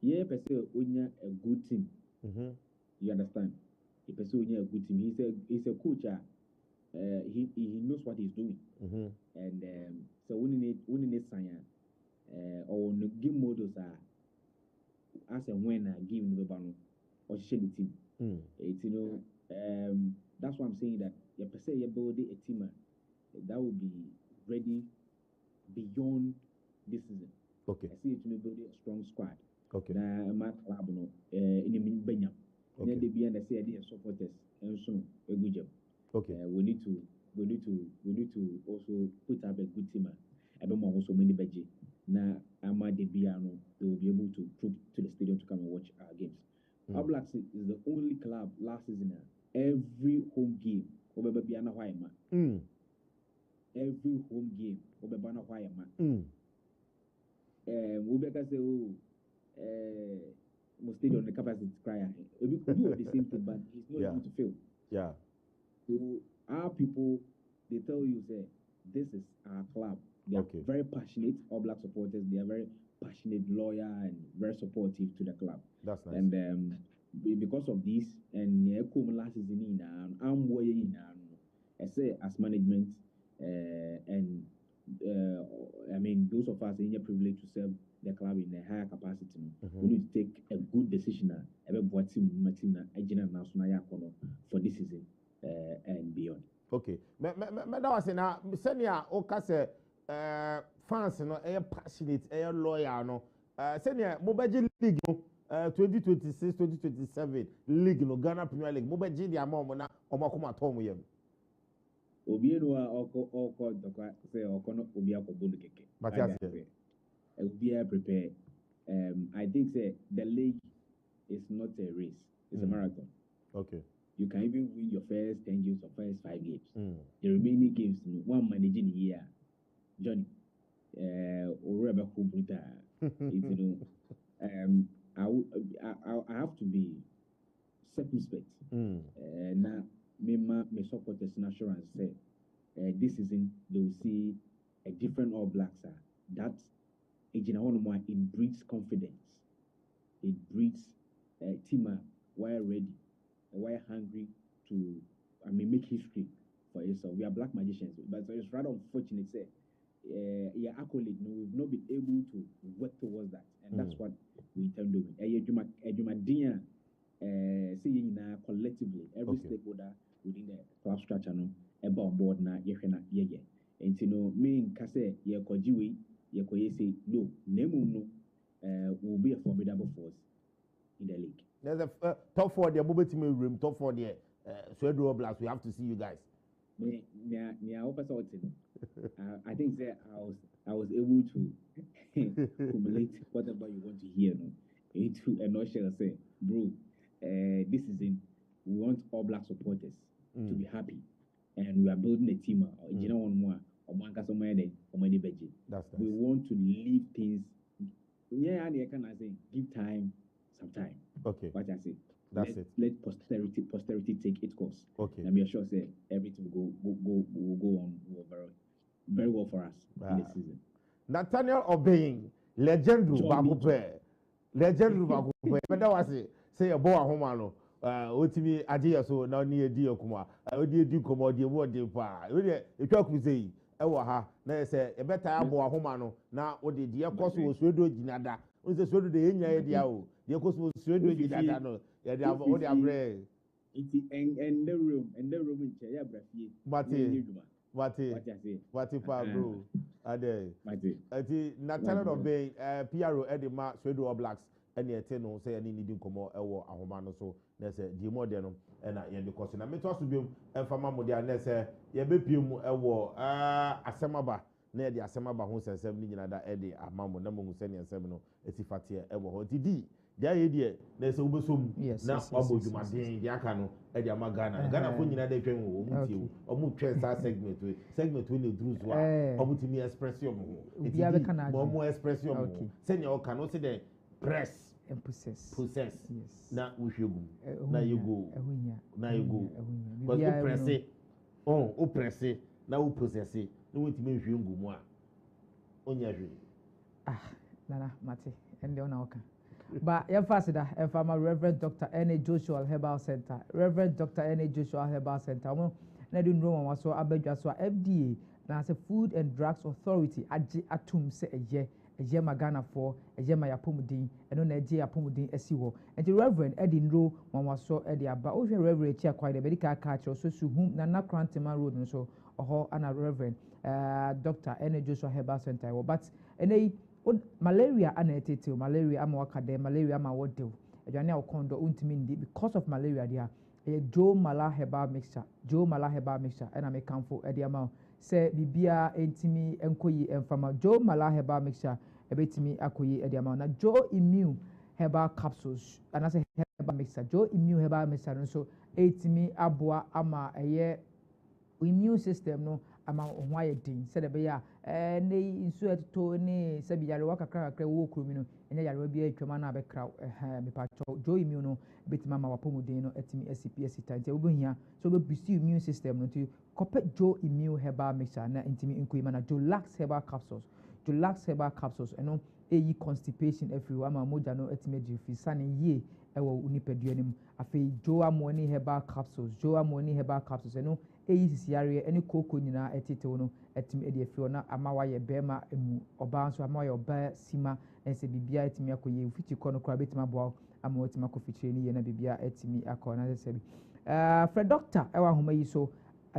Yeah, per se onya a good team. You understand? If per se onya a good team, he's a coach. He knows what he's doing. And so we need sign or the game models are as and when give the bano or share the team. It's that's why I'm saying that you per se you build a team that will be ready beyond this season. Okay. I see it to be building a strong squad. Okay. Na my club no in the Benyam. Okay. They be and say they supporters and so a good job. Okay. We need to also put up a good team. I don't want so many budget. Na Ama de Biano they will be able to troop to the stadium to come and watch our games. All Blacks is the only club last season every home game over Biana Waima. Every home game over Bana Waima. we better say, must stay on the capacity to cry. We do the same thing, but it's not able to fail. Yeah. So our people, they tell you, say, this is our club. They are very passionate, all black supporters. They are very passionate, loyal, and very supportive to the club. That's nice. And because of this, and last season, I'm working. I say as management, and I mean, those of us in the privilege to serve the club in a higher capacity, we need to take a good decision for this season and beyond. Okay. That was now, Senia Okase fans, no, passionate, loyal, no. Senia Mobaji League, 2026-2027 League, no Ghana Premier League, Mobaji the Amona, Omakuma Tomu. Obienwa oko dokwa say okono obia ko bolu keke. But yes, obia prepare. I think say the league is not a race; it's a marathon. Okay. You can even win your first 10 games or first 5 games. The remaining games, one managing here, Johnny. Or Rebecca Bruta. I have to be circumspect. Now. My supporters assurance say this season they will see a different All Blacks. That it breeds confidence. It breeds team why ready, why hungry to make history for yourself. We are black magicians, but it's rather unfortunate say your accolade, we've not been able to work towards that, and that's what we intend doing. Saying collectively, every stakeholder within the club structure about board na yeye. And me in Kase ye kojiwe ye say no, nemu will be a formidable force in the league. There's a top 4 the mobile team room, top 4 the Swedro Blast. We have to see you guys. I think that I was able to accumulate whatever you want to hear into a nutshell. Say, bro. This season, we want all black supporters to be happy, and we are building a team. That's nice. We want to leave things. Yeah, I can say give time, some time. Okay. What I say. That's it. Let posterity take its course. Okay. And be sure say everything will go on very well for us in this season. Nathaniel Obeying, legendary Bakupe. Legendary Bakupe. But that was it. Say a boy homano. Otimi Adia so now near dear Kuma. I would do commodity word de pa. If you say, Ewaha, na say a better boy homano. Now, what the dear cost was Sudo Ginada. Was the Sudo the Enya Diao. The cost was Sudo Ginada. Yeah, they have all their bread. And the room in Chaya Brafi. What if I bro? Ade. Nathaniel Obey, PRO Edima, Sudo Blacks. And yet, no say any needing come or Ahomano so there's a demodernum and I end the cost. And I may toss to be and for Mamodia Nessa, Yabipium, a war, Asamaba, near the Asamaba who says 7 million other Eddie, a mamma, number who send a seminal, as if I tear ever what he the idea there's Ubusum, yes, now Abu Jumadin, Yakano, Eddie Magana, Ghana Punya, they came or move transfer segment when you drew or to me expression. More expression. Send your cannot say there. Press and possess. Yes. Now we should go. Now you go. But you press it. Oh, press it. Now you possess it. No one to make you go more. Nana, Mate, and the Onaoka. But your faster, if I'm a Reverend Dr. N.A. Joshua Herbal Center, Reverend Dr. N.A. Joshua Herbal Center. I don't know what so FDA. Now, as a Food and Drugs Authority, Atum say a year. Ejema Ghana for Ejema Yapumudin, and on Eje Yapumudin Esiwo. And the Reverend Edinro, one was so Eddie Abba, oh, Reverend Chair quite a medical catcher, so whom Nana Crantima Road and so, or Anna Reverend Dr. N. Joshua Herbal Center. But and malaria anetete, malaria amwakade, malaria mawodo, a Janelle Condo Untimindi because of malaria there. A Joe Mala Herbal mixture, and I may come for Eddie Amount. Say Bibia Entimi Enkoyi and Fama Joe Mala Herbal mixture, a bit me Akoyi Ediamana, na Joe Immune Herbal capsules, and as a herbal mixture, Joe Immune Herbal mixture, and so 8 me Abua Ama a year immune system no ama ho aye din se de be ya ne nsu eto ne se bi yarewa kakra wo kurumi no enya yarewa bi atwama na abekra me pa cho joy immune no betima ma wapomuden no etimi SCPS tante obuhia so be boost immune system no to copy joy immune herbal mixture na intimi inkoima na Jolax herbal capsules eno eyi constipation everywhere ama moja no etime di fi sane ye ewo unipadua nim afi joa money herbal capsules eno eyi sisiare ene koko nyina etete no etime edi afi na ama waye bema emu oba nso ama waye oba sima ense bibia etime akoye fiti kono kra betima bo ama wetima kofitire ni ye na bibia etime akona se bi Fred doctor ewa homa yi so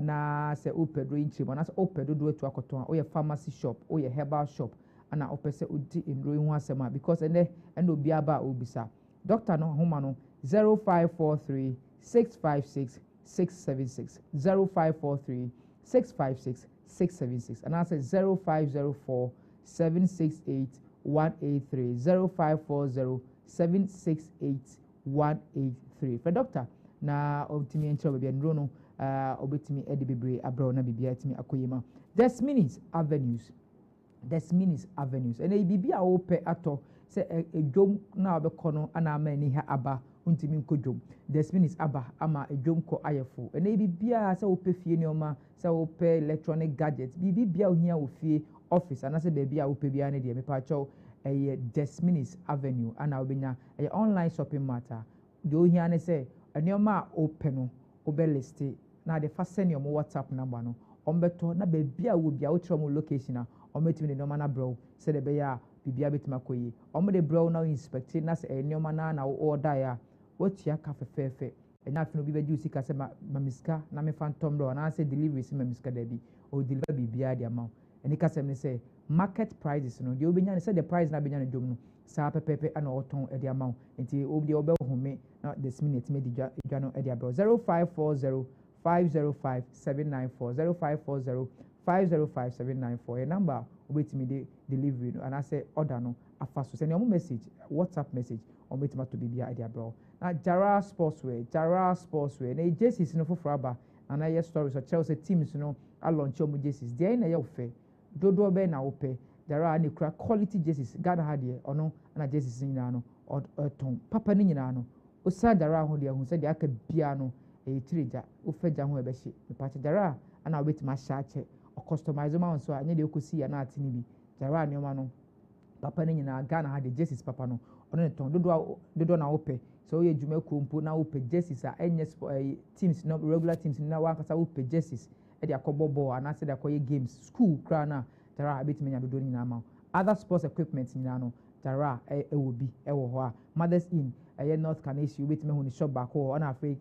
na se opedro intrim na se opedo do etu akoton o ye pharmacy shop o ye herbal shop ana opese odi enro hu asema because ene obi aba obisa doctor no homa no 0543 656 676 0543 656 676 and I say 0504 768 183 0540 768 183 for doctor na obtimi encho bia nro no obetimi edibebre abro na bibia etimi akoyema this minutes avenues ene bibia wo pe ato se edwom na obekono ana ama ni ha aba untimi nkodwom this minutes aba ama edwom ko ayefo ene bibia se wo pe fie ni oma se wo pe electronic gadgets bibia ohia wo fie office ana se bibia wo pe bia ne de me pa cho this minutes avenue ana obenya online shopping matter de ohia ne se enioma open no obeliste na de fa send your WhatsApp number no ombeto na bibia wo bia wo tro mo location na ometimi de normal na bro se de be ya bibia betima koyi omo de bro na inspect na se enioma na order ya wotia ka fefefe enya afino bi beji usika se mamiska na me phantom bro na se delivery se mamiska da bi o deliver bibia de amount eni ka se me say market prices no de obenya ne say the price na benya no dwom no sa pepepe ana oton e de amount enti obi de obe home na this minute me di dwa no e de abro 0540 505 794 0540 505 794 a number obetimi de delivery no and I say order no afaso send your message WhatsApp message obetima to bibia e de abro na Jara Sportswear na jerseys no for aba and I stories of Chelsea teams no a launch your jerseys there na your fair dodo be na ope Jara and quality jerseys Ghana had here ono na jerseys nyina no ton papa ni nyina no osa Jara ho de hu se de aka bia no e tireja ofeja ho e be hye me pa Jara ana obetima shache o customize ma so anya de okosi ya na atini bi Jara ne ma no papa ni nyina Ghana had the jerseys papa no ono ton dodo na ope so ye djuma kompo na ope jerseys a enye teams no regular teams na wa kasa ope jerseys e de akobo ball and ase de akoye games school kra na Jara abetime nya dodo ni na ma other sports equipment ni na no Jara e wo bi e wo ho a Mothers Inn North Kanesi obetime hu ni shop back ho na afi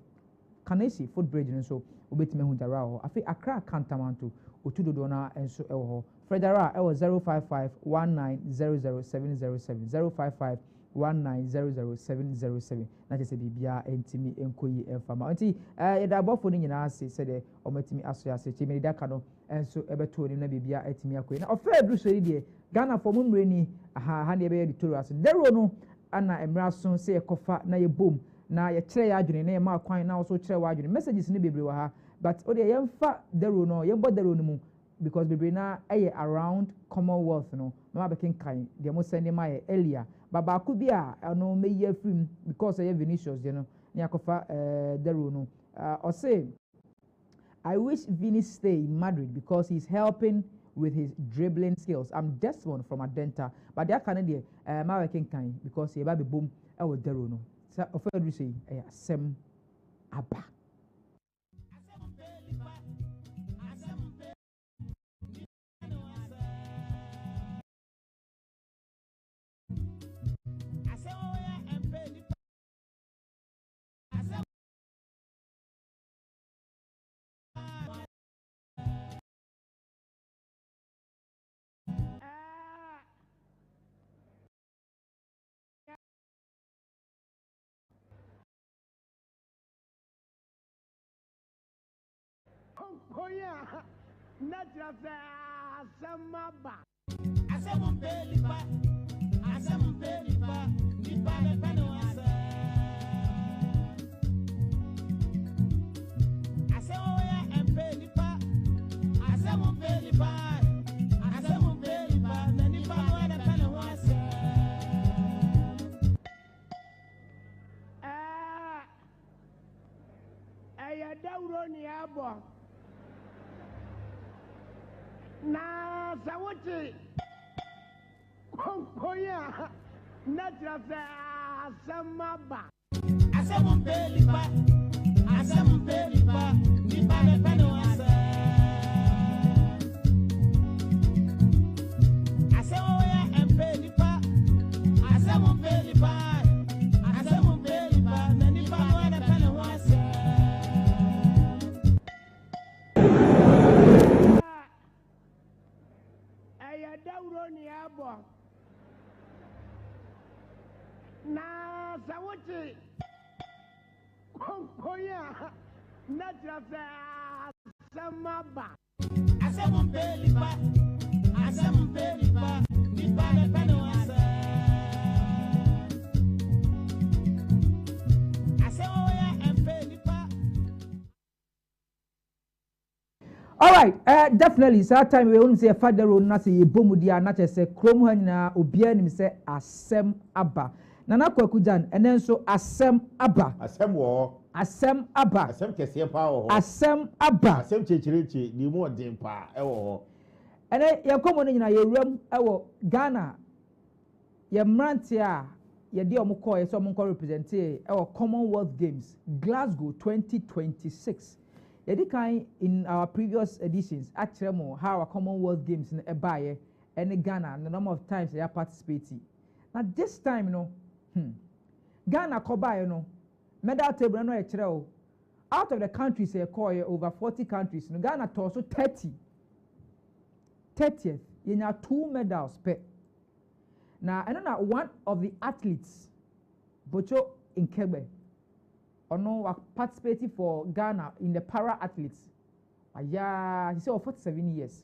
Kanesi footbridge no so obetime hu Jara ho afi Accra Kantamanto otudodo na enso e wo ho Fredera e wo 055 1900707 055 1900707 na tese bibia entimi enkoyi enfama nti yeda bofo ni nyina ase se de omatimi aso ase chimiri daka no enso ebeto ni na bibia etimi akoyi na ofa edru so die Ghana for mumre ni ha ne be editorial ase dero no ana emra so se ekofa na ye bom na ye kire ya adwene na ye ma kwan na so kire wa adwene messages ni bebre wa ha but o de ye mfa dero no ye bo dero no mu because bebre na around Commonwealth no ma be kan de mo send ma ye earlier baba ku bia no meyi afrim because I Vinicius you know ni akofa dero no or say I wish Vini stay in Madrid because he's helping with his dribbling skills. I'm Desmond from Adenta but they can dey ma we kan because he ba be boom e wo dero no so ofedru say asem aba Oh yeah, not just Samaba. I said, I'm barely back. I said, I'm barely back. You buy the panel. I said, oh yeah, I'm barely back. I said, I'm Dauroniabo. Na Sawati Konkoya Natrasa Samaba. Asam Pelipa, Asam Pelipa, Nipane Panoasa. Asamoya and Pelipa, Asam Pelipa, Asam Pelipa, Nipano and Panoasa. Dauroniabo. Na Sawati Konkoya Natrasa Samaba. Asam Pelipa, Asam Pelipa, Nipane Panoasa. Asamoya and Pelipa. All right, definitely. So that time we only say father road na say bomudia na say krom ha nyina obia nim say asem aba. Nana KWAKU GYAN and then so asem aba. Asem wo. Asem aba. Asem kese pa wo. Asem aba. Asem chechirechi ni mu odin pa e wo. Ene ye komo no nyina ye wram e wo Ghana. Ye mrante a ye de omukọ ye so omukọ represent e wo Commonwealth Games Glasgow 2026. In our previous editions, actually, how our Commonwealth Games in Ebaye and Ghana, the number of times they are participating. Now, this time, Ghana Koba, medal table, no, out of the countries, over 40 countries, Ghana also 30. 30th, you have 2 medals per. Now, I know one of the athletes, Bocho in Quebec, or no, participating for Ghana in the para athletes. Yeah, he said 47 years.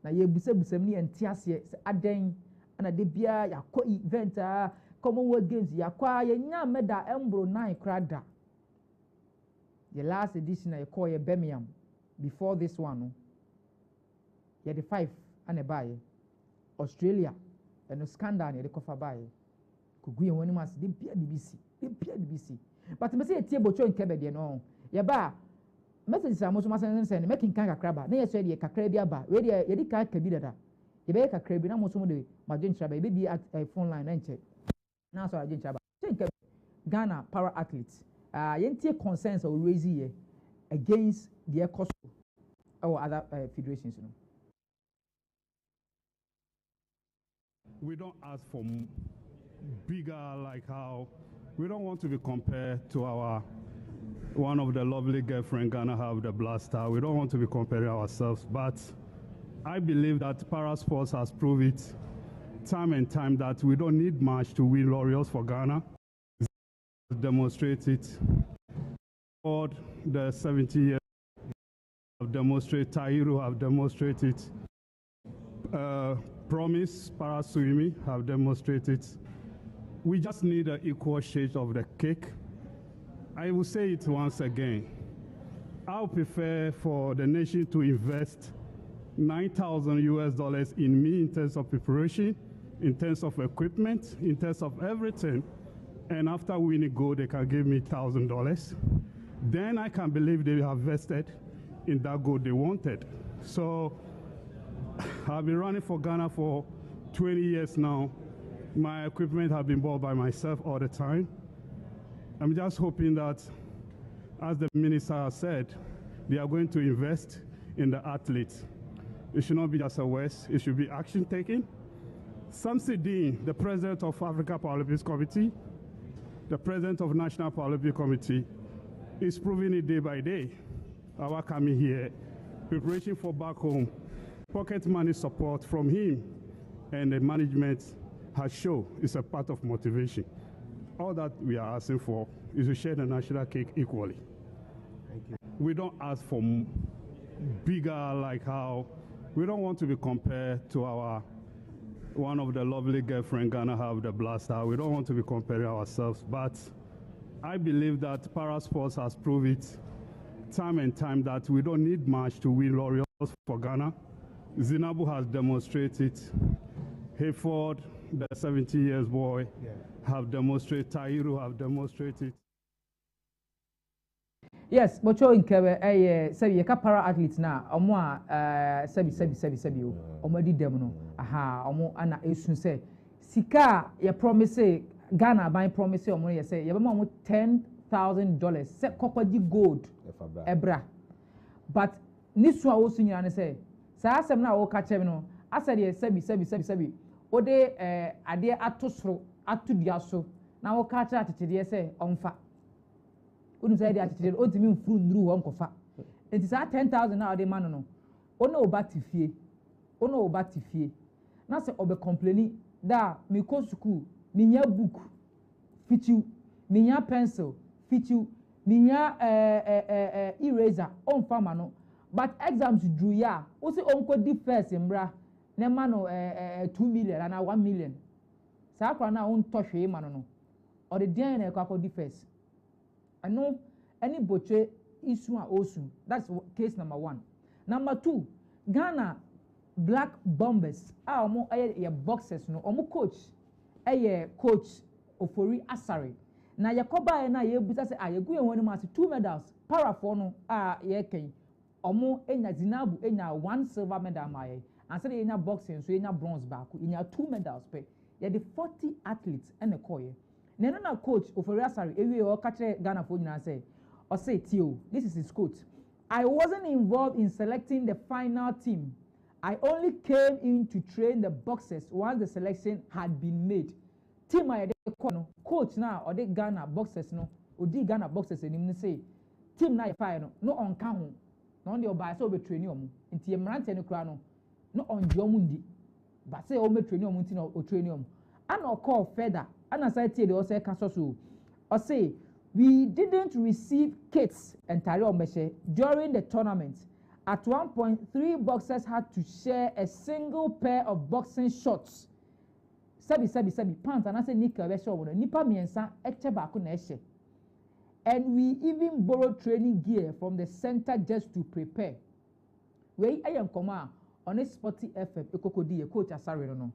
Now you be said and Tiasia, Aden, and a debia, ya co event, Commonwealth Games, ya qua, ya medal, Embro 9 crada. The last edition I call ye Birmingham before this one. You had the 5 and a buy Australia and a scandal near the cover buy. Could we when you must be BBC. But I say a table in Quebec, you know. Yaba messages are most send making kanga crabba. Nay, said ye cacrabia bar, ready a yedika cabida. You bake a crab, no more somebody, my gin chaba, baby at a phone line and check. Now, so I gin chaba. Ghana para athletes. Yentia concerns or raise against their cost or other federations. We don't ask for bigger, like how we don't want to be compared to one of the lovely girlfriend Ghana have, the Blaster. We don't want to be comparing ourselves, but I believe that para sports has proved it time and time that we don't need much to win laurels for Ghana. Demonstrate it. For the 70 years have demonstrated, Tahiru have demonstrated, Promise para swimming have demonstrated. We just need an equal share of the cake. I will say it once again. I would prefer for the nation to invest $9,000 in me in terms of preparation, in terms of equipment, in terms of everything. And after winning gold, they can give me $1,000. Then I can believe they have vested in that gold they wanted. So I've been running for Ghana for 20 years now. My equipment have been bought by myself all the time. I'm just hoping that, as the minister has said, they are going to invest in the athletes. It should not be just a words, it should be action taken. Samson Dean, the president of Africa Paralympics Committee, the president of National Paralympic Committee, is proving it day by day. Our coming here, preparation for back home, pocket money support from him and the management has shown is a part of motivation. All that we are asking for is to share the national cake equally. Thank you. We don't ask for bigger, like how we don't want to be compared to one of the lovely girlfriend Ghana have, the Blaster. We don't want to be comparing ourselves, but I believe that para sports has proved it time and time that we don't need much to win laurels for Ghana. Zinabu has demonstrated. Hayford, the 70 years boy, have demonstrated. Tahiru have demonstrated. Yes, but you incur say para athletes now. Omo sebi o. Omo di dem no. Aha, omo ana esun say sika ye promise Ghana ban promise omo ye say ye be omo $10,000 say kokodi gold ebra. But nisu a wo sunya ne say sa asem na wo ka chem no asa de sebi o de ade atosoro atudua so na wo ka cha tetede say omfa unu say dey atitire o timi mfuru nduru ho nkofa enti sa 10,000 na ode man no ona obatifie na say obe complaining da me ko school me nya book fitiu me nya pencil fitiu me nya eraser on farmer no but exams drew ya o say onko di first mbra na ma no 2 million and 1 million sa akwa na on tohwe ma no o de den na ekwa di first. I know any butcher issue or osu. That's case number 1. Number 2, Ghana Black Bombers. Omo aye boxers no. Omo coach coach Ofori Asare. Na yakoba na ye busa say aye gu enwoni ma 2 medals. Para for no ye ken. Omo enya Zinabu enya 1 silver medal ma ye. And say enya boxing so enya bronze back. Enya 2 medals pe. Ye the 40 athletes and a koye. Neno na coach Ofori Asare ewe o ka kire Ghana for nyina say or say Tio, this is his quote. I wasn't involved in selecting the final team. I only came in to train the boxers once the selection had been made. Team I coach now or the Ghana boxers no or the Ghana boxers and say team na fire no on count no on the by so be training into your marante no crano no on Jomundi but say o me training no or training and or call further and as I tell you also caso or say we didn't receive kits and during the tournament. At one point, 3 boxers had to share a single pair of boxing shorts. Sabi pants and I say nika nipa miensa eche baako na eshe. And we even borrowed training gear from the center just to prepare. We ayam koma on a sporty FM ekokodi e coach Asare no.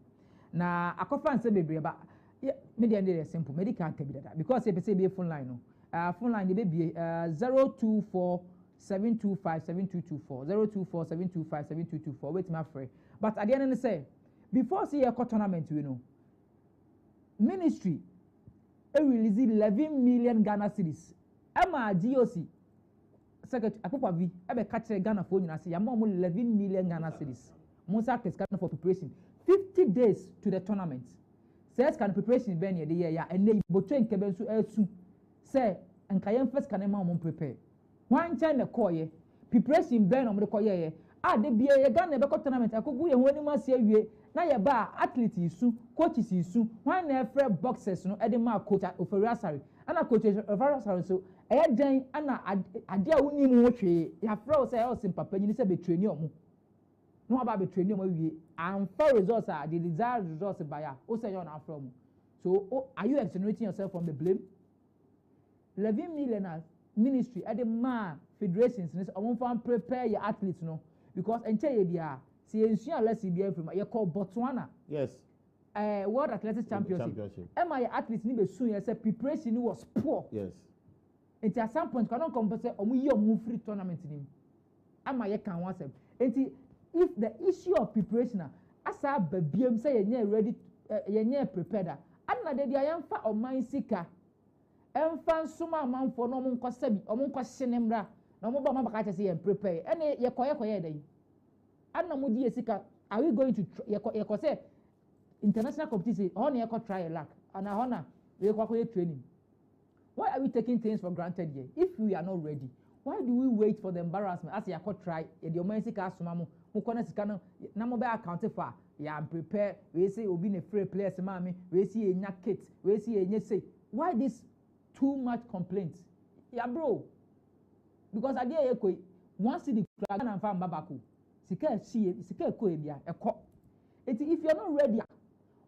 Na akofa nse bebre ba media dey simple medical can be that because e say be phone line no. Phone line the baby 024 725 7224 024 725 7224 wait my friend. But at the end of the say before see a tournament you know ministry release 11 million Ghana cedis. Emma GOC secretary Akpokwa V ebe catch Ghana for nyina say yamma 11 million Ghana cedis. Musa Ghana for preparation 50 days to the tournament. Says can preparation be near the year and they boto nkebe so esu say GYAMFI can ma prepare. One time the call preparation ben on the call ye de bia ye Ghana be tournament akogu ye woni ma se awie na ye ba athletes isu coaches isu one na free boxers no e de ma coach Ofori Asare ana coach Ofori Asare so e den ana ade a woni mu hwe ya free say o sim papa ni se be train omo no aba be train omo awie and for results are the desired results by ya o say you na from so are you exonerating yourself from the blame? 11 million ministry at the man federations prepare your athletes no because enche bia see ensure let's see bia from you call Botswana yes World Athletics Championship am I athletes ni be soon say preparation was poor yes and at some point cannot compensate omu free tournament nim am I can one say if the issue of preparation asa babiem say you ready you prepared and na dey yamfa o man sika enfan suma manfo no mo nkosabi o mo nkoshenemra na mo ba mabaka che say prepare ene ye koye dey anna mo di esika are we going to ye ko say international competition on ye ko try luck and na we ko training. Why are we taking things for granted here if we are not ready? Why do we wait for the embarrassment as ye ko try ye the man sika asuma mo ko na sika no na mo be account for ya prepare we say obi na free players mami we see ye nya kit we see ye nya say why this too much complaints? Yeah, bro. Because I dare you once the Dragon and Fan Babaku, Sika ko ebia eko. If you're not ready,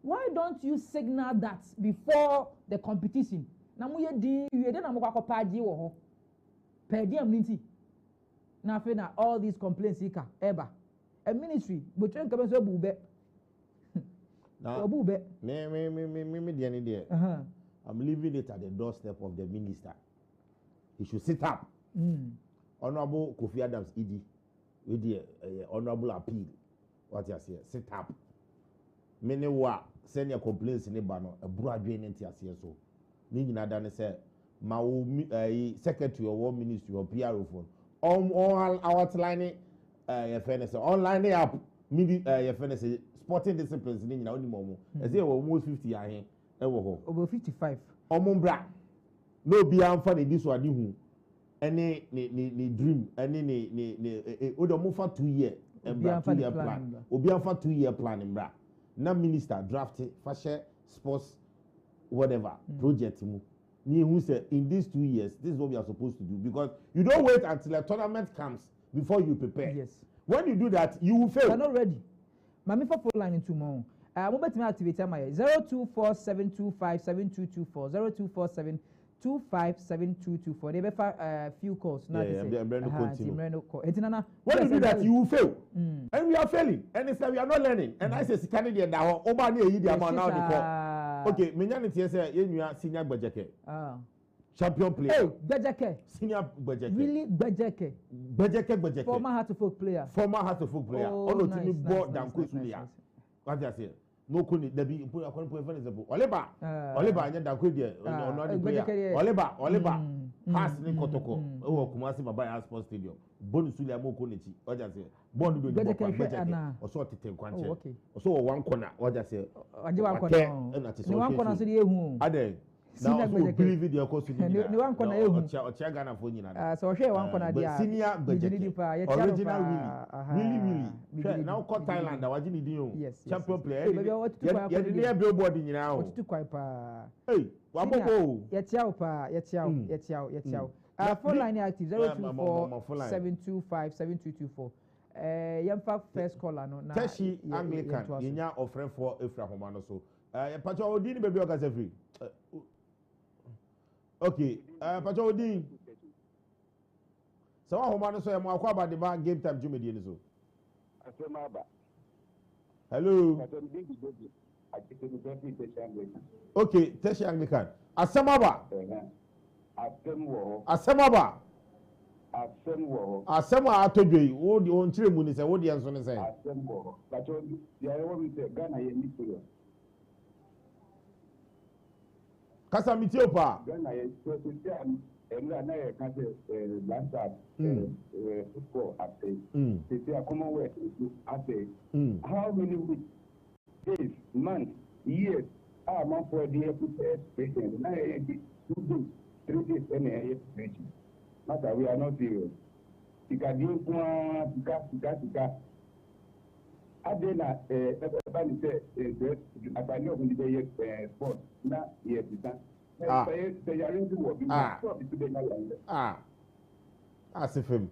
why don't you signal that before the competition? Na mo ye di we dey na mo kwa paji wo ho. Per diem ninti. Na fe na all these complaints ika eba. A ministry but train come so bube. Now, me the any there. I'm leaving it at the doorstep of the minister. He should sit up Honorable Kofi Adams ED with the honorable appeal. What you say? Sit up. Many wa send your complaints in the banner, a broad drain into so. Nina Dana said, my secretary or war ministry or PR phone. All outlining your fairness online app, your fairness sporting disciplines in only moment. As they were almost 50 I hear. Over 55. Omombra. No GYAMFI in this one. Any dream, any Odomofa 2 year and 2 year plan. GYAMFI 2 year plan in bra. Na minister drafted fashion sports whatever project who said in these 2 years this is what we are supposed to do, because you don't wait until a tournament comes before you prepare. Yes. When you do that you will fail. You're not ready. Mami for phone line in tomorrow. Mobile team activate my 0247257224 0247257224. They have few calls now. When you do that you will fail. And we are failing. And it's we are not learning. And I say Canadian now over near the amount now. Okay, Minyanity say you are senior Bajeke. Champion player. Hey, Bajeke. Senior Bajeke. Really Bajeke. Bajeke. Former Hartlepool player. Oh, nice. Board than what you say? No kuni debi put akon for example Oleba anya da kwedi Oleba has ni kotoko e wo Kumasi Baba Sports Stadium bonus uli amoko nechi oja say bond do the budget oso tete nkwanche oso one corner oja say aje one corner ni one corner so dey ehu ade now so believe video ko so ni one corner ehu ocha Ghana fo nyina so hwe one corner dia senior budget original really now call Thailand waji ni din o champion player ya dey billboard nyina o otutu kwai pa hey wa bobo ya tiao pa ya tiao phone line active 0247257224 yamfa first caller no na Teshi Anglican yenya offering for Efra Homa no so pacho odi ni baby okase free okay pacho odi so Homa no so ya mo akwa ba de ba game time jumedi ni so hello okay Teshi Anglican Asemaba Asemaba Asema atodwe wo di on kire mu ni se wo di enso ni se Asembo pacho ya wo mi se Ghana ye ni so kasa mitio pa Ghana ye so emra na ye ka se landsat football after the Commonwealth after how many weeks, days, months, years are man for the preparation na ye 2 days 3 days and ye preparation. Matter we are not serious. Tika Adena everybody say as I know when they sport na yes they are into work asifem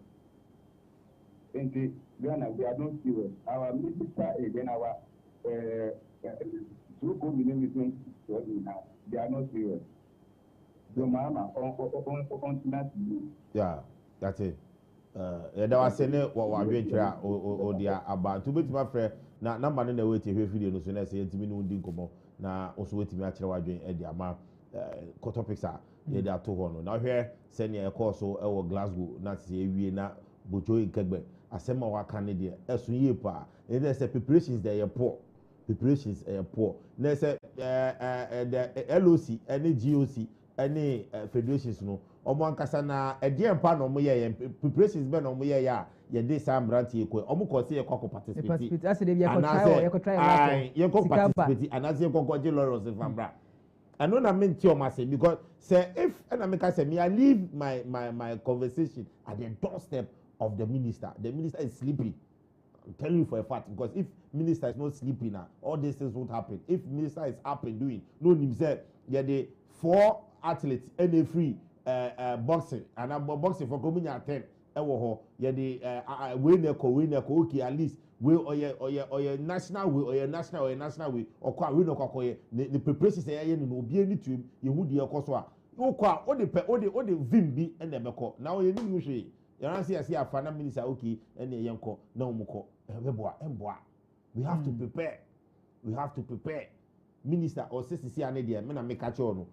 in Ghana we are not serious. Our minister again our through community they are not serious. The mama on yeah, that's it. There was a wa adwentra o dia aba to betima frɛ na number no na wait hwe video no so na say ntimi no ndi nkomo na oso wetimi akyerɛ wadwen e dia ma topics a ye dia to ho no na hwe sɛ ne e call so e wo Glasgow na se ewie na bojo nkagbe asɛm a waka ne dia ɛso yie pa e dey say preparations dey poor na say the LOC and GOC any federations no omo ankasa na edie mpa no mo ye preparations be no mo ye ya ye dey sam branti ekwe omo ko se ye ko participate as dey ye try ye ko participate and as ye ko je laurels fambra I know na men ti o ma say because say if and I make say me I leave my conversation at the doorstep of the minister is sleeping. I'm telling you for a fact, because if minister is not sleeping now, all these things won't happen. If minister is up and doing, no himself, yeah, the 4 athletes and a free boxing and boxing for coming at 10. Yeah, the winner okay, at least we or your national way or quite we no the preparations no be any to you would your course. You quite all the vim be and never call. Now you usually. You see, I see a final minister okay, and a young call, no more. We have to prepare. Minister or sister, see an idea, men make a chono.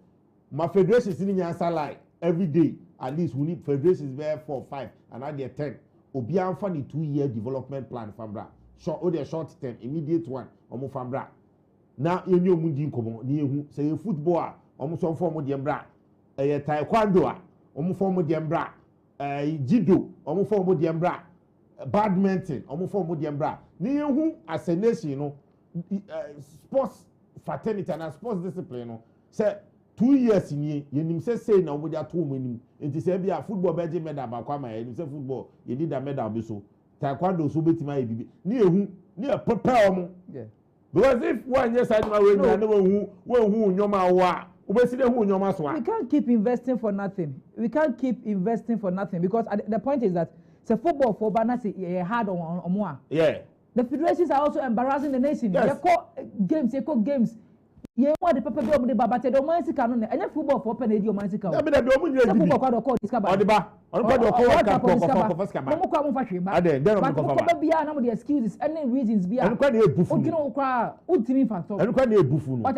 My federation is in your answer line. every day at least we need federations there 4 5 and now they're 10 obian funny 2-year development plan fambra short term immediate one omo fambra na yenyo mundi nkomo ni ehu say football a omo so form de mbra taekwondo a omo form de mbra judo omo form de mbra badminton omo form de mbra ni ehu as a nation no sports fraternity and sports discipline no say 2 years ni yenim say na omo dia to omanim enti say bia football beje medal ba kwa ma yenim say football ye need a medal be so taekwondo so betima ye bibi ni ehu ni prepare omo because if one year side ma we na who nyoma wa obeside hu nyoma so we can't keep investing for nothing because the point is that say football for bana say hard on omo the federations are also embarrassing the nation. Yes. They call games. You want the paper be but the man's canon and football for penny your man's canon. Football call discover. The excuses any reasons be what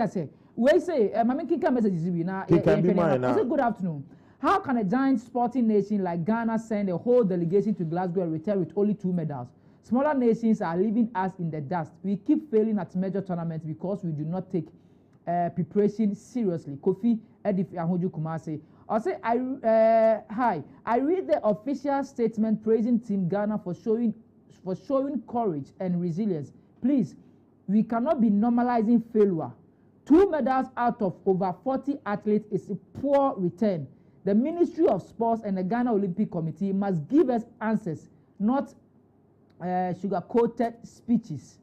I say. We say Mammy messages now. Good afternoon. How can a giant sporting nation like Ghana send a whole delegation to Glasgow and return with only 2 medals? Smaller nations are leaving us in the dust. We keep failing at major tournaments because we do not take preparation seriously. Kofi Edif Ahoju Kumase. I'll say, hi. I read the official statement praising Team Ghana for showing courage and resilience. Please, we cannot be normalizing failure. 2 medals out of over 40 athletes is a poor return. The Ministry of Sports and the Ghana Olympic Committee must give us answers, not sugar-coated speeches.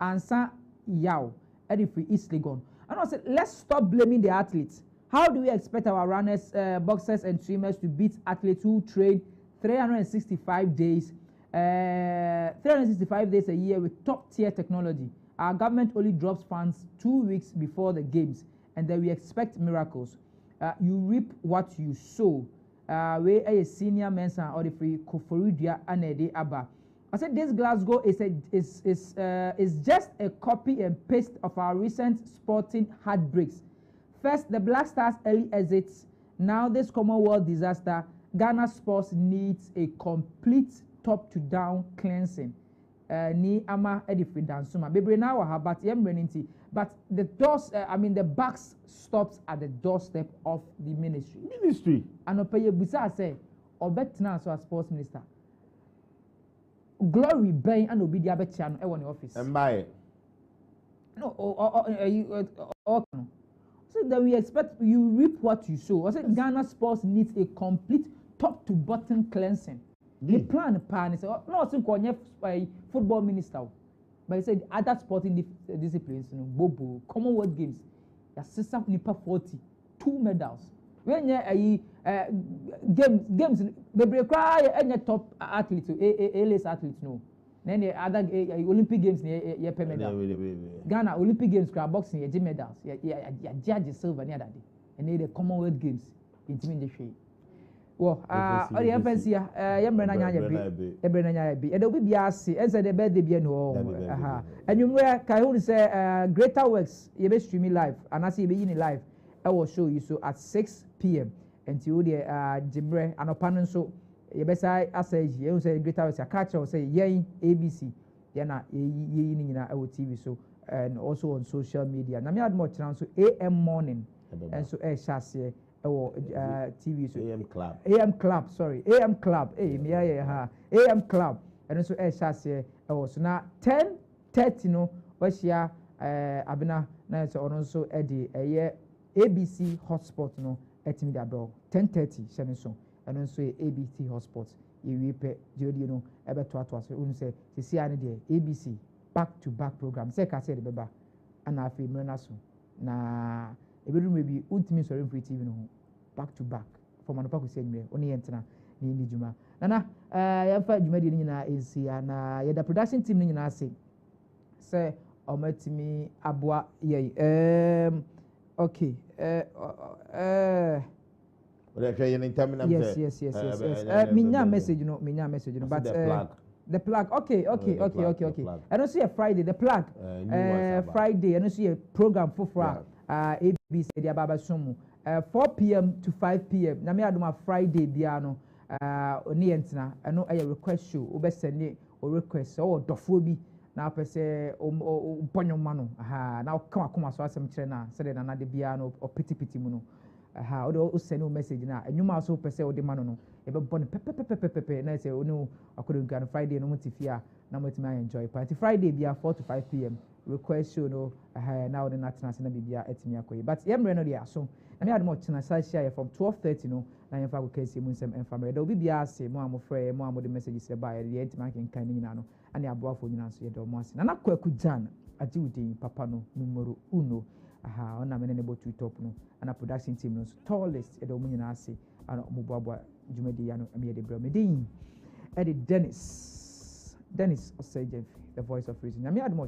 Ansa Yao, Edifree East Legon. And I said, let's stop blaming the athletes. How do we expect our runners, boxers, and swimmers to beat athletes who train 365 days a year with top-tier technology? Our government only drops funds 2 weeks before the games, and then we expect miracles. You reap what you sow. We a senior mensa or the free Koforidia Anede Abba. I said this Glasgow is just a copy and paste of our recent sporting heartbreaks. First, the Black Stars' early exits. Now this Commonwealth disaster. Ghana sports needs a complete top-to-down cleansing. Ni ama Edifree Dansuma. Bebre now but but the doors. The buck stops at the doorstep of the ministry. And Opeye Busa say, Obetna so as sports minister. Glory Bain and Obidia Betiano in the office. And buy it. No, so then we expect you reap what you sow. I said Ghana sports needs a complete top to bottom cleansing. The plan is no, I think football minister, but he said other sporting disciplines, Bobo, Commonwealth Games, your sister Nipa 40, 2 medals. When you games, they cry any top athletes, A-list athletes, no. Then the other Olympic Games, you pay medal. Ghana Olympic Games, boxing, you medals. You judge silver near that day. And then the Commonwealth Games, intimidation. Well, the FNC, and there will be a see, as the bed be no. And you were Kahoon say Greater Works, you be streaming live, and I see you in live. I will show you so at 6 p.m. until the Jibre and opponent so you best I say you say Greater Works, a catcher will say yay ABC, yana ye our TV so and also on social media. Now me had more chance so AM morning and so chassis. TV so AM Club AM Club AM Club and also chassis so now 10:30 no was here abina na so also Eddie ABC hotspot no etimi da bro 10:30 shene so and also ABC hotspot you repe jodi no ebe to so unu say see ane de ABC back to back program say ka say the beba ana afi mrena so na ebedu maybe ultimate sorry free TV no back to back from anopa ko say nwe oni yentena ni ni juma nana ya fa juma di ni na ensia na ya da production team ni na say say omatimi aboa ye okay yes. Minya message no but the plug okay and also a Friday the plug Friday and also a program for be said the Baba Sumu 4 p.m. to 5 p.m. na me aduma Friday biano oni entina eno a request show obesende o request o dofo bi na pese o bonyoma no na o kan akoma so asem kire na se de na de biano o pitipiti mu no o send o message na enwuma so pese o de ma no e be bon pepepepepepe na say onu akodo Friday no mutifia na motima enjoy party Friday bia 4 to 5 p.m. request show no now the national na bibia etimi akoyi but yemre no dia so na me admo china sa share from 12:30 no na yemfa go kesi mu nsem enfamre da obi bia ase mo amofre mo amode message se ba ye etimi kan kan nyina no ane aboafo nyina so ye do mo ase na KWAKU GYAN ajiwudin papa no numero 1 ona me ne botu top no ana production team no tallest e do mo nyina ase ana mo boabo jumadi ya no me de bro me din e de Dennis Osei GYAMFI, the voice of reason. Na me admo